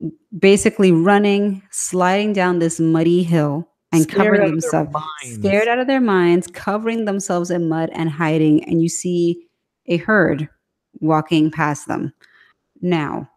Yeah. basically running, sliding down this muddy hill and Scared covering out of their themselves, scared minds. out of their minds, covering themselves in mud and hiding. And you see a herd walking past them. Now,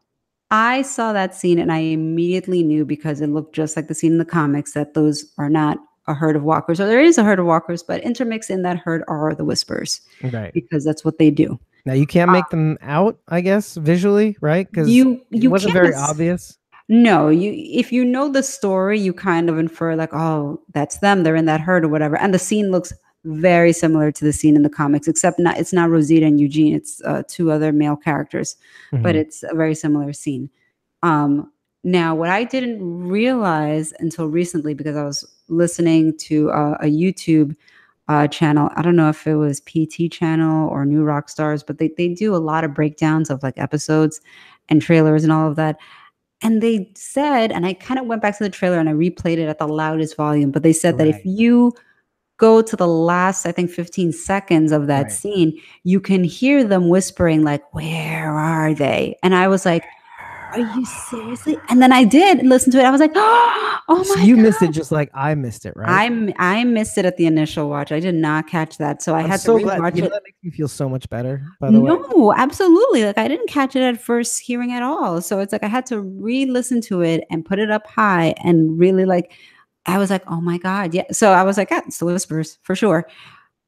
I saw that scene and I immediately knew because it looked just like the scene in the comics that those are not a herd of walkers, or there is a herd of walkers, but intermixed in that herd are the whispers Right. because that's what they do. Now you can't make them out, I guess, visually, right? Because it You wasn't can't very obvious. no, you if you know the story, you kind of infer like, oh, that's them, they're in that herd or whatever. And the scene looks very similar to the scene in the comics, except not it's not Rosita and Eugene, it's two other male characters, but Mhm. it's a very similar scene. Um, Now, what I didn't realize until recently, because I was listening to a YouTube channel, I don't know if it was PT channel or New Rock Stars, but they do a lot of breakdowns of like episodes and trailers and all of that. And they said, and I kind of went back to the trailer and I replayed it at the loudest volume, but they said that if Right. you go to the last, I think, 15 seconds of that Right. scene, you can hear them whispering, like, where are they? And I was like, are you seriously? And then I did listen to it. I was like, oh So my you missed it God. just like I missed it, right? I missed it at the initial watch. I did not catch that. So I I'm had to so glad. rewatch it. That makes me feel so much better, by the way. No, absolutely. Like I didn't catch it at first hearing at all. So it's like I had to re-listen to it and put it up high and really like I was like, "Oh my God." Yeah. So I was like, "Yeah, it's the Whispers for sure."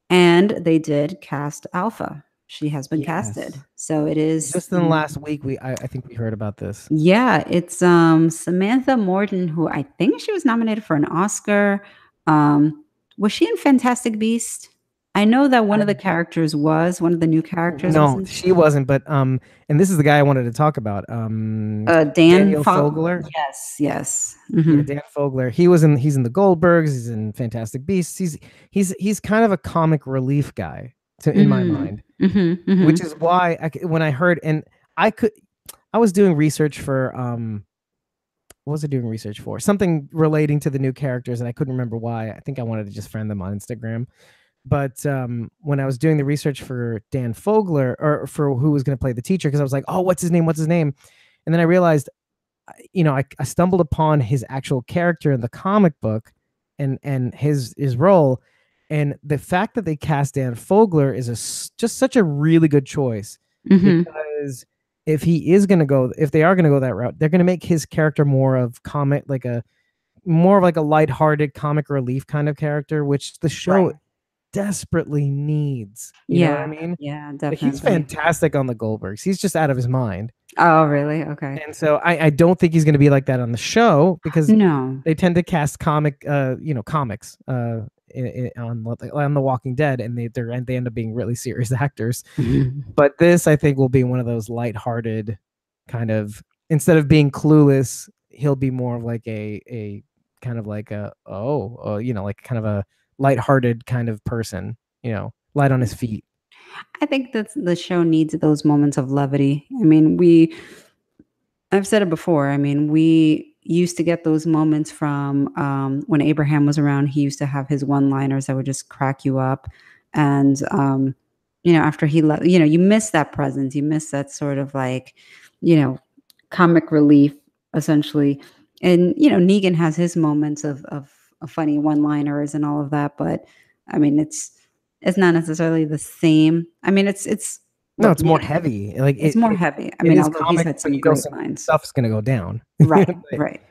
And they did cast Alpha. She has been casted. Yes. So it is Just in the last week, I think we heard about this. yeah, it's Samantha Morton who I think she was nominated for an Oscar. Was she in Fantastic Beast? I know that one I of the characters was one of the new characters was No, in she wasn't, but and this is the guy I wanted to talk about. Dan Daniel Fogler. yes, yes. Yeah, Mhm. Dan Fogler. He's in the Goldbergs, he's in Fantastic Beasts. He's kind of a comic relief guy to in my Mm. mind, Mhm, which mhm. is why when I heard and I could I was doing research for what was I doing research for? Something relating to the new characters and I couldn't remember why. I think I wanted to just friend them on Instagram. But when I was doing the research for Dan Fogler or for who was going to play the teacher, because I was like, oh, what's his name? What's his name? And then I realized, I stumbled upon his actual character in the comic book and his role. And the fact that they cast Dan Fogler is just such a really good choice Mhm. because if they are going to go that route, they're going to make his character more of comic, like a more of like a lighthearted comic relief kind of character, which the show Right. desperately needs. You know what I Yeah, mean? yeah, Like he's definitely. fantastic on the Goldbergs. He's just out of his mind. Oh, really? Okay. And so I don't think he's going to be like that on the show because No. they tend to cast comics on The Walking Dead, and they end up being really serious actors. Mhm. But this, I think, will be one of those lighthearted kind of, instead of being clueless, he'll be more of like a kind of like like kind of a lighthearted kind of person, light on his feet. I think that the show needs those moments of levity. I've said it before. I mean, we used to get those moments from when Abraham was around. He used to have his one-liners that would just crack you up, and after he left, you miss that presence. You miss that sort of like, you know, comic relief, essentially. And Negan has his moments of funny one-liners and all of that, but I mean, it's not necessarily the same. I mean, it's No, look, it's more heavy. Like it's more heavy. I it mean, is although he's comic, had but some great lines. stuff's gonna go down. Right, But right,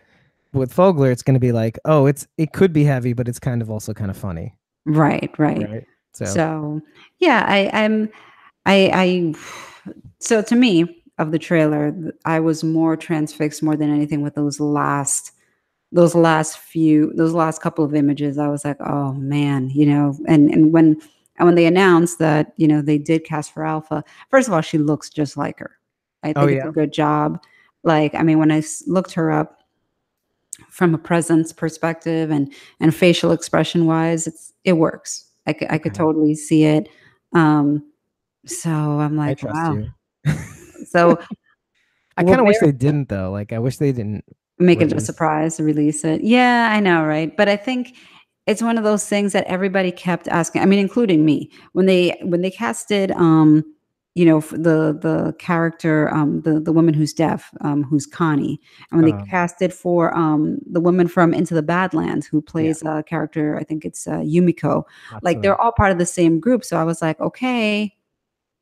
with Fogler, it's gonna be like, oh, it could be heavy, but it's kind of also kind of funny, right, right. right? So So, yeah, I so to me, of the trailer, I was more transfixed more than anything with those last couple of images. I was like, "Oh, man," and when they announced that, they did cast for Alpha, first of all, she looks just like her. I oh think it's a yeah, good job. Like, I mean, when I looked her up from a presence perspective and facial expression wise, it works. I could okay, totally see it. Um, so I'm I like, trust wow. you. So I we'll kind of wish bear they didn't though. Like I wish they didn't make it a release. surprise to release it. Yeah, I know, right? But I think it's one of those things that everybody kept asking. I mean, including me, when they casted, the character, the woman who's deaf, who's Connie, and when they Um, casted for the woman from Into the Badlands who yeah, plays a character, I think it's Yumiko. Like Matsue. they're all part of the same group. So I was like, okay,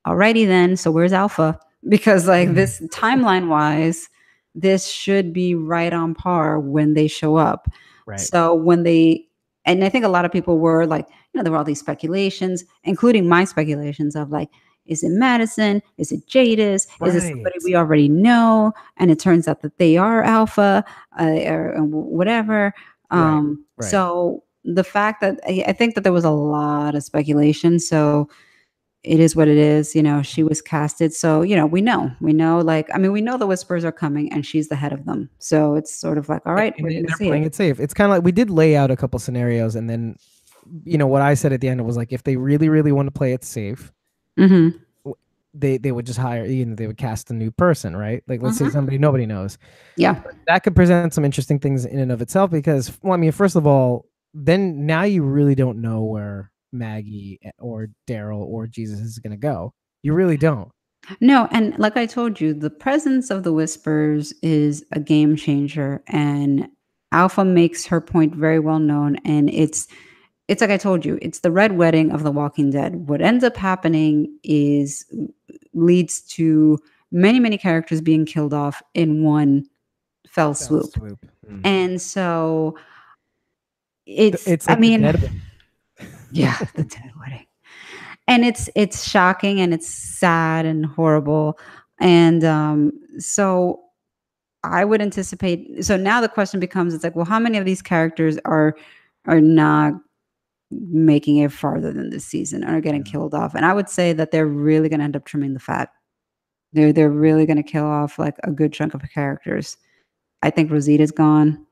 alrighty then. So where's Alpha? Because like this timeline wise, this should be right on par when they show up. Right, So and I think a lot of people were like, there were all these speculations, including my speculations of like, is it Madison? Is it Jadis? Is it somebody right, we already know? And it turns out that they are Alpha, or whatever. right, right. So the fact that I think that there was a lot of speculation. So it is what it is. She was casted. So, like, I mean, we know the whispers are coming and she's the head of them. So it's sort of like, all right, And we're going to they're see playing it. it safe. It's kind of like we did lay out a couple scenarios, and then what I said at the end was like, if they really really want to play it safe, Hmm. they would just hire, they would cast a new person, right? Like let's say Hmm. somebody nobody knows. Yeah. That could present some interesting things in and of itself, because well, I mean, first of all, then now you really don't know where Maggie or Daryl or Jesus is going to go. You really don't. No, and like I told you, the presence of the whispers is a game changer, and Alpha makes her point very well known. And it's like I told you, it's the red wedding of the Walking Dead. What ends up happening is leads to many, many characters being killed off in one fell Fell swoop. swoop. Mm. And so It's I like the mean, dead one. yeah, the dead wedding. And it's shocking and it's sad and horrible. And so I would anticipate, so now the question becomes, it's like, well, how many of these characters are not making it farther than this season and are getting Yeah. killed off? And I would say that they're really gonna end up trimming the fat. They're really gonna kill off like a good chunk of characters. I think Rosita's gone.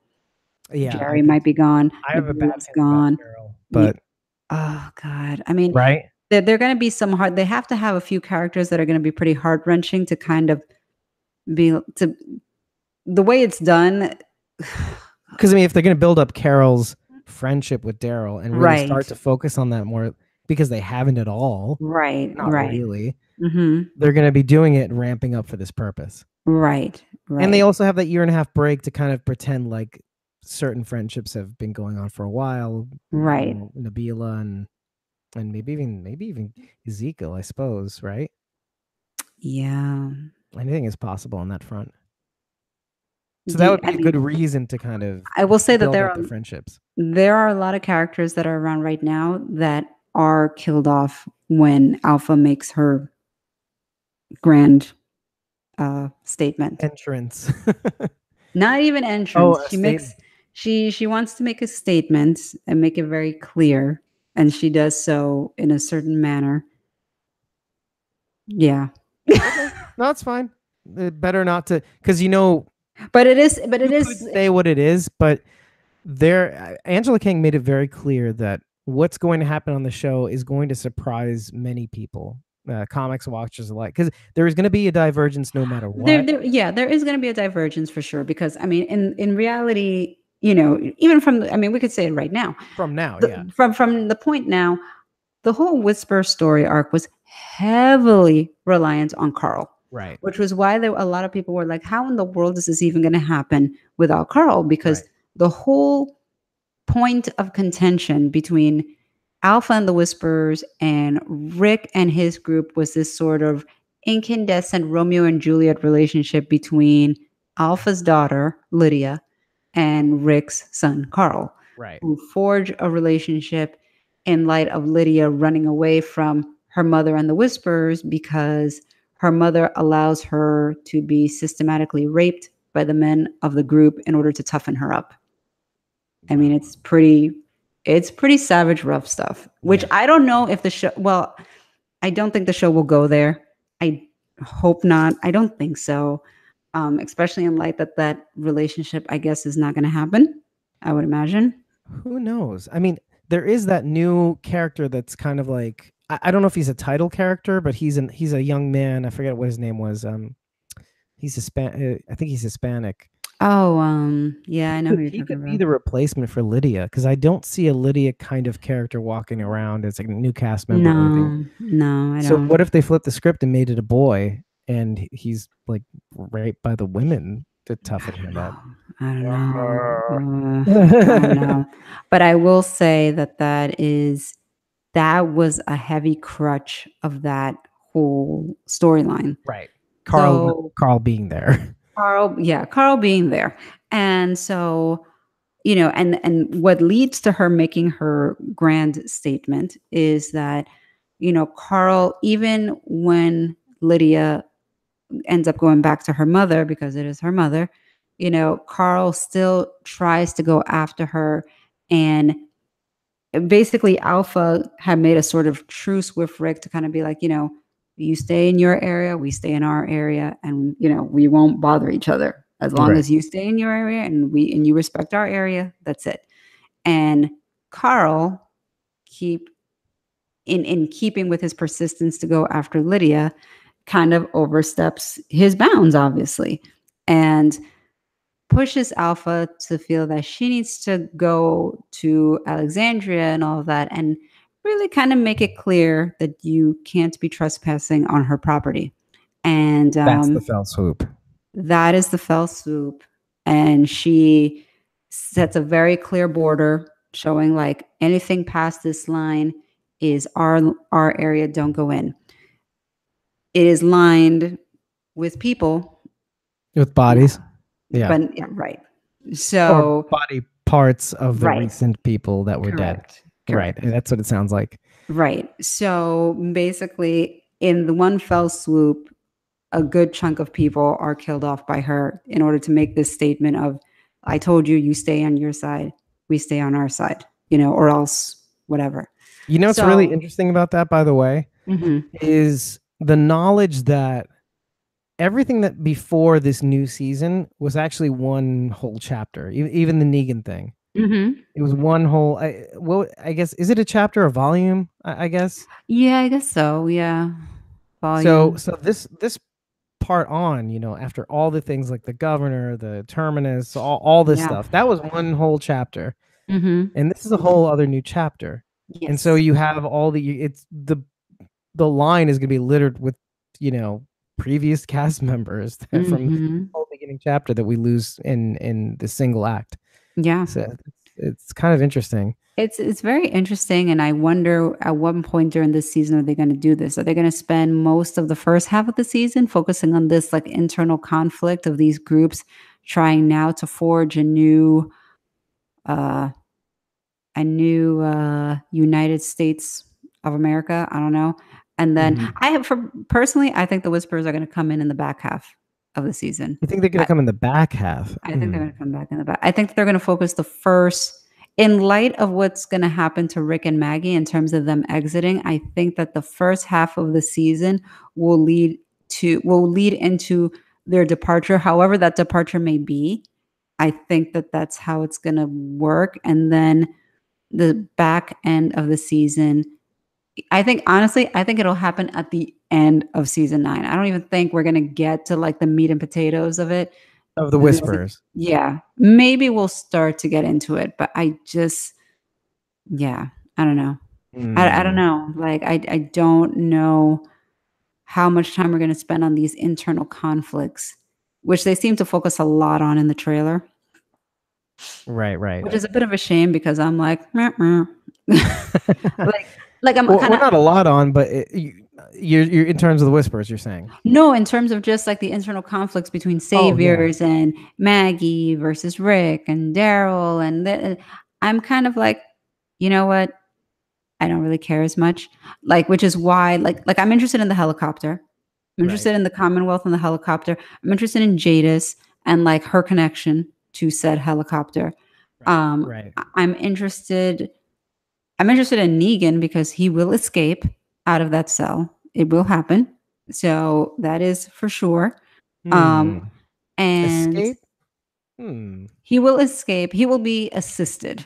Yeah, I Jerry think might be gone. I have a bad Nabil's feeling about gone. Carol, Yeah. but Oh God. I mean, right? they're gonna be some hard, they have to have a few characters that are gonna be pretty heart-wrenching to kind of be to the way it's done. Because I mean, if they're going to build up Carol's friendship with Daryl and really start Right. to focus on that more, because they haven't at all, Right, not right. really, Mhm. they're going to be doing it and ramping up for this purpose. Right, And they right, also have that year and a half break to kind of pretend like certain friendships have been going on for a while. right. Nabila and maybe even Ezekiel, I suppose, right? Yeah. Anything is possible on that front. So that would I be a mean, good reason to kind of I will say that build up their friendships. there are a lot of characters that are around right now that are killed off when Alpha makes her grand, statement. Entrance. Not even Oh, entrance. a statement. She wants to make a statement and make it very clear, and she does so in a certain manner. Yeah. Okay, no, that's fine. Better not to, because you know But it you could is say what it is, but there, Angela King made it very clear that what's going to happen on the show is going to surprise many people, comics watchers alike, because there is going to be a divergence no matter what. yeah, there is going to be a divergence for sure because I mean in reality, you know, even from I mean we could say it right now. From now, yeah, From the point now, the whole Whisper story arc was heavily reliant on Carl, right, which was why a lot of people were like, how in the world is this even going to happen without Carl? Because right, the whole point of contention between Alpha and the Whisperers and Rick and his group was this sort of incandescent Romeo and Juliet relationship between Alpha's daughter, Lydia, and Rick's son, Carl, right, who forge a relationship in light of Lydia running away from her mother and the Whisperers because her mother allows her to be systematically raped by the men of the group in order to toughen her up. I mean, wow, it's pretty savage, rough stuff, which yeah. I don't know if the show, well, I don't think the show will go there. I hope not. I don't think so. Especially in light that that relationship, I guess, is not going to happen. I would imagine. Who knows? I mean, there is that new character that's kind of like, I don't know if he's a title character, but he's a young man. I forget what his name was. He's Hispanic. I think he's Hispanic. Oh, yeah, I know who you're He talking could be about. the replacement for Lydia, because I don't see a Lydia kind of character walking around as like a new cast member or anything. No, no, I So don't. what if they flip the script and made it a boy and he's like raped by the women to I toughen don't him up? know. I don't know. I don't know. But I will say that that was a heavy crutch of that whole storyline. Right. So Carl being there. Carl being there. And so, you know, and what leads to her making her grand statement is that, you know, Carl, even when Lydia ends up going back to her mother because it is her mother, you know, Carl still tries to go after her. And basically, Alpha had made a sort of truce with Rick to kind of be like, you know, you stay in your area, we stay in our area, and you know, we won't bother each other as long Right. as you stay in your area and you respect our area. That's it. And Carl keep in keeping with his persistence to go after Lydia, kind of oversteps his bounds, obviously, and pushes Alpha to feel that she needs to go to Alexandria and all of that, and really kind of make it clear that you can't be trespassing on her property. And That's the fell swoop. that is the fell swoop. And she sets a very clear border showing like anything past this line is our area, don't go in. It is lined with people. With Yeah. bodies. Yeah. But yeah, right. Or So body parts of the right. recent people that were dead. Correct. Right. Correct. That's what it sounds like. Right. So basically, in the one fell swoop, a good chunk of people are killed off by her in order to make this statement of, I told you, you stay on your side, we stay on our side, you know, or else whatever. You know what's really So, interesting about that, by the way, mhm, is the knowledge that everything that before this new season was actually one whole chapter. Even the Negan thing. mhm. It was one whole. I guess, is it a chapter or volume? I guess. Yeah, I guess so. Yeah. So Volume. so this part on, after all the things like the governor, the terminus, all this Yeah. stuff, that was one whole chapter, Mhm. and this is a whole other new chapter. And so Yes. you have all it's the line is going to be littered with, previous cast members that from the Mhm. whole beginning chapter that we lose in the single act. Yeah. So it's kind of interesting. It's very interesting, and I wonder at what point during this season are they going to do this? Are they going to spend most of the first half of the season focusing on this like internal conflict of these groups trying now to forge uh United States of America? I don't know. And then Mhm. I have for personally, I think the Whispers are going to come in the back half of the season. You think they're going to come in the back half? I think they're going to come back in the back. I think they're going to focus the first, in light of what's going to happen to Rick and Maggie in terms of them exiting. I think that the first half of the season will lead into their departure, however that departure may be. I think that that's how it's going to work, and then the back end of the season. I think honestly, I think it'll happen at the end of season 9. I don't even think we're gonna get to like the meat and potatoes of it. Of the Whispers. Yeah, maybe we'll start to get into it, but yeah, I don't know. I don't know. Like I don't know how much time we're gonna spend on these internal conflicts, which they seem to focus a lot on in the trailer. Right. Which is a bit of a shame because I'm like, meh, meh. like I'm Well, kind we're of not a lot on, but you're in terms of the Whispers, you're saying. no, in terms of just like the internal conflicts between Saviors and Maggie versus Rick and Daryl, and I'm kind of like, you know what? I don't really care as much. Like, which is why, like I'm interested in the helicopter. I'm interested in the Commonwealth and the helicopter. I'm interested in Jadis and like her connection to said helicopter. Right. I'm interested. I'm interested in Negan because he will escape out of that cell. It will happen. So that is for sure. And Escape? he will escape. He will be assisted.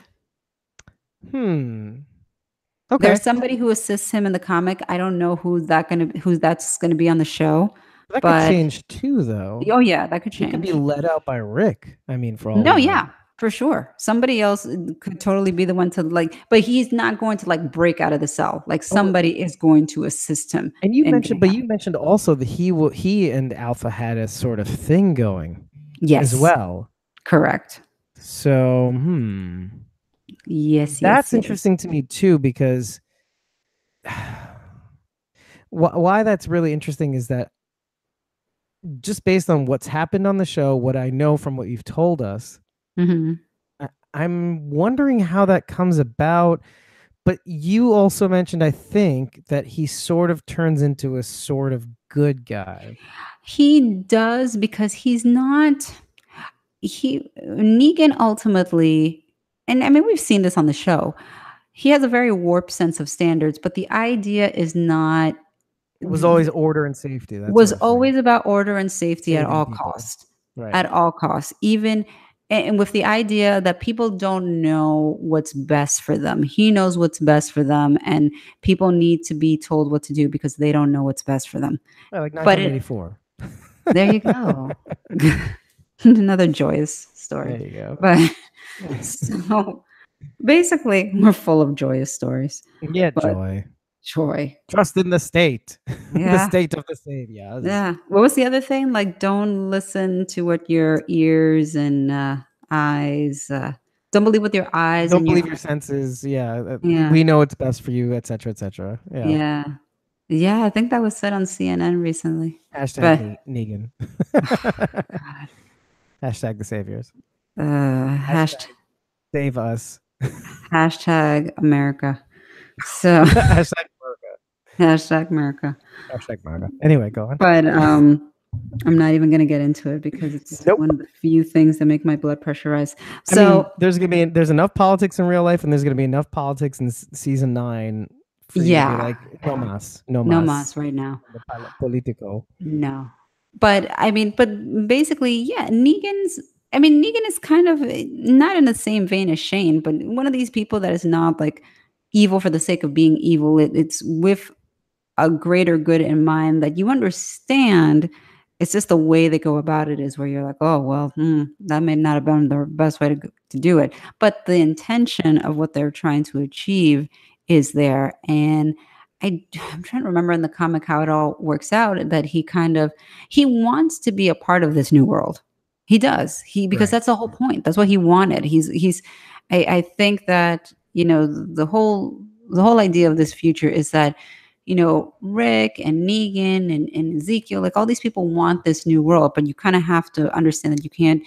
Okay. There's somebody who assists him in the comic. I don't know who's that's gonna be on the show. That could change too, though. Oh yeah, that could change. He could be let out by Rick. I mean, for all no, yeah, for sure. Somebody else could totally be the one to like, but he's not going to like break out of the cell. Like somebody is going to assist him. And you mentioned also that he and Alpha had a sort of thing going. Yes. As well. Correct. So, Yes, that's interesting to me too, because why that's really interesting is that just based on what's happened on the show, what I know from what you've told us, I'm wondering how that comes about. But you also mentioned, I think, that he sort of turns into a sort of good guy. He does, because he's not. Negan ultimately, and I mean, we've seen this on the show. He has a very warped sense of standards, but the idea is not. It was always order and safety. That was always about order and safety at all costs. Right. At all costs, even and with the idea that people don't know what's best for them. He knows what's best for them, and people need to be told what to do because they don't know what's best for them. Yeah, like 1984. There you go. Another joyous story. There you go. But so basically, we're full of joyous stories. Yeah, joy. Joy. Trust in the state. Yeah. The state of the savior. Yeah. What was the other thing? Like, don't listen to what your ears and eyes. Don't believe with your eyes. Don't believe your senses. Yeah. We know it's best for you, etc., etc. Yeah. Yeah. Yeah. I think that was said on CNN recently. Hashtag Negan. God. Hashtag the saviors. Hashtag save us. Hashtag America. So hashtag America. Hashtag America. Hashtag America. Anyway, go on. But I'm not even going to get into it because it's one of the few things that make my blood pressure rise. So I mean, there's enough politics in real life, and there's going to be enough politics in season 9. For you to be like, no mas right now. Politico. No. But I mean, basically, yeah, Negan is kind of not in the same vein as Shane, but one of these people that is not like evil for the sake of being evil. It's with a greater good in mind that you understand. It's just the way they go about it is where you're like, oh, well, that may not have been the best way to do it. But the intention of what they're trying to achieve is there. And I'm trying to remember in the comic how it all works out, that he wants to be a part of this new world. He does. Because that's the whole point. That's what he wanted. I think that, the whole idea of this future is that, Rick and Negan and Ezekiel, like all these people want this new world, but you kind of have to understand that you can't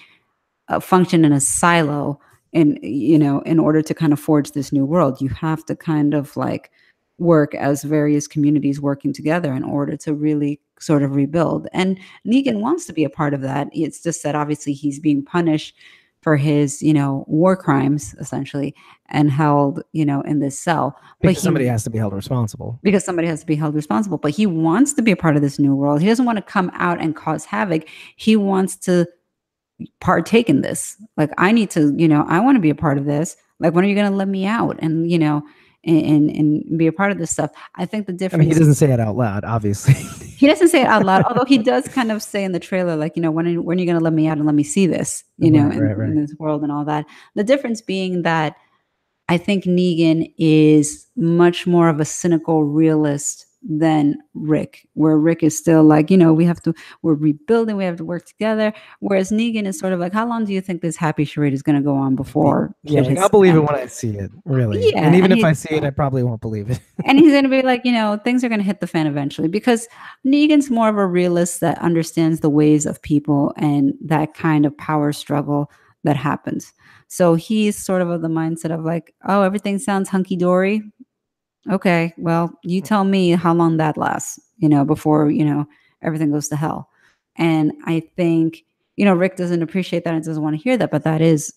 function in a silo in order to kind of forge this new world. You have to kind of like work as various communities working together in order to really sort of rebuild. And Negan wants to be a part of that. It's just that obviously he's being punished for his, war crimes essentially, and held, in this cell. But Because somebody has to be held responsible. because somebody has to be held responsible. But he wants to be a part of this new world. He doesn't want to come out and cause havoc. He wants to partake in this. Like, I need to, I want to be a part of this. Like, when are you going to let me out? And, and be a part of this stuff. I think the I mean, he difference. doesn't say it out loud, obviously. He doesn't say it out loud, although he does kind of say in the trailer, like, when are you going to let me out and let me see this, in this world and all that. The difference being that I think Negan is much more of a cynical realist than Rick, where Rick is still like, we're rebuilding, we have to work together. Whereas Negan is sort of like, how long do you think this happy charade is going to go on before Yeah, shit like, hits I'll believe the it fan? when I see it, really. Yeah, And even and if I see it, I probably won't believe it. and he's going to be like, things are going to hit the fan eventually, because Negan's more of a realist that understands the ways of people and that kind of power struggle that happens. So he's sort of the mindset of like, oh, everything sounds hunky dory. Okay, well, you tell me how long that lasts, before, everything goes to hell. And I think, Rick doesn't appreciate that and doesn't want to hear that, but that is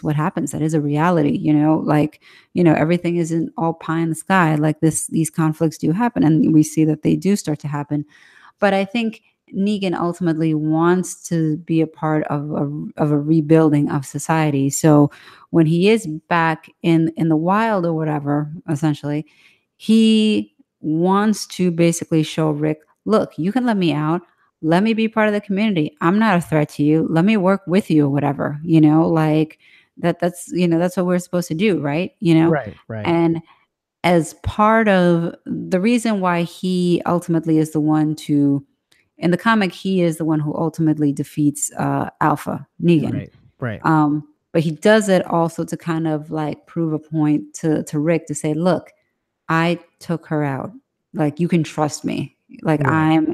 what happens. That is a reality, like, everything isn't all pie in the sky. Like these conflicts do happen, and we see that they do start to happen. But I think Negan ultimately wants to be a part of a rebuilding of society. So when he is back in the wild or whatever, essentially, he wants to basically show Rick, look, you can let me out. Let me be part of the community. I'm not a threat to you. Let me work with you or whatever, like that's what we're supposed to do, right? Right. And as part of the reason why he ultimately is the one to, in the comic, he is the one who ultimately defeats Alpha Negan. Right. But he does it also to kind of like prove a point to Rick, to say, look, I took her out. Like, you can trust me. Like, Right.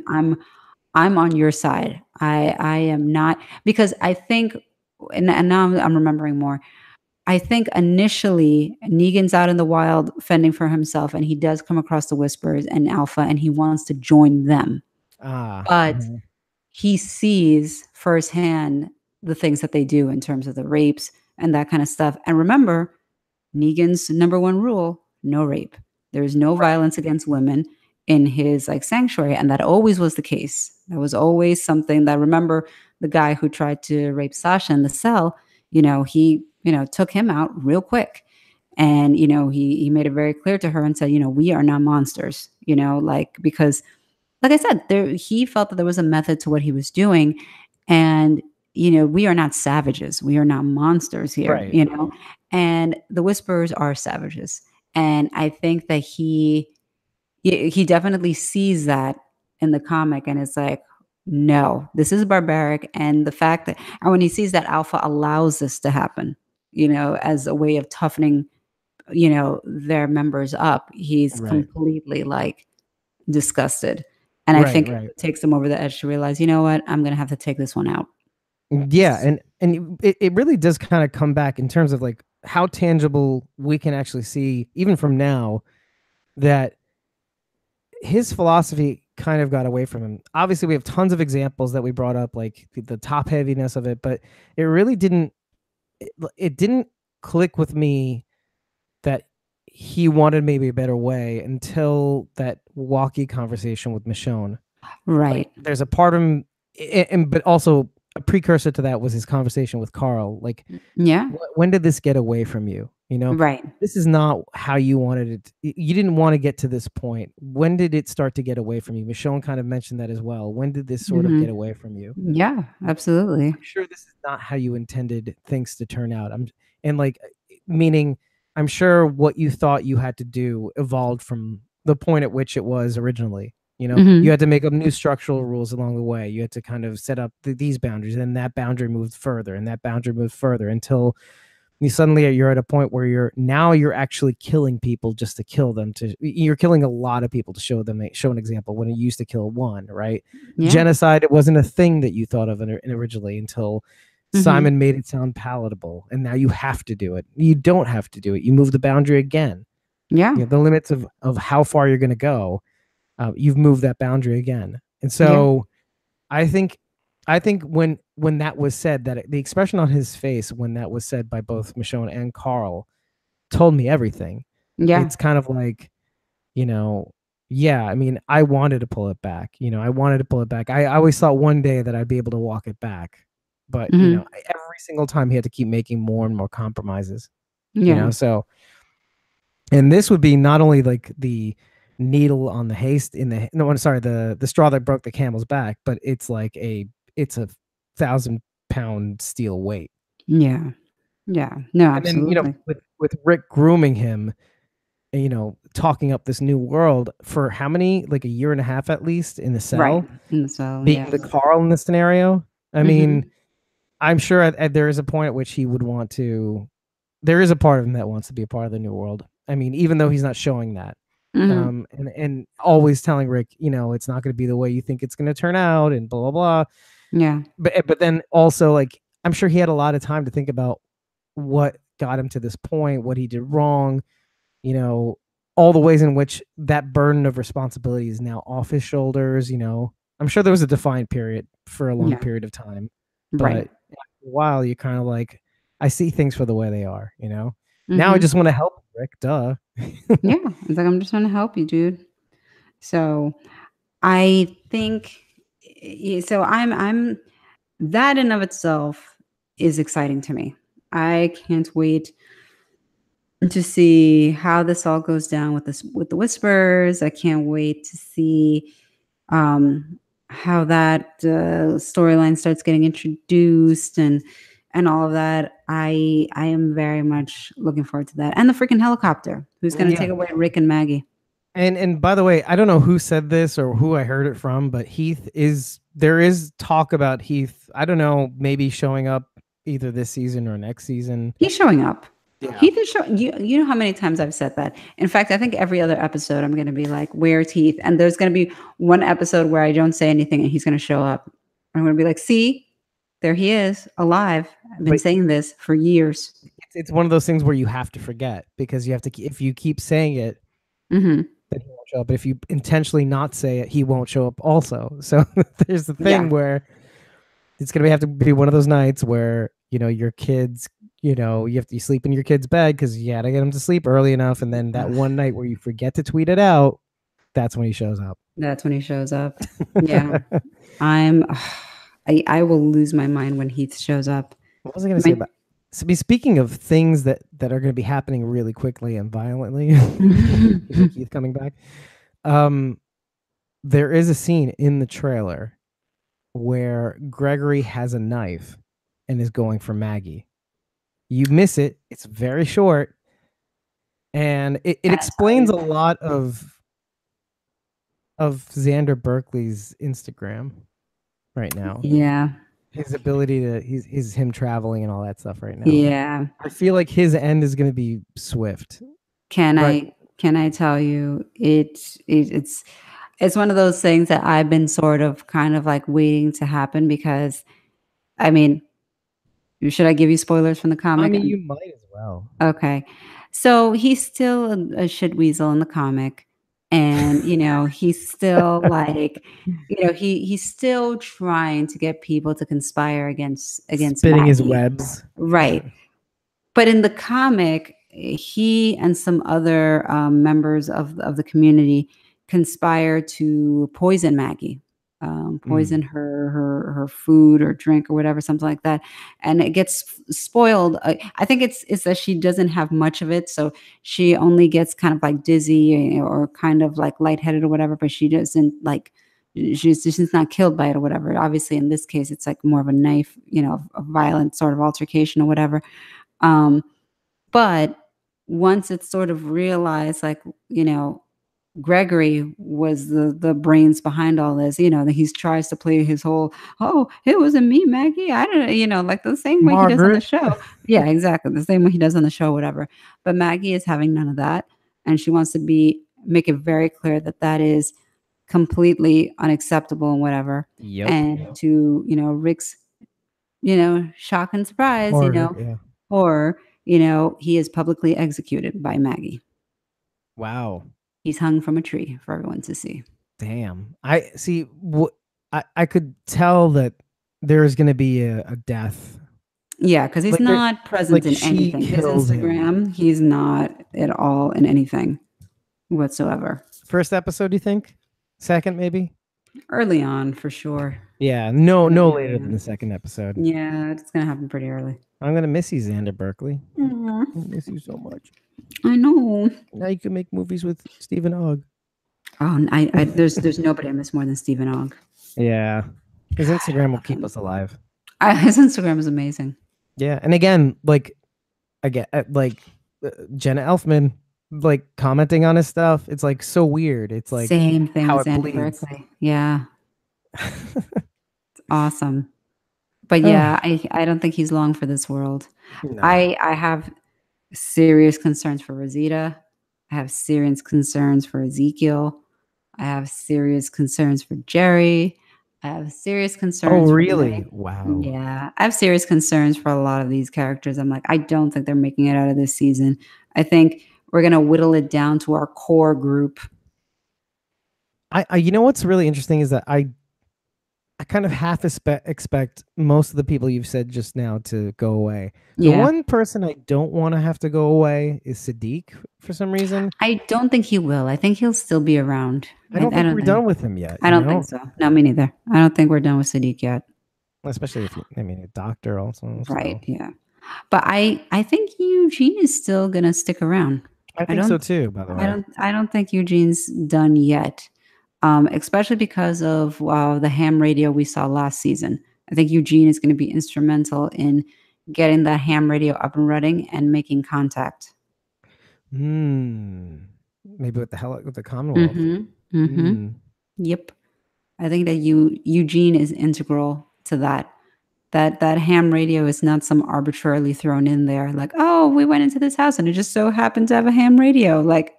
I'm on your side. I am not, because I think, and now I'm remembering more. I think initially Negan's out in the wild fending for himself, and he does come across the Whispers and Alpha, and he wants to join them. But Mhm. he sees firsthand the things that they do in terms of the rapes and that kind of stuff. And remember, Negan's number one rule: no rape. There's no Right. violence against women in his like sanctuary, and that always was the case. That was always something that, remember, the guy who tried to rape Sasha in the cell, he took him out real quick. And he made it very clear to her and said, we are not monsters, like, because like I said, he felt that there was a method to what he was doing. And we are not savages, we are not monsters here, Right. and the Whisperers are savages. And I think that he definitely sees that in the comic, and it's like, no, this is barbaric. And the fact that, and when he sees that Alpha allows this to happen, as a way of toughening, their members up, he's Right. completely like disgusted. And I Right. think Right. it takes him over the edge to realize, you know what, I'm going to have to take this one out. Yeah, and it really does kind of come back in terms of like how tangible we can actually see even from now that his philosophy kind of got away from him. Obviously, we have tons of examples that we brought up, like the top heaviness of it, but it really didn't. It didn't click with me that he wanted maybe a better way until that walkie conversation with Michonne. Like, Right. there's a part of him, and but also a precursor to that was his conversation with Carl. Like, Yeah. when did this get away from you? Right. This is not how you wanted it. You didn't want to get to this point. When did it start to get away from you? Michonne kind of mentioned that as well. When did this sort of Hmm. get away from you? Yeah, absolutely. I'm sure this is not how you intended things to turn out. And like, meaning, I'm sure what you thought you had to do evolved from the point at which it was originally. You Hmm. had to make up new structural rules along the way. You had to kind of set up these boundaries, and that boundary moved further, and that boundary moved further until you're at a point where you're actually killing people just to kill them. You're killing a lot of people to show an example, when you used to kill one, right? Yeah. Genocide, it wasn't a thing that you thought of originally until Hmm. Simon made it sound palatable, and now you have to do it. You don't have to do it. You move the boundary again. Yeah. You know, the limits of how far you're going to go. You've moved that boundary again. And Yeah. so I think when that was said, that the expression on his face when that was said by both Michonne and Carl told me everything. Yeah. It's kind of like, you know, yeah, I mean, I wanted to pull it back. You know, I wanted to pull it back. I always thought one day that I'd be able to walk it back. But, you know, Mhm. every single time he had to keep making more and more compromises, you know? Yeah. So, and this would be not only like the needle on the haste in the, no, I'm sorry, the straw that broke the camel's back, but it's like it's a 1,000 pound steel weight. Yeah. Yeah. No, And then, you know, absolutely. with Rick grooming him, you know, talking up this new world for how many, like a year and a half at least in the Right. cell, And so, being yeah. the Carl in this scenario. I mean, Mhm. I'm sure there is a point at which he would want to. There is a part of him that wants to be a part of the new world. I mean, even though he's not showing that, Mhm. and always telling Rick, you know, it's not going to be the way you think it's going to turn out, and blah blah blah. Yeah. But then also, like, I'm sure he had a lot of time to think about what got him to this point, what he did wrong, you know, all the ways in which that burden of responsibility is now off his shoulders. You know, I'm sure there was a defined period for a long Yeah. period of time, Right. but after a while, you kind of like, I see things for the way they are, you know? Now I Mhm. just want to help Rick, duh. Yeah. It's like, I'm just trying to help you, dude. So, I think so I'm that in of itself is exciting to me. I can't wait to see how this all goes down with this with the whispers. I can't wait to see um, how that storyline starts getting introduced and all of that. I am very much looking forward to that. And the freaking helicopter, who's going to Yeah. take away Rick and Maggie? And by the way, I don't know who said this or who I heard it from, but there is talk about Heath, I don't know, maybe showing up either this season or next season. He's showing up. Yeah. Heath is showing you. You know how many times I've said that. In fact, I think every other episode I'm going to be like, "Where's Heath?" And there's going to be one episode where I don't say anything and he's going to show up. I'm going to be like, "See, there he is, alive." I've been But saying this for years. it's one of those things where you have to forget because you have to, if you keep saying it, Hmm. then he won't show up. But if you intentionally not say it, he won't show up also. So there's the thing Yeah, where it's gonna have to be one of those nights where, you know, your kids, you know, you have to sleep in your kid's bed because you gotta get them to sleep early enough, and then that ugh, one night where you forget to tweet it out, that's when he shows up. that's when he shows up. Yeah, I'm. I will lose my mind when Heath shows up. What was I gonna say My, about? So, speaking of things that are going to be happening really quickly and violently, like Keith coming back, um, there is a scene in the trailer where Gregory has a knife and is going for Maggie. You miss it. It's very short, and it can I tell explains you? a lot of Xander Berkeley's Instagram right now. Yeah, His ability to he's him traveling and all that stuff right now. yeah. I feel like his end is going to be swift. Can But I tell you? It's one of those things that I've been sort of kind of like waiting to happen because I mean, should I give you spoilers from the I comic? mean, you might as well. Okay. So he's still a shit weasel in the comic. And, he's still like, he's still trying to get people to conspire against Spinning his Maggie. webs. Right. But in the comic, he and some other members of the community conspire to poison Maggie, poison Mm. her food or drink or whatever, something like that, and it gets spoiled. I think it's that she doesn't have much of it, so she only gets kind of like dizzy or kind of like lightheaded or whatever, but she doesn't like. She's not killed by it or whatever. Obviously, in this case, it's like more of a knife, a violent sort of altercation or whatever. Um, but once it's sort of realized, like, Gregory was the brains behind all this, that he tries to play his whole, oh, it wasn't me, Maggie. I don't, like the same way he does on the Margaret. show. Yeah, exactly. The same way he does on the show, whatever. But Maggie is having none of that. And she wants to make it very clear that that is completely unacceptable and whatever. Yep. And to, Rick's, shock and surprise, Horror. Yeah. or, he is publicly executed by Maggie. Wow. He's hung from a tree for everyone to see. Damn. I see. I could tell that there is going to be a death. Yeah, because he's Like there, not present like in she anything. His kills him. Instagram, he's not at all in anything whatsoever. First episode, do you think? Second, maybe? Early on, for sure. Yeah, no, no Really later early than the on. second episode. Yeah, it's gonna happen pretty early. I'm gonna miss you, Xander Berkeley. Aw, I miss you so much. I know. Now you can make movies with Stephen Ogg. Oh, and there's nobody I miss more than Stephen Ogg. Yeah, his God, I Instagram will love keep him. us alive. His Instagram is amazing. Yeah, and again, like again, Jenna Elfman, like commenting on his stuff. It's like so weird. It's like Same thing how with it Andy bleeds. Berkeley. Yeah, awesome. But Oh, yeah, I don't think he's long for this world. no. I have serious concerns for Rosita. I have serious concerns for Ezekiel. I have serious concerns for Jerry. I have serious Oh, concerns for really? like, Wow. yeah, I have serious concerns for a lot of these characters. I'm like, I don't think they're making it out of this season. I think we're gonna whittle it down to our core group. You know what's really interesting is that I kind of half expect most of the people you've said just now to go away. The Yeah. one person I don't want to have to go away is Sadiq for some reason. I don't think he will. I think he'll still be around. I I, don't I think don't we're think. done with him yet, I you don't think know? so. No, me neither. I don't think we're done with Sadiq yet. Especially if I mean a doctor also. Right. So Yeah. But I think Eugene is still gonna stick around. I I think so don't too, by the I way. don't I don't think Eugene's done yet. Especially because of the ham radio we saw last season. I think Eugene is going to be instrumental in getting the ham radio up and running and making contact. Hmm. Maybe with the Commonwealth. Mm-hmm. Mm-hmm. Hmm. Yep. I think that Eugene is integral to that. That ham radio is not some arbitrarily thrown in there, like, oh, we went into this house and it just so happened to have a ham radio. Like,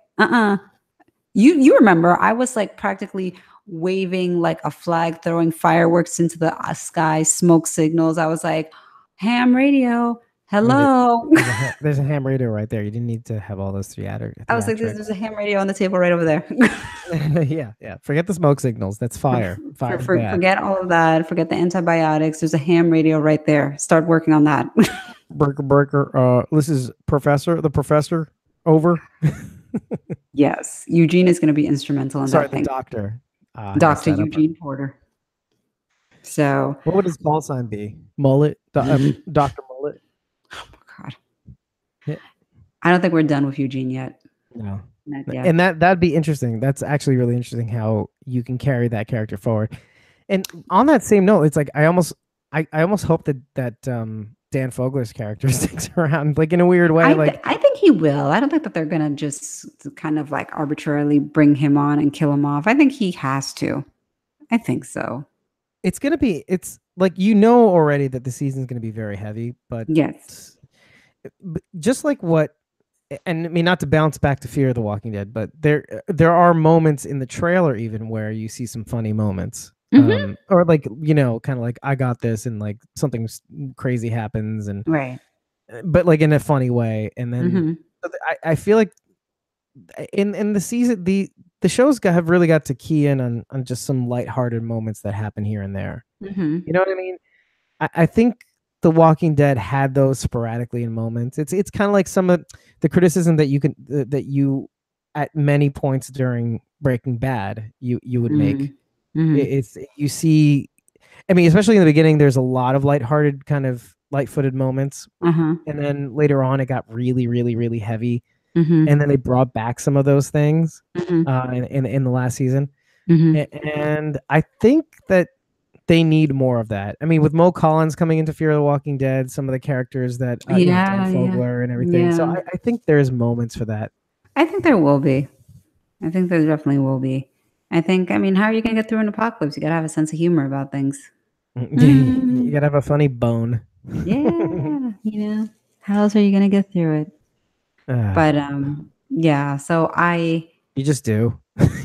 you remember I was like practically waving like a flag, throwing fireworks into the sky, smoke signals. I was like, ham radio, I mean, hello. there's a ham radio right there. You didn't need to have all those I was like, there's theatrics. a ham radio on the table right over there. Yeah, yeah. Forget the smoke signals. That's fire. Fire's bad. Forget all of that. Forget the antibiotics. There's a ham radio right there. Start working on that. Breaker, breaker. This is the professor. Over. Yes, Eugene is going to be instrumental in Sorry, that the thing. doctor. I messed Dr. that up. Eugene Porter. So, What would his call sign be? Mullet. Doctor Mullet. oh my God. Yeah. I don't think we're done with Eugene yet. No. Not yet. And that'd be interesting. That's actually really interesting how you can carry that character forward. And on that same note, it's like I almost hope that Dan Fogler's character sticks around, like in a weird way. I think he will. I don't think that they're gonna just kind of like arbitrarily bring him on and kill him off. I think he has to. I think so. It's like already that the season's gonna be very heavy, Yes. but just like what, and I mean not to bounce back to Fear of the Walking Dead, but there are moments in the trailer even where you see some funny moments. Mm-hmm. Or like kind of like I got this, and like something crazy happens, and Right. but like in a funny way, and then Mm-hmm. I feel like in the season the shows have really got to key in on just some lighthearted moments that happen here and there. Mm-hmm. You know what I mean? I think The Walking Dead had those sporadically in moments. It's kind of like some of the criticism that you at many points during Breaking Bad you would make. Mm-hmm. It's you see, I mean, especially in the beginning, there's a lot of lighthearted, kind of light-footed moments, Uh-huh. and then later on, it got really, really, really heavy, Mm-hmm. and then they brought back some of those things Mm-hmm. in the last season, Mm-hmm. and I think that they need more of that. I mean, with Mo Collins coming into Fear of the Walking Dead, some of the characters that Dan Yeah, yeah. Fogler and everything. So Yeah. I think there's moments for that. I think there will be. I think there definitely will be. I mean, how are you gonna get through an apocalypse? You gotta have a sense of humor about things. You gotta have a funny bone. Yeah, how else are you gonna get through it? But yeah, so You just do.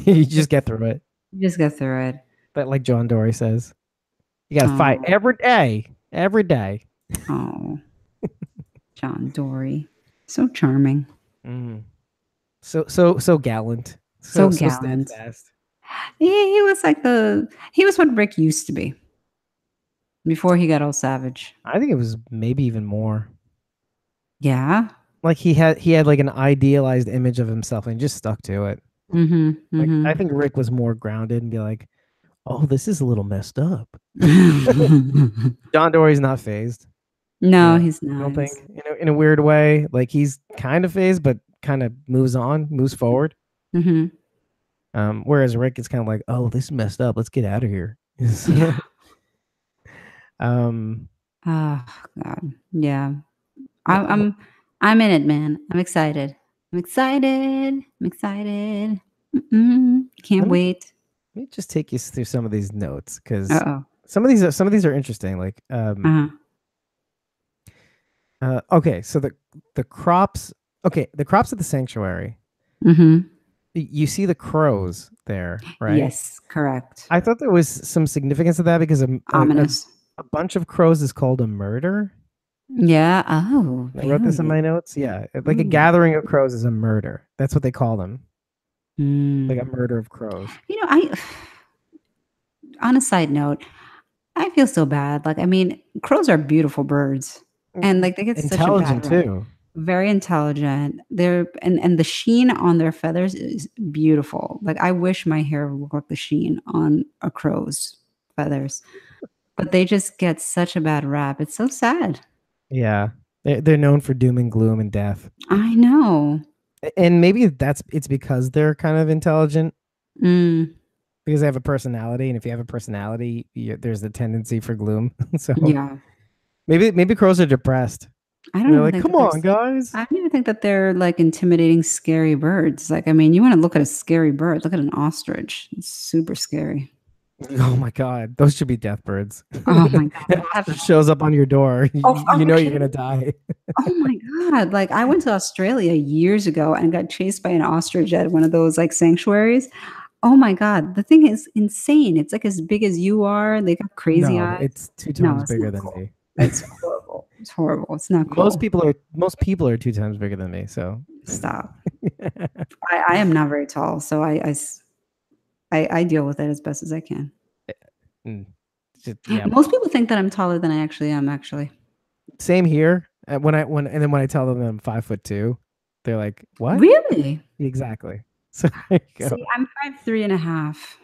You just get through it. just get through it. But like John Dory says, you got to fight Oh, every day. Every day. oh, John Dory, so charming. Mm. So gallant. So So gallant. steadfast. He was like he was what Rick used to be before he got all savage. I think it was maybe even more. Yeah. Like he had like an idealized image of himself and he just stuck to it. Mhm. Like I Mhm. think Rick was more grounded and be like, "Oh, this is a little messed up." John Dory's not phased. No, he's I don't not. think in a weird way. Like he's kind of phased, but kind of moves forward. Mhm. Whereas Rick is kind of like, "Oh, this is messed up. Let's get out of here." Yeah. um, Oh God. Yeah. l- I'm l- I'm I'm in it, man. I'm excited. I'm excited. I'm excited. Can't let me wait. let me just take you through some of these notes because Uh-oh. some of these are interesting. Like Uh-huh. okay, so the crops. Okay, the crops at the sanctuary. Mhm. You see the crows there, right? Yes, correct. I thought there was some significance to that because Ominous. a bunch of crows is called a murder. Yeah. Oh, I wrote this in really? my notes. Yeah, like a Ooh. gathering of crows is a murder. That's what they call them, like a Mm. murder of crows. I on a side note, I feel so bad. Like, I mean, crows are beautiful birds, and, like, they get such a bad Intelligent rap. too. Very intelligent. They're and the sheen on their feathers is beautiful. Like, I wish my hair would look like the sheen on a crow's feathers, but they just get such a bad rap. It's so sad. Yeah, they're known for doom and gloom and death, I know. and maybe it's because they're kind of intelligent Mm, because they have a personality, and if you have a personality, there's a tendency for gloom. So yeah. maybe crows are depressed. I And don't they're even like, think "Come that on, guys." I don't even think that they're, like, intimidating, scary birds. Like, I mean, you wanna look at a scary bird, look at an ostrich. It's super scary. Oh my god, those should be death birds. Oh my god, An they have ostrich shows up on your door, oh, are you you know you're kidding gonna me? die. Oh my god, like, I went to Australia years ago and got chased by an ostrich at one of those, like, sanctuaries. Oh my god, the thing is insane. It's, like, as big as you are, they got crazy No, eyes. it's two No, times it's bigger not than cool. me. It's horrible. It's horrible. It's not most cool. people are most people are two times bigger than me. So Stop. I am not very tall, so I deal with it as best as I can. Mm, yeah, Most people think that I'm taller than I actually am, actually. same here. When I tell them that I'm 5'2", they're like, "What?" Really? Exactly. So there you go. See, I'm 5'3" and a half.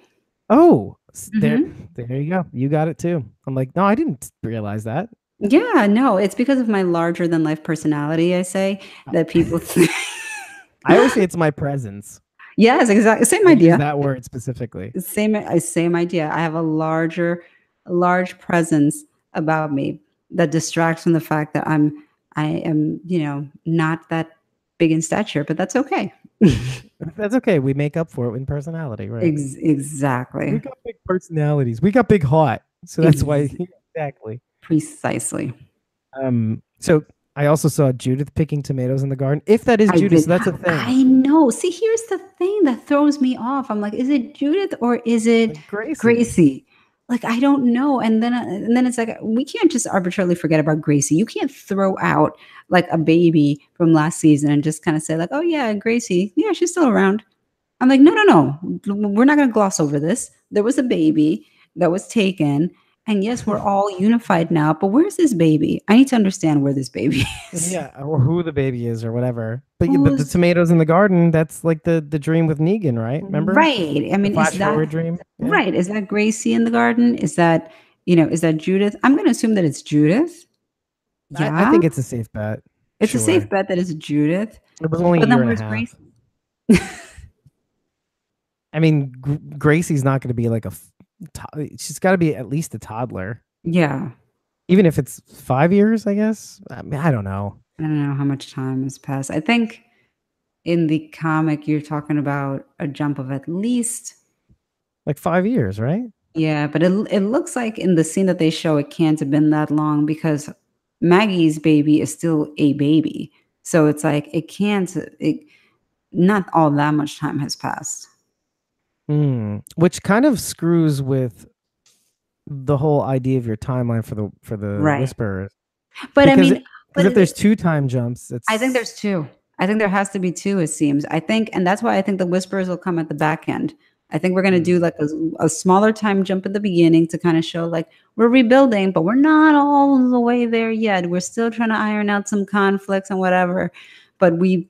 Oh, Mhm. there you go. You got it too. I'm like, no, I didn't realize that. Yeah, no, it's because of my larger than life personality, I say, that people think I always say it's my presence. Yes, exactly, same I use idea. that word specifically. Same idea. I have a large presence about me that distracts from the fact that I am, not that big in stature, but that's okay. That's okay. We make up for it in personality, right? We Exactly. got big personalities. We got big heart. So that's why Ex exactly. Precisely. So I also saw Judith picking tomatoes in the garden. If that is I Judith, did. so that's a thing. I know. See, here's the thing that throws me off. I'm like, is it Judith or is it Like Gracie. Gracie? Like, I don't know. And then it's like we can't just arbitrarily forget about Gracie. You can't throw out like a baby from last season and just kind of say like, oh yeah, Gracie, yeah, she's still around. I'm like, no, no, no. We're not going to gloss over this. There was a baby that was taken. And yes, we're all unified now, but where's this baby? I need to understand where this baby is. Yeah, or who the baby is or whatever. But the Who's tomatoes in the garden, that's like the dream with Negan, right? Remember? right? I The mean, is flash that forward dream? Yeah. right? Is that Gracie in the garden? Is that Judith? I'm going to assume that it's Judith. I Yeah, think it's a safe bet. it's a safe Sure. bet that it's Judith. It was only a But year then and a where's half. Grace? I mean, Gracie's not going to be like she's got to be at least a toddler. Yeah, Even if it's 5 years, I guess. I mean, I don't know. I don't know how much time has passed. I think in the comic you're talking about a jump of at least Like 5 years, right? yeah, but it looks like in the scene that they show it can't have been that long because Maggie's baby is still a baby. So it's like it can't it not all that much time has passed. Which kind of screws with the whole idea of your timeline for the Right. Whisperers. But I Because mean, because if there's two time jumps, I think it's there's 2. I think there has to be two, it seems. I think, and that's why I think the whispers will come at the back end. I think we're going to do Mm, like a smaller time jump at the beginning to kind of show like we're rebuilding, but we're not all the way there yet. We're still trying to iron out some conflicts and whatever, but we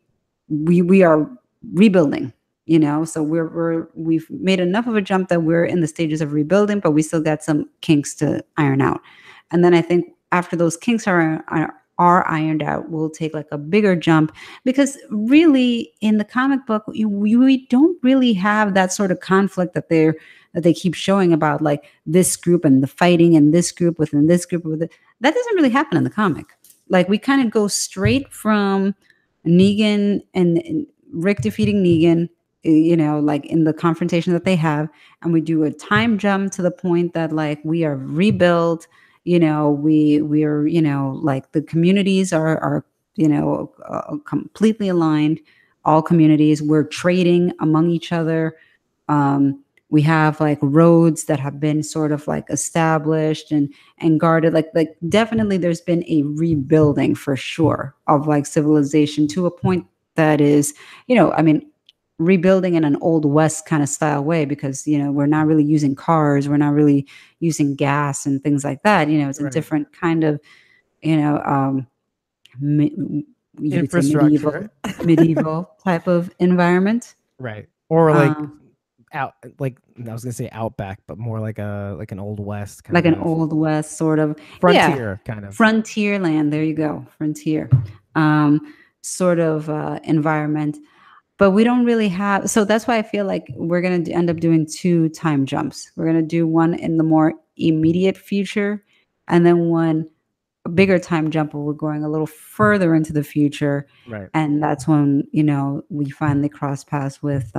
are rebuilding, you know. So we've made enough of a jump that we're in the stages of rebuilding, but we still got some kinks to iron out. And then I think after those kinks are ironed out, we'll take like a bigger jump, because really in the comic book we don't really have that sort of conflict that they keep showing about, like this group and the fighting and this group within this group with it. That doesn't really happen in the comic. Like we kind of go straight from Negan and Rick defeating Negan, you know, like in the confrontation that they have, and we do a time jump to the point that like we are rebuilt. You know, we're, you know, like the communities are you know, completely aligned. All communities, we're trading among each other. We have like roads that have been sort of like established and guarded. Like definitely there's been a rebuilding for sure of like civilization to a point that is, you know, I mean, rebuilding in an old west kind of style way, because you know we're not really using cars, we're not really using gas and things like that. You know, it's a right. different kind of, you know, you could say Infrastructure. medieval type of environment. Right. Or like um out, like I was gonna say outback, but more like a like an old west like kind an of old west sort of, yeah, frontier kind of. frontier land, there you go, frontier, sort of environment. But we don't really have, so that's why I feel like we're going to end up doing two time jumps. We're going to do one in the more immediate future, and then one a bigger time jump where we're going a little further into the future. Right. And that's when, you know, we finally cross paths with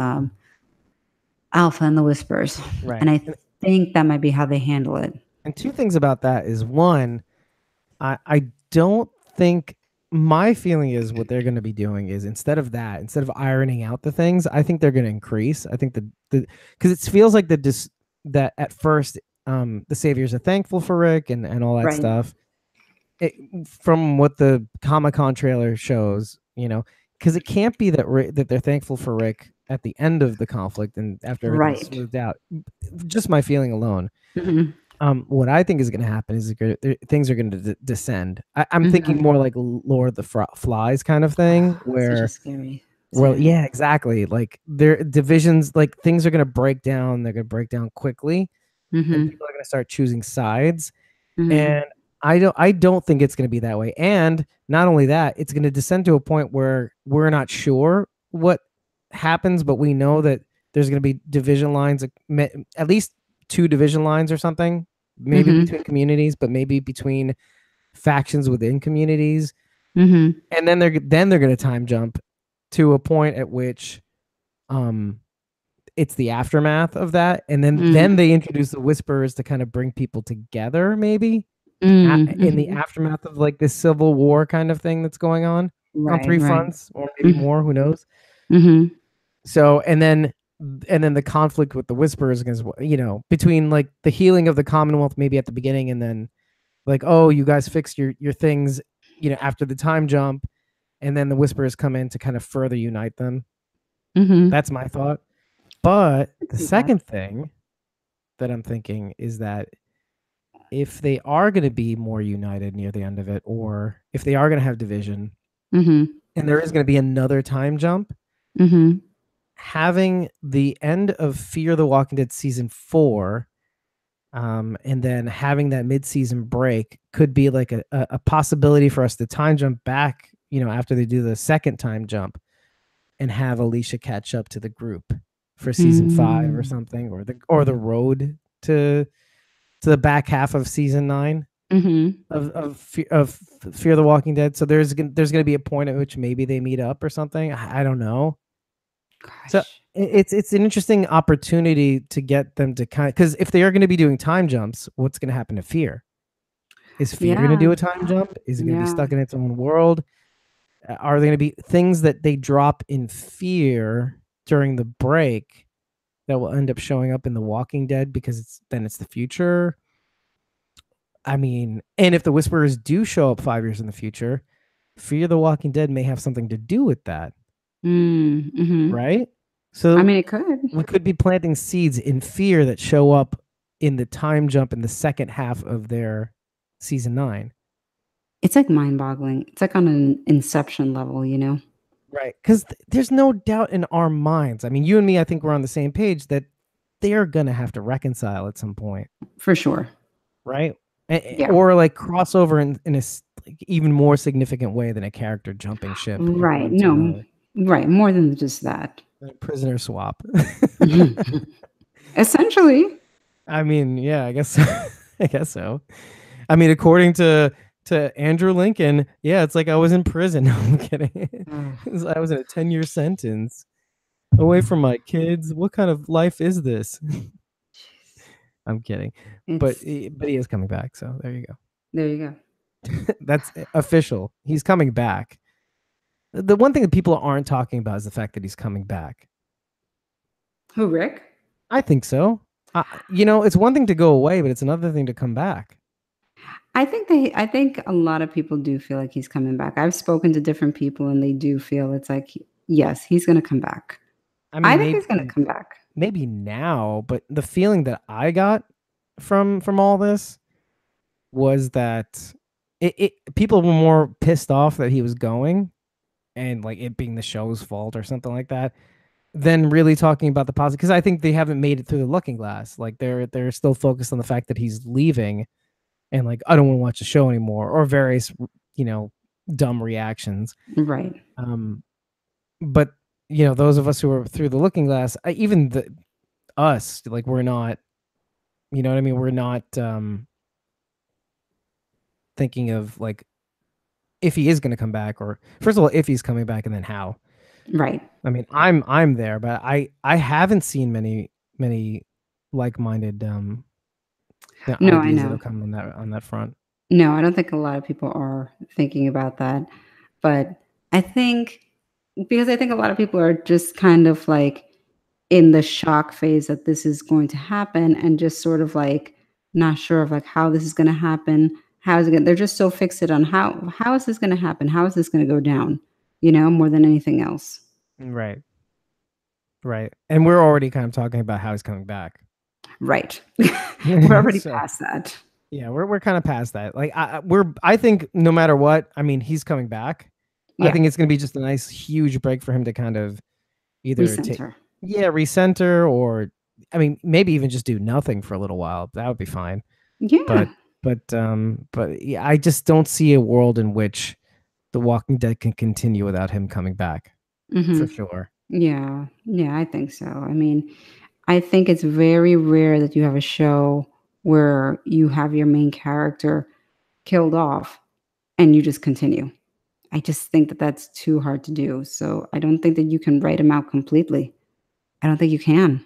Alpha and the Whispers. Right. And I think that might be how they handle it. And two things about that is one, I don't think, my feeling is what they're going to be doing is instead of that, instead of ironing out the things, I think they're going to increase. I think the because it feels like that at first the saviors are thankful for Rick and all that Right. stuff. From what the Comic-Con trailer shows, you know, because it can't be that they're thankful for Rick at the end of the conflict and after everything's Right. smoothed out. Just my feeling alone. Hmm. What I think is going to happen is things are going to descend. I'm thinking Hmm. more like Lord of the Flies kind of thing, Such a where scary series. yeah, exactly. Like their divisions, like things are going to break down. They're going to break down quickly, and Hmm. people are going to start choosing sides. Hmm. And I don't think it's going to be that way. And not only that, it's going to descend to a point where we're not sure what happens, but we know that there's going to be division lines, at least two division lines or something, maybe Hmm. between communities, but maybe between factions within communities. Hmm. And then they're going to time jump to a point at which um it's the aftermath of that, and then Mm. they introduce the whisperers to kind of bring people together, maybe Mm. in the Mhm. aftermath of like this civil war kind of thing that's going on Right, three right. fronts or maybe Mhm. more, who knows. Mhm. So and then the conflict with the whisperers against, you know, between like the healing of the Commonwealth maybe at the beginning, and then like, oh, you guys fixed your things, you know, after the time jump, and then the whisperers come in to kind of further unite them. Mhm. That's my thought. But Could the see that. second thing that I'm thinking is that if they are going to be more united near the end of it, or if they are going to have division, Mhm. and there is going to be another time jump, Mhm. having the end of Fear the Walking Dead season 4, and then having that mid-season break could be like a possibility for us to time jump back, you know, after they do the second time jump, and have Alicia catch up to the group for season 5 or Mm. something, or the road to the back half of season 9 Mhm. of Fear the Walking Dead. So there's going to be a point at which maybe they meet up or something. I don't know. So Gosh. it's an interesting opportunity to get them to kind of, because if they are going to be doing time jumps, what's going to happen to Fear? Is Fear going to Yeah. do a time jump? Is it going to be Yeah. stuck in its own world? Are there going to be things that they drop in Fear during the break that will end up showing up in The Walking Dead because it's the future? I mean, and if the Whisperers do show up 5 years in the future, Fear the Walking Dead may have something to do with that, Mm-hmm. right? I So mean, it could. we could be planting seeds in fear that show up in the time jump in the second half of their season 9. It's like mind-boggling. It's like on an Inception level, you know? Right. Because there's no doubt in our minds. I mean, you and me, I think we're on the same page that they're going to have to reconcile at some point. For sure. Right. Yeah. Or like crossover in a like, even more significant way than a character jumping ship and Right. one to No, another. right. More than just that. A prisoner swap. Essentially. I mean, yeah, I guess I guess so. I mean, according to Andrew Lincoln, yeah, it's like I was in prison. No, I'm kidding. I was in a 10-year sentence away from my kids. What kind of life is this? I'm kidding. But It's he is coming back, so there you go. there you go. That's official. He's coming back. The one thing that people aren't talking about is the fact that he's coming back. Who, Rick? I think so. It's one thing to go away, but it's another thing to come back. I think a lot of people do feel like he's coming back. I've spoken to different people and they do feel it's like, yes, he's going to come back. I I mean, think he's going to come back. maybe now, but the feeling that I got from all this was that people were more pissed off that he was going and like it being the show's fault or something like that than really talking about the positive, because I think they haven't made it through the looking glass. Like they're still focused on the fact that he's leaving and like I don't want to watch the show anymore, or various dumb reactions. Right. But those of us who are through the looking glass, even us, like we're not, you know what I mean? We're not thinking of like if he is going to come back, or first of all, if he's coming back, and then how. Right. I mean, I'm there, but I haven't seen many like-minded No, I ideas that know. have come on that front. No, I don't think a lot of people are thinking about that. But I think because I think a lot of people are just kind of like in the shock phase that this is going to happen and just sort of like not sure of like how this is going to happen. How is it going? They're just so fixated on how is this going to happen? How is this going to go down? You know, more than anything else. Right. Right. And we're already kind of talking about how he's coming back. Right. We're already So, past that. yeah, we're kind of past that. Like I think no matter what, I mean, he's coming back. I Yeah. think it's going to be just a nice huge break for him to kind of either Recenter. recenter, or I mean, maybe even just do nothing for a little while. That would be fine. Yeah. But yeah, I just don't see a world in which The Walking Dead can continue without him coming back. For Mm-hmm. sure. Yeah. Yeah, I think so. I mean, I think it's very rare that you have a show where you have your main character killed off and you just continue. I just think that that's too hard to do. So I don't think that you can write him out completely. I don't think you can.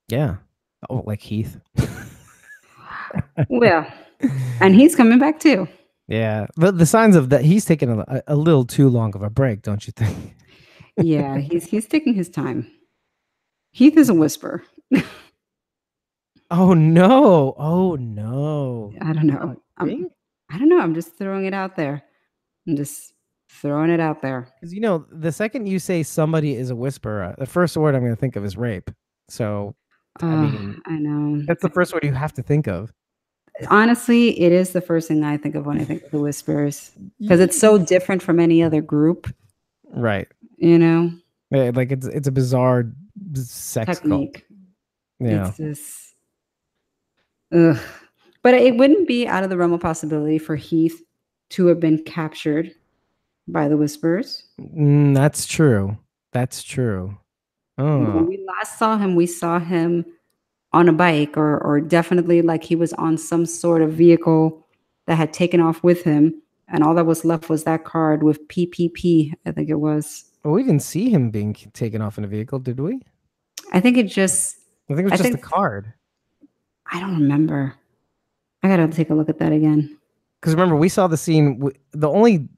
Yeah. Oh, like Heath. Well, and he's coming back too. Yeah. The signs of that, he's taking a little too long of a break, don't you think? Yeah, he's taking his time. Heath is a whisper. Oh no. Oh no. I don't know. Really? I don't know. I'm just throwing it out there. I'm just throwing it out there. Because the second you say somebody is a whisperer, the first word I'm going to think of is rape. So, I mean, I know. that's the first word you have to think of. Honestly, it is the first thing I think of when I think of the Whispers because it's so different from any other group. Right. You know, Like it's a bizarre sex cult. technique. Yeah. It's just, ugh. But it wouldn't be out of the realm of possibility for Heath to have been captured by the Whispers. That's true. That's true. When Oh. we last we saw him on a bike or definitely like he was on some sort of vehicle that had taken off with him. And all that was left was that card with PPP, I think it was. Well, we didn't see him being taken off in a vehicle, did we? I think it just, I think it was just a card. I don't remember. I got to take a look at that again. Because remember, we saw the scene. The only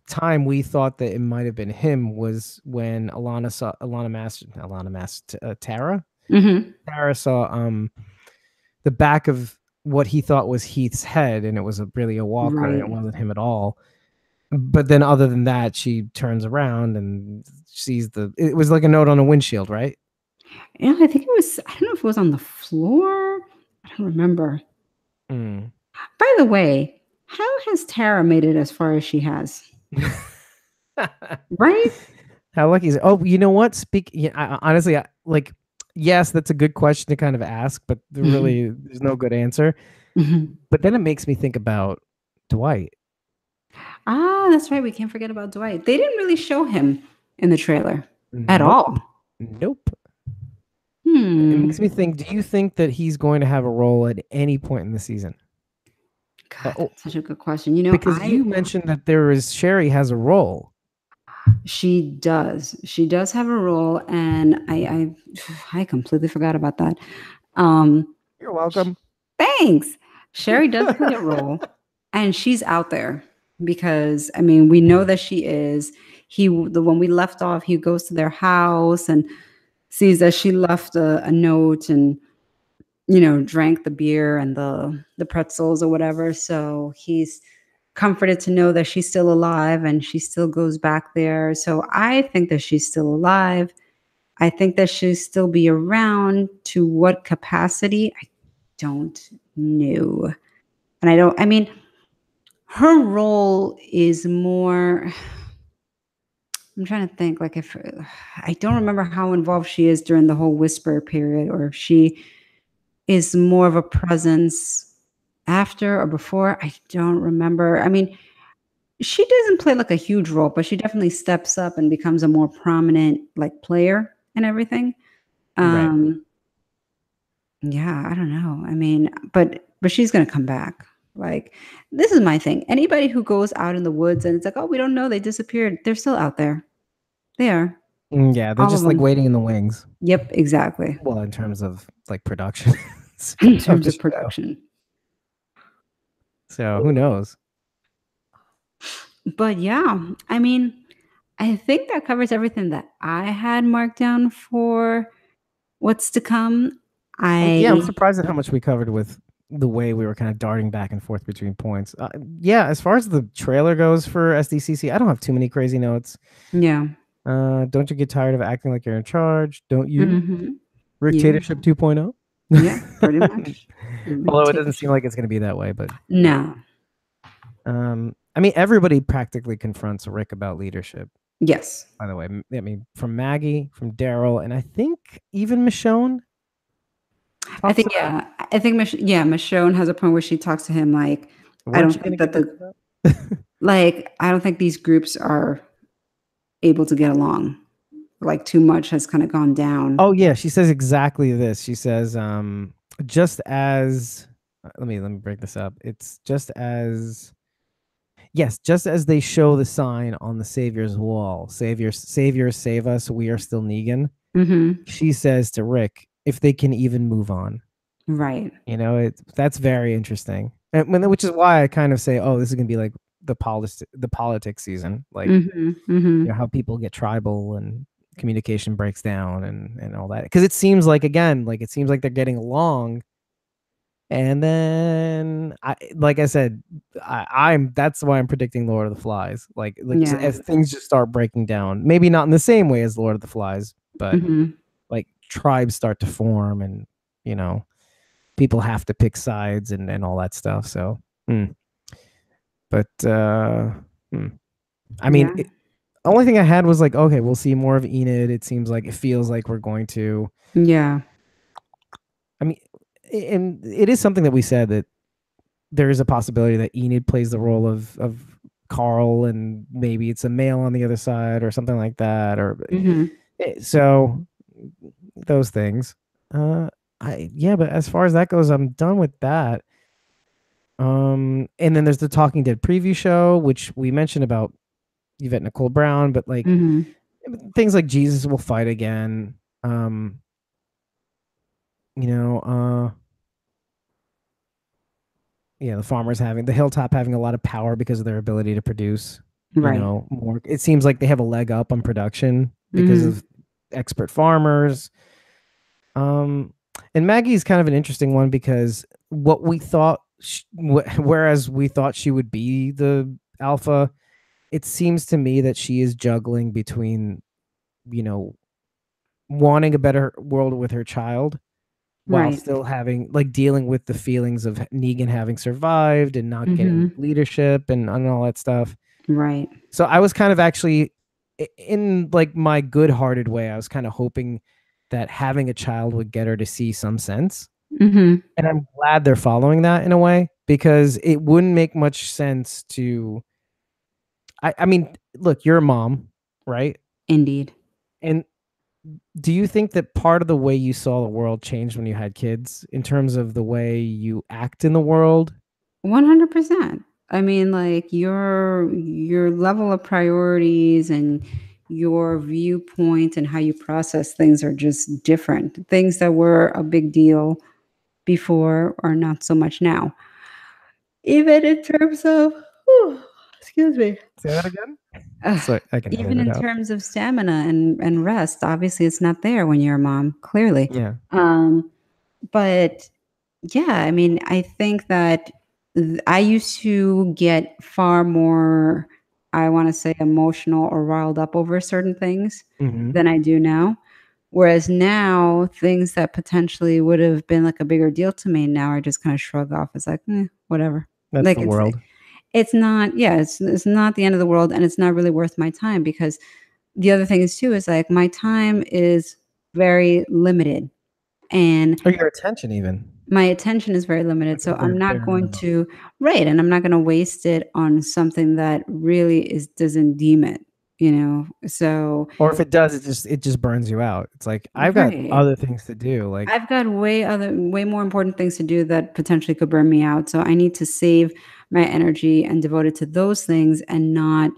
time we thought that it might have been him was when Tara. Mm-hmm. Tara saw the back of what he thought was Heath's head, and it was really a walker, and it Right. wasn't him at all. But then other than that, she turns around and sees it was like a note on a windshield, right? Yeah, I think it was, I don't know if it was on the floor. I don't remember. Mm. By the way, how has Tara made it as far as she has? Right? How lucky is it? Oh, you know what? Yeah, honestly, like, yes, that's a good question to kind of ask, but Mhm. there's no good answer. Mhm. But then it makes me think about Dwight. Ah, that's right. We can't forget about Dwight. They didn't really show him in the trailer at Nope. all. Nope. It makes Hmm. me think, do you think that he's going to have a role at any point in the season? God, Oh, that's such a good question. You know, because you mentioned that Sherry has a role. she does. She does have a role, and I completely forgot about that. Um, You're welcome. Thanks. Sherry does play a role, and she's out there because I mean we know that she is. The when we left off, he goes to their house and sees that she left a note and drank the beer and the pretzels or whatever. So he's comforted to know that she's still alive and she still goes back there. So I think that she's still alive. I think that she'll still be around. To what capacity? I don't know. And I mean, her role is more, I'm trying to think like if I don't remember how involved she is during the whole whisper period or if she is more of a presence after or before. I don't remember. I mean, she doesn't play like a huge role, but she definitely steps up and becomes a more prominent like player and everything. Right. Um Yeah, I don't know. I mean, but she's gonna come back. Like, this is my thing. Anybody who goes out in the woods and it's like, "Oh, we don't know, they disappeared." They're still out there. They are. Yeah, they're All of just like them. waiting in the wings. Yep, exactly. Well, in terms of like production In of terms the of show. production. So who knows? But yeah, I mean, I think that covers everything that I had marked down for what's to come. Yeah, I'm I surprised at how much we covered with the way we were kind of darting back and forth between points. Yeah, as far as the trailer goes for SDCC, I don't have too many crazy notes. Yeah. Don't you get tired of acting like you're in charge? Don't you? Mhm. Yeah. Dictatorship 2.0. Yeah, pretty much. Although it doesn't seem Dictatorship. like it's going to be that way, but No. I mean, everybody practically confronts Rick about leadership. Yes. By the way, I mean from Maggie, from Daryl, and I think even Michonne I talks think, about. yeah. I think Michonne has a point where she talks to him like, I Weren't don't you going think to get that to the that? like, I don't think these groups are able to get along. Like, too much has kinda gone down. Oh yeah, she says exactly this. She says, just as let me break this up. It's just as yes, just as they show the sign on the Savior's wall, Savior, save us, we are still Negan. Mhm. She says to Rick, if they can even move on. Right. That's very interesting. Which is why I kind of say, oh, this is gonna be like the politics season. Like, Mhm. Mhm. how people get tribal and communication breaks down and all that, because it seems like, again, like it seems like they're getting along, and then like I said, I'm that's why I'm predicting Lord of the Flies, like just Yeah. as things just start breaking down, maybe not in the same way as Lord of the Flies, but Mhm. like tribes start to form, and you know people have to pick sides and all that stuff. So but hmm. I mean, Yeah. only thing I had was like, okay, we'll see more of Enid. It seems like, it feels like we're going to. Yeah. I mean, and it is something that we said, that there is a possibility that Enid plays the role of Carl, and maybe it's a male on the other side or something like that. Or Mhm. so those things. Uh, yeah, but as far as that goes, I'm done with that. And then there's the Talking Dead preview show, which we mentioned about Yvette Nicole Brown, but like Mhm. things like Jesus will fight again. Um, you know, yeah, the farmers having the hilltop having a lot of power because of their ability to produce, Right. more. It seems like they have a leg up on production because Mhm. of expert farmers. Um, and Maggie's kind of an interesting one, because what we thought, whereas we thought she would be the alpha, it seems to me that she is juggling between, you know, wanting a better world with her child while Right. still having like dealing with the feelings of Negan having survived and not getting Mhm. leadership and all that stuff. Right. So I was kind of actually in like my good-hearted way, I was kind of hoping that having a child would get her to see some sense. Mhm. And I'm glad they're following that in a way because it wouldn't make much sense to I mean, look, you're a mom, right? Indeed. And do you think that part of the way you saw the world changed when you had kids in terms of the way you act in the world? 100%. I mean, like, your level of priorities and your viewpoint and how you process things are just different. Things that were a big deal before are not so much now. Even in terms of excuse me. Say that again? Ugh, So I can edit even it in out. terms of stamina and rest, obviously, it's not there when you're a mom, clearly. Yeah. Um, but yeah, I mean, I think that I used to get far more, I want to say, emotional or riled up over certain things Mhm. than I do now. Whereas now, things that potentially would have been like a bigger deal to me now I just kind of shrug off. It's like, whatever. That's Like the world. it's not, yeah, it's not the end of the world, and it's not really worth my time because the other thing is too is like my time is very limited, and Or your attention even. my attention is very limited, Like a so very I'm not bare going minimum. to right, and I'm not gonna waste it on something that really is doesn't deem it, you know? So Or if it does, it just burns you out. It's like, I've got right. other things to do, like I've got way more important things to do that potentially could burn me out, so I need to save my energy and devote it to those things and not,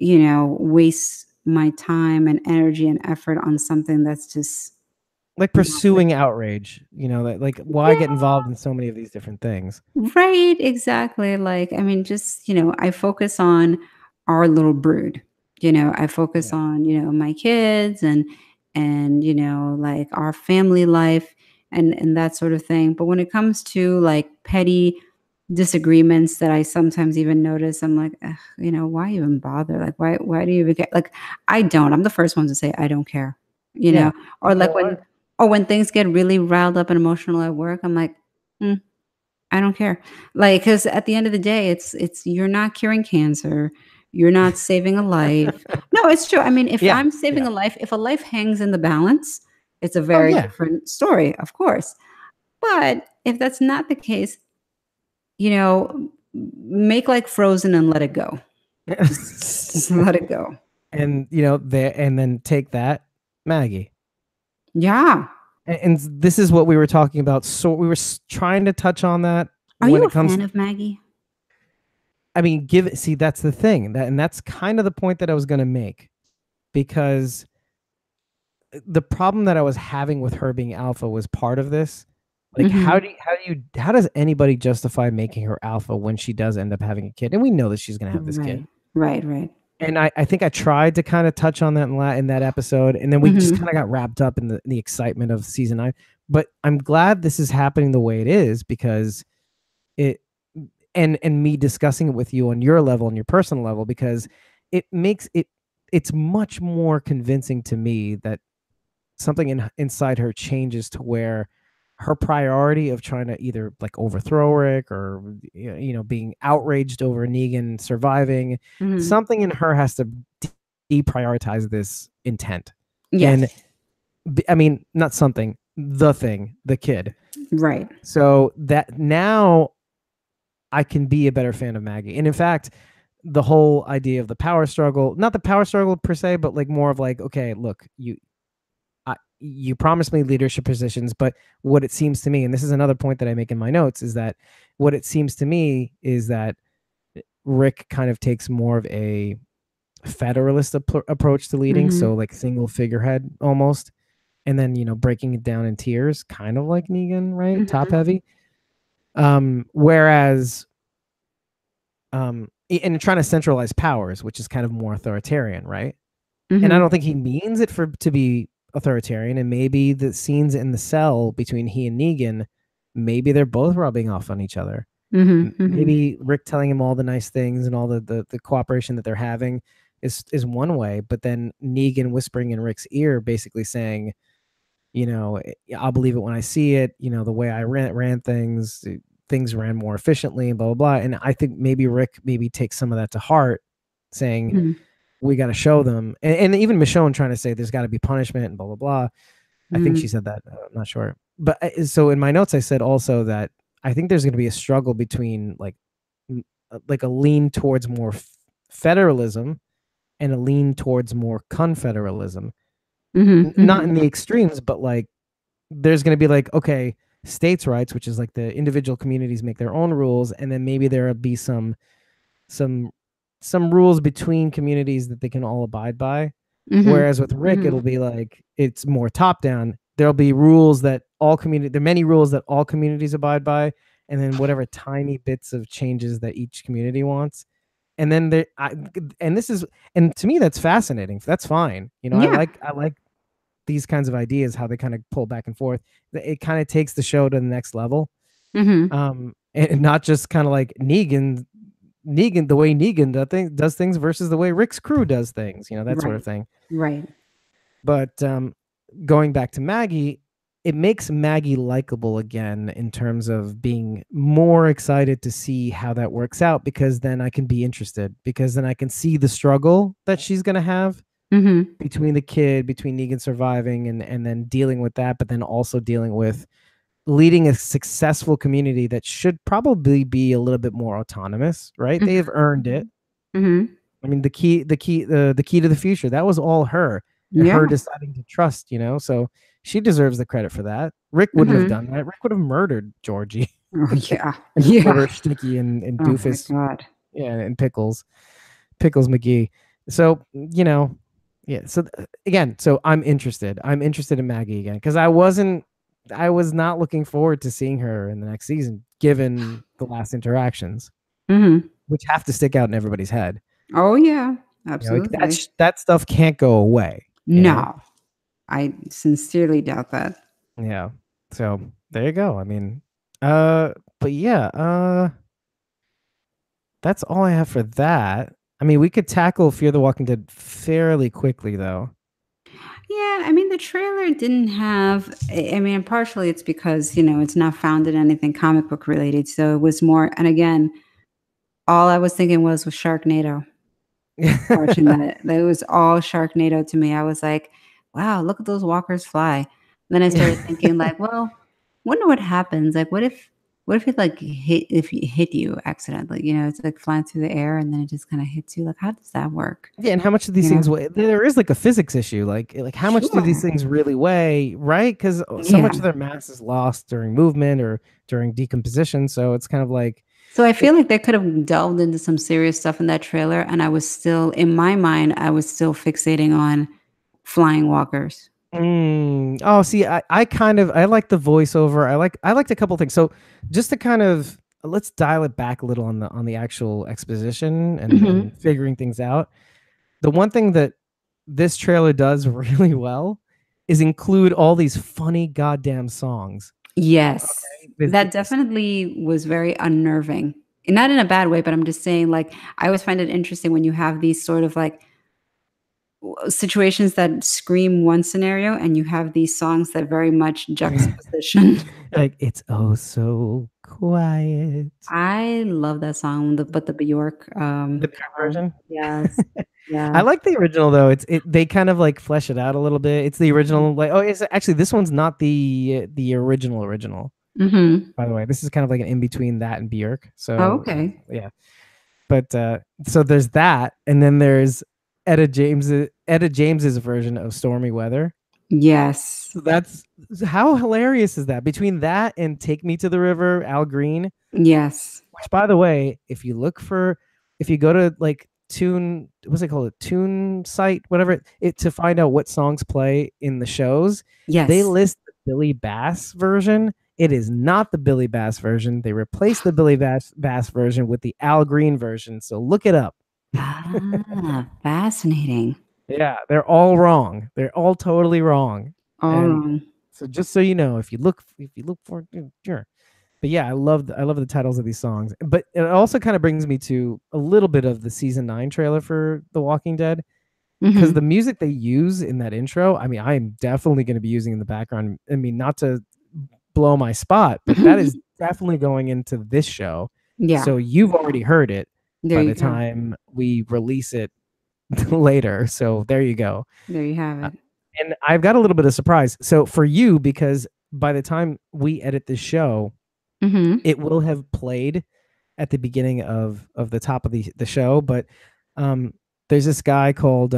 waste my time and energy and effort on something that's just not pursuing outrage, that like why get yeah. involved in so many of these different things? Right, exactly, like, I mean, just, I focus on our little brood, I focus Yeah. on, my kids and, like, our family life and that sort of thing, but when it comes to, like, petty disagreements that I sometimes even notice, I'm like, "Ugh, why even bother? Like, why do you even care?" Like, I don't, I'm the first one to say, "I don't care," you Yeah. know? Or, You know like, what? when things get really riled up and emotional at work, I'm like, "Mm." I don't care. Like, because at the end of the day, it's you're not curing cancer, you're not saving a life. No, it's true. I mean, if Yeah. I'm saving Yeah. a life, if a life hangs in the balance, it's a Oh, very yeah. different story, of course. But if that's not the case, make like Frozen and let it go. Just let it go. And, there and then take that, Maggie. Yeah. And this is what we were talking about. So we were trying to touch on that Are when you a it comes fan of Maggie? I mean, see, that's the thing. And that's kind of the point that I was going to make because the problem that I was having with her being alpha was part of this. Like, Mhm. how does anybody justify making her alpha when she does end up having a kid? And we know that she's going to have this kid. Right. Right, right. And I think I tried to kind of touch on that in that episode, and then we just kind Mhm. of got wrapped up in the excitement of season 9. But I'm glad this is happening the way it is because it and me discussing it with you on your level, on your personal level, because it's much more convincing to me that something inside her changes to where her priority of trying to either like overthrow Rick or being outraged over Negan surviving, Mhm. something in her has to deprioritize this intent. And Yes. I mean, not something, the thing, the kid. Right. So that now I can be a better fan of Maggie. And in fact, the whole idea of the power struggle, not the power struggle per se, but like more of like, okay, look, you promised me leadership positions, but what it seems to me, and this is another point that I make in my notes, is that what it seems to me is that Rick kind of takes more of a federalist approach to leading, so Mhm. like single figurehead almost, and then breaking it down in tiers, kind of like Negan, right? Top Mhm. heavy. Whereas and trying to centralize powers, which is kind of more authoritarian, right? And I Mhm. don't think he means it for to be authoritarian. And maybe the scenes in the cell between he and Negan, maybe they're both rubbing off on each other. Mhm. Mhm. Maybe Rick telling him all the nice things and all the cooperation that they're having is one way, but then Negan whispering in Rick's ear, basically saying, I'll believe it when I see it. The way I ran things, things ran more efficiently, and blah blah blah. And I think maybe Rick maybe takes some of that to heart, saying Mhm. we got to show them, and even Michonne trying to say there's got to be punishment and blah blah blah. I think she Mhm. said that. I'm not sure, but so in my notes I said also that I think there's going to be a struggle between like a lean towards more federalism and a lean towards more confederalism. Mhm. Not in Mhm. the extremes, but like there's going to be like, okay, states' rights, which is like the individual communities make their own rules, and then maybe there'll be some some rules between communities that they can all abide by. Mhm. Whereas with Rick, it'll Mhm. be like it's more top down. There'll be rules that all community there are many rules that all communities abide by, and then whatever tiny bits of changes that each community wants. And then and this is and to me that's fascinating. That's fine. Yeah. I like these kinds of ideas, how they kind of pull back and forth. It kind of takes the show to the next level. Mhm. And not just kind of like Negan, the way Negan does things versus the way Rick's crew does things, that sort of Right. thing. Right. But going back to Maggie, it makes Maggie likable again in terms of being more excited to see how that works out, because then I can be interested, because then I can see the struggle that she's going to have Mhm. between Negan surviving and then dealing with that, but then also dealing with leading a successful community that should probably be a little bit more autonomous, right? Mhm. They've earned it. Mhm. I mean, the key to the future, that was all her, and her Yeah. deciding to trust, so she deserves the credit for that. Rick wouldn't have Mhm. done that. Rick would have murdered Georgie Oh, yeah. and Yeah. over Sticky and Oh my Doofus, god. yeah, and Pickles McGee. So, yeah. So again, so I'm interested. I'm interested in Maggie again, because I was not looking forward to seeing her in the next season, given the last interactions, Mhm. which have to stick out in everybody's head. Oh, yeah. Like Absolutely. that stuff can't go away. No. I sincerely doubt that. Yeah. So there you go. I mean, uh, but yeah, that's all I have for that. I mean, we could tackle Fear the Walking Dead fairly quickly, though. Yeah, I mean, the trailer didn't have I mean, partially it's because, it's not found in anything comic book related, so it was more and again, all I was thinking was Sharknado. Watching that. That was all Sharknado to me. I was like, "Wow, look at those walkers fly." Then I started thinking like, "Well, wonder what happens. Like, what if it, like, hit you accidentally? It's, like, flying through the air and then it just kinda hits you. Like, how does that work?" Yeah, and how much do these You know? things weigh? There is like a physics issue, like how much do these Sure. things really weigh, right? Because so Yeah. much of their mass is lost during movement or during decomposition. So it's kind of like, So I it, feel like they could have delved into some serious stuff in that trailer, and I was still in my mind, I was still fixating on flying walkers. oh, see, I kind of I like the voiceover. I liked a couple things. So just to kind of let's dial it back a little on the actual exposition and Mhm. figuring things out. The one thing that this trailer does really well is include all these funny goddamn songs. Yes. Okay, That definitely was very unnerving. And not in a bad way, but I'm just saying, like, I always find it interesting when you have these sort of, like, situations that scream one scenario and you have these songs that very much juxtaposition. like it's oh so quiet. I love that song, the Bjork, The Björk cover. version. Yes. I Yeah. like the original though. They kind of like flesh it out a little bit. It's the original. Like, oh, it's actually this one's not the original. Mhm. By the way, this is kind of like an in between that and Björk. Oh, So okay. yeah, but so there's that, and then there's Etta James's version of Stormy Weather. Yes. So that's how hilarious is that? Between that and Take Me to the River, Al Green, Yes. which by the way, if you go to like tune, what's it called? A tune site, whatever it to find out what songs play in the shows, they Yes. list the Billy Bass version. It is not the Billy Bass version. They replaced the Bass version with the Al Green version. So look it up. Ah, fascinating. Yeah, they're all wrong. They're all totally wrong. All And wrong. so just so you know, if you look for sure. But yeah, I love the titles of these songs. But it also kind of brings me to a little bit of the season 9 trailer for The Walking Dead, because the Mhm. music they use in that intro, I mean, I am definitely going to be using in the background. I mean, not to blow my spot, but that is definitely going into this show. Yeah, So you've already heard it there by you the go. time we release it later. So there you go. There you have Uh, it. And I've got a little bit of surprise. So for you, because by the time we edit this show, Mhm. it will have played at the beginning of the top of the show. But um, there's this guy called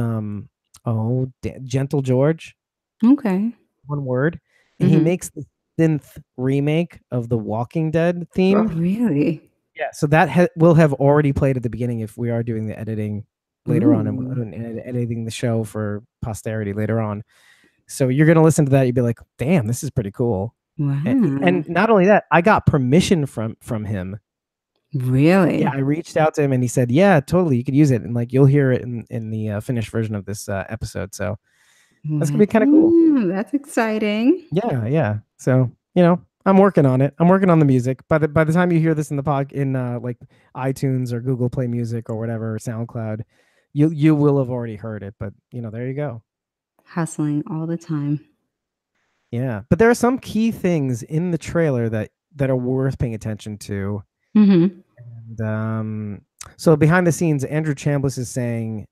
Gentle George, Okay. one word, and he Mhm. makes the synth remake of the Walking Dead Oh, theme. really? Yeah, so that will have already played at the beginning if we are doing the editing later on, and, Ooh. and editing the show for posterity later on. So you're gonna listen to that, you'd be like, "Damn, this is pretty cool." Wow. And not only that, I got permission from him. Yeah, Really? I reached out to him and he said, "Yeah, totally, you could use it, and like you'll hear it in the finished version of this episode." So that's gonna be kind of cool. Wow, that's exciting. Yeah, yeah. So I'm working on it. I'm working on the music. By the time you hear this in the pod in like iTunes or Google Play Music or whatever, or SoundCloud, you will have already heard it. But there you go. Hustling all the time. Yeah, but there are some key things in the trailer that are worth paying attention to. Mhm. And so behind the scenes, Andrew Chambliss is saying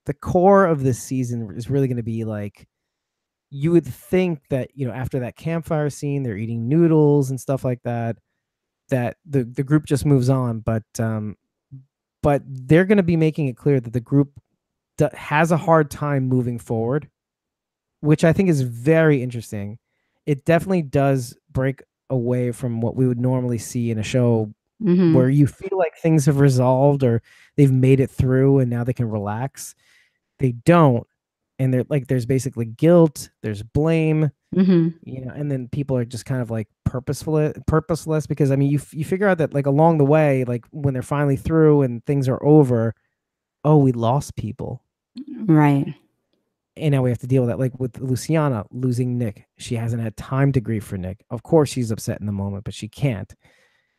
the core of this season is really going to be like, you would think that after that campfire scene, they're eating noodles and stuff like that, that the group just moves on, but they're going to be making it clear that the group has a hard time moving forward, which I think is very interesting. It definitely does break away from what we would normally see in a show where Mhm. you feel like things have resolved or they've made it through and now they can relax. They don't. And they're like, there's basically guilt, there's blame, Mhm. and then people are just kind of like purposeless, because I mean, you figure out that like along the way, like when they're finally through and things are over, oh, we lost people, Right. and now we have to deal with that. Like with Luciana losing Nick, she hasn't had time to grieve for Nick. Of course she's upset in the moment, but she can't.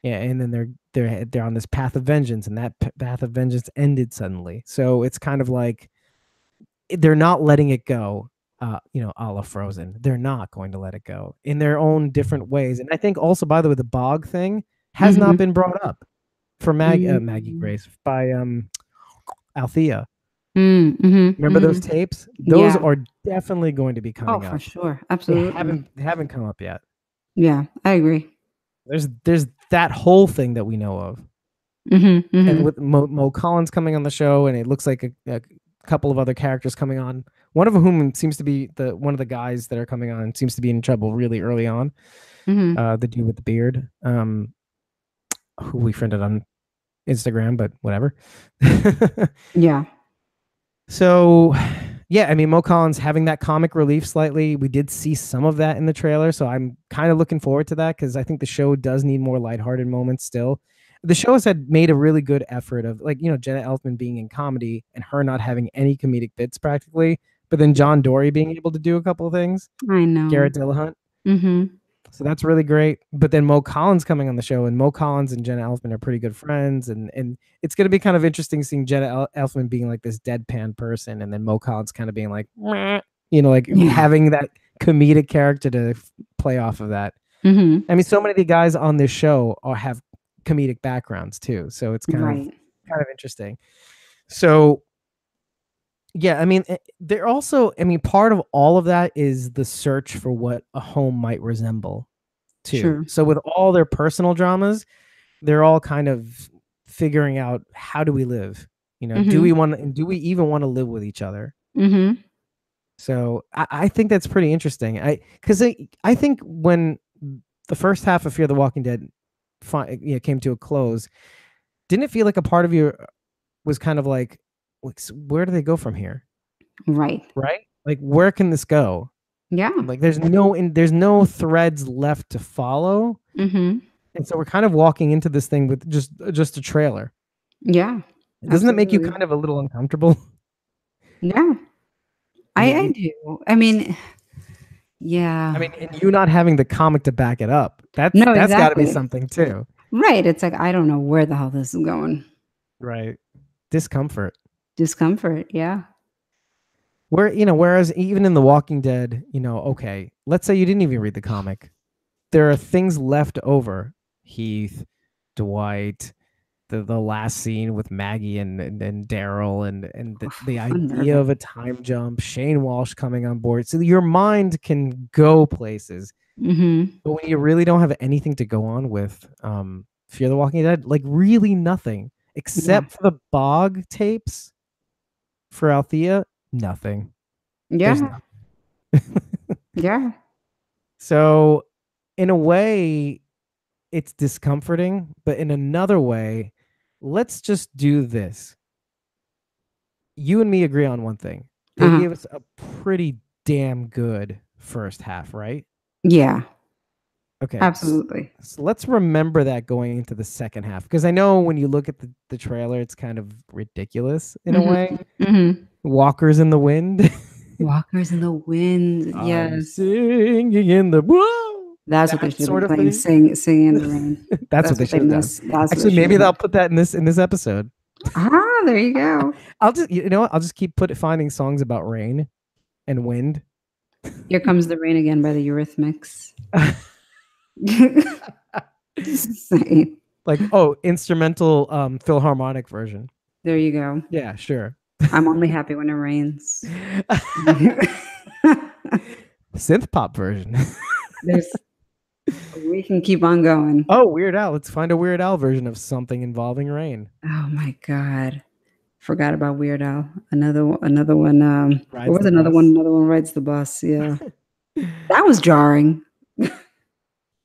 Yeah, and then they're on this path of vengeance, and that path of vengeance ended suddenly. So it's kind of like they're not letting it go. A la Frozen, they're not going to let it go in their own different ways. And I think also, by the way, the bog thing has not Mhm. been brought up for Maggie Mm. Grace by Althea. Mm, mhm, Remember those mhm. tapes? Those Yeah. are definitely going to be Oh, coming for up. sure. They Absolutely. haven't come up yet. Yeah, I agree. There's that whole thing that we know of. Mhm, And mhm. with Mo Collins coming on the show, and it looks like a couple of other characters coming on. One of whom seems to be one of the guys that are coming on seems to be in trouble really early on. Mhm. The dude with the beard, who we friended on Instagram, but whatever. Yeah. So, yeah, I mean, Mo Collins having that comic relief slightly. We did see some of that in the trailer, so I'm kind of looking forward to that, because I think the show does need more lighthearted moments still. The show has had made a really good effort of, like, Jenna Elfman being in comedy and her not having any comedic bits practically, but then John Dory being able to do a couple of things, I know. Garrett Dillahunt. Mhm. So that's really great. But then Mo Collins coming on the show, and Mo Collins and Jenna Elfman are pretty good friends, and it's going to be kind of interesting seeing Jenna Elfman being like this deadpan person, and then Mo Collins kind of being like, "Meh," like Yeah. having that comedic character to play off of that. Mhm. I mean, so many of the guys on this show have comedic backgrounds too, so it's Right. kind of interesting. So yeah, I mean, they're also, I mean, part of all of that is the search for what a home might resemble too. Sure. So with all their personal dramas, they're all kind of figuring out, how do we live? Mhm. Do we even want to live with each other? Mhm. So I think that's pretty interesting. I think when the first half of Fear the Walking Dead came to a close, didn't it feel like a part of you was kind of like, where do they go from here? Right. Right? Like, where can this go? Yeah. Like, there's no threads left to follow. Mhm. And so we're kind of walking into this thing with just a trailer. Yeah. Doesn't that make you Absolutely. kind of a little uncomfortable? Yeah. I I mean, do. I mean, Yeah. I mean, and you not having the comic to back it up, No, that's got to be exactly. something too, Right. It's like, I don't know where the hell this is going. right? Discomfort. Discomfort. Yeah. Whereas even in The Walking Dead, okay, let's say you didn't even read the comic, there are things left over. Heath, Dwight, the last scene with Maggie and Daryl, and the Oof, idea of unnerving. a time jump, Shane Walsh coming on board. So your mind can go places. Hmm. But when you really don't have anything to go on with Fear the Walking Dead, like really nothing Yeah. except for the bog tapes for Althea, nothing. There's Yeah. nothing. Yeah. So in a way, it's discomforting, but in another way, let's just do this. You and me agree on one thing. They Uh-huh. gave us a pretty damn good first half, right? Yeah. Okay. Absolutely. So let's remember that going into the second half. Because I know when you look at the trailer, it's kind of ridiculous in a Hmm. way. Hmm. Walkers in the wind. Walkers in the wind. I'm Yes. singing in the whoa. That's what they That should have sort been of playing. thing. Singing in the rain. That's what That's they what they should have done. miss. That's what they Actually, should maybe have they'll done. put that in this episode. Ah, there you go. I'll just I'll just keep finding songs about rain and wind. Here Comes the Rain Again by the Eurythmics. Just saying. Like, oh, instrumental philharmonic version. There you go. Yeah, sure. I'm only happy when it rains. Synth pop version. There's we can keep on going. Oh, Weird Al. Let's find a Weird Al version of something involving rain. Oh my god. Forgot about Weird Al. Another one, what Rides was the another one? bus. Another one rides the bus, yeah. That was jarring.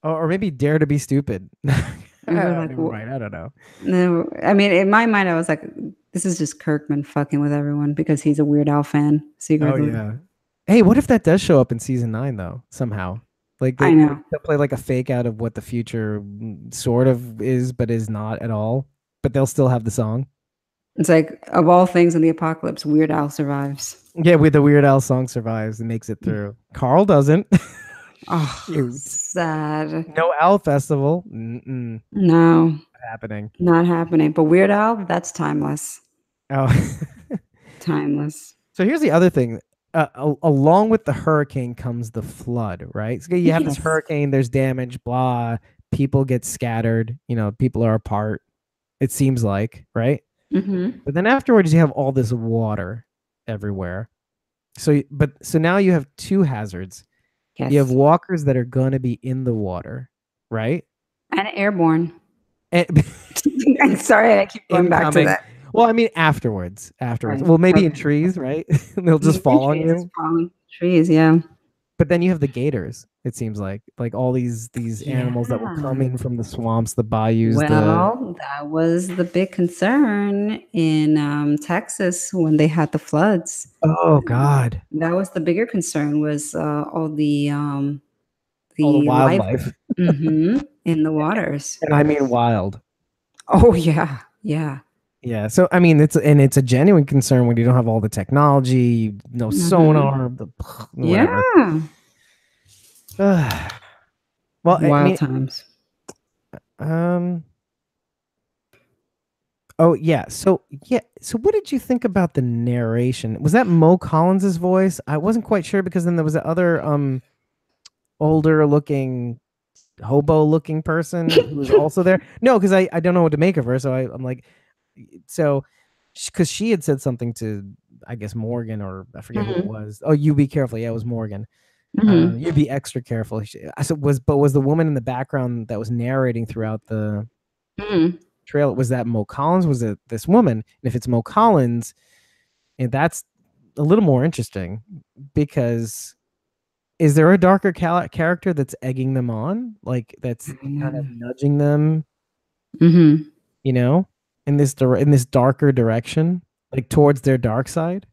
Or maybe Dare to Be Stupid. We were like, Never mind. I don't know. no, I mean, in my mind, I was like, this is just Kirkman fucking with everyone because he's a Weird Al fan Oh secretly. yeah. Hey, what if that does show up in season 9 though? Somehow, like I know. they'll play like a fake out of what the future sort of is, but is not at all. But they'll still have the song. It's like, of all things in the apocalypse, Weird Al survives. Yeah, with the Weird Al song survives and makes it through. Carl doesn't. Oh, Shoot. sad. No Al festival. Mm-mm. No, Happening. not happening. But Weird Al, that's timeless. Oh. Timeless. So here's the other thing. Along with the hurricane comes the flood, right? So you have this Yes. hurricane, there's damage, blah. People get scattered. People are apart. It seems like, right? Hmm. But then afterwards, you have all this water everywhere. So now you have two hazards. You have Yes. walkers that are gonna be in the water, right? And airborne. And I'm sorry, I keep going back to incoming. that. Well, I mean afterwards. Afterwards. Right. Well, maybe in Okay. trees, right? They'll just In fall on trees, it's you. falling trees, yeah. But then you have the gators, it seems like all these animals that will come Yeah. in from the swamps, the bayous, the Well, that was the big concern in Texas when they had the floods. oh god, That was the bigger concern was all all the the life wildlife. in the waters. And I mean wild. Oh yeah, yeah. Yeah. So I mean it's a genuine concern when you don't have all the technology, no Hmm. sonar, whatever. Yeah. Well, I Wild mean, times. um oh yeah. So what did you think about the narration? Was that Mo Collins's voice? I wasn't quite sure because then there was the other older looking hobo looking person who was also there. No, because I don't know what to make of her. So I'm like, so because she had said something to, I guess, Morgan, or I forget who it Hmm. was. Oh, you be careful. Yeah, it was Morgan. Hmm. You be extra careful. I said was the woman in the background that was narrating throughout the Hmm. trail, was that Mo Collins? Was it this woman? And if it's Mo Collins, and that's a little more interesting because is there a darker character that's egging them on, like that's I kind of know. nudging them, Hmm. you know, in this darker direction, like towards their dark side?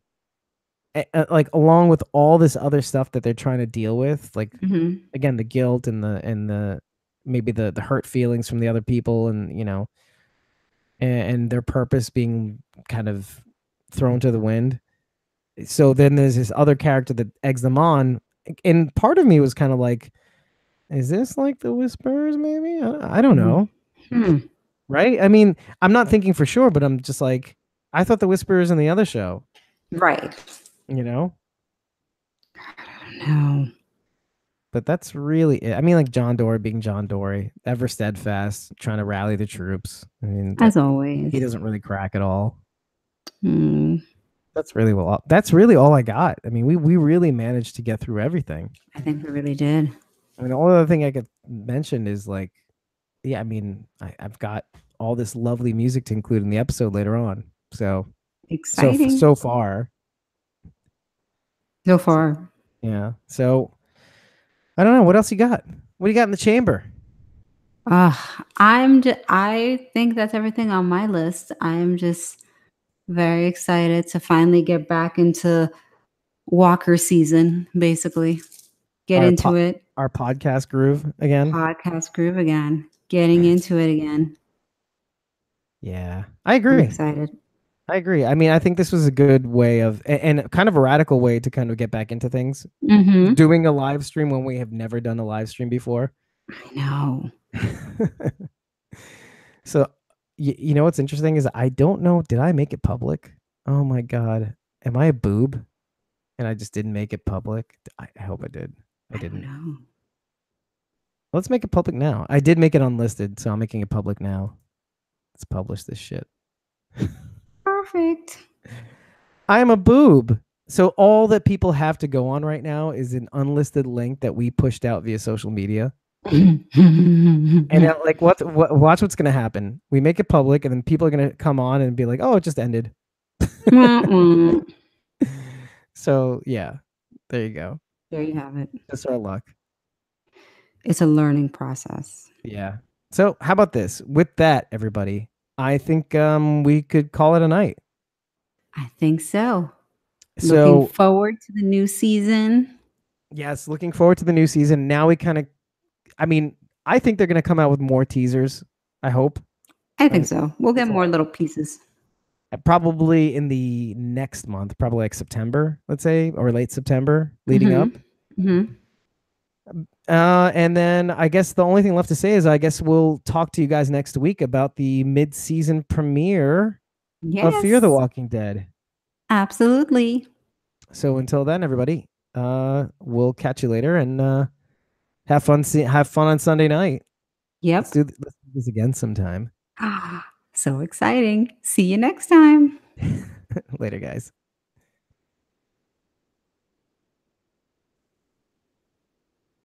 Like along with all this other stuff that they're trying to deal with, like Hmm. again the guilt and the maybe the hurt feelings from the other people, and and their purpose being kind of thrown to the wind. So then there's this other character that eggs them on, and part of me was kind of like, is this like the Whispers? Maybe I don't Mm. know, Hmm. right? I mean, I'm not thinking for sure, but I'm just like, I thought the Whispers in the other show, Right. you know. No. But that's really it. I mean, like John Dory being John Dory, ever steadfast, trying to rally the troops. I mean, that As always. he doesn't really crack at all. Mm, That's really well. That's really all I got. I mean, we really managed to get through everything. I think we really did. I mean, the only other thing I could mention is like, yeah, I mean, I've got all this lovely music to include in the episode later on. Exciting. So far, So so, far. yeah. So I don't know what else you got. What do you got in the chamber? I think that's everything on my list. I'm just very excited to finally get back into Walker season, basically. Get Our into it. our podcast groove again. Podcast groove again. Getting into it again. Yeah, I I'm agree. excited. I agree. I mean, I think this was a good way of, and kind of a radical way to kind of get back into things. Mhm. Doing a live stream when we have never done a live stream before. I know. So, you know what's interesting is I don't know. Did I make it public? Oh my god, am I a boob? And I just didn't make it public. I hope I did. I I don't didn't. know. Let's make it public now. I did make it unlisted, so I'm making it public now. Let's publish this shit. Perfect. I am a boob. So all that people have to go on right now is an unlisted link that we pushed out via social media. And like, watch what's gonna happen. We make it public, and then people are gonna come on and be like, "Oh, it just ended." So yeah, there you go. There you have it. Just our luck. It's a learning process. Yeah. So how about this? With that, everybody, I think we could call it a night. I think so. Looking So forward to the new season. yes, looking forward to the new season. Now we kind of, I mean, I think they're gonna come out with more teasers. I hope. I think And so. We'll get so more little pieces. probably in the next month, probably like September, let's say, or late September, leading up. Mhm. Mhm. And then I guess the only thing left to say is I guess we'll talk to you guys next week about the mid-season premiere of Fear the Yes. Walking Dead. Absolutely. So until then, everybody, we'll catch you later and have fun. Have fun on Sunday night. Yep. Let's do this again sometime. Ah, so exciting. See you next time. Later, guys.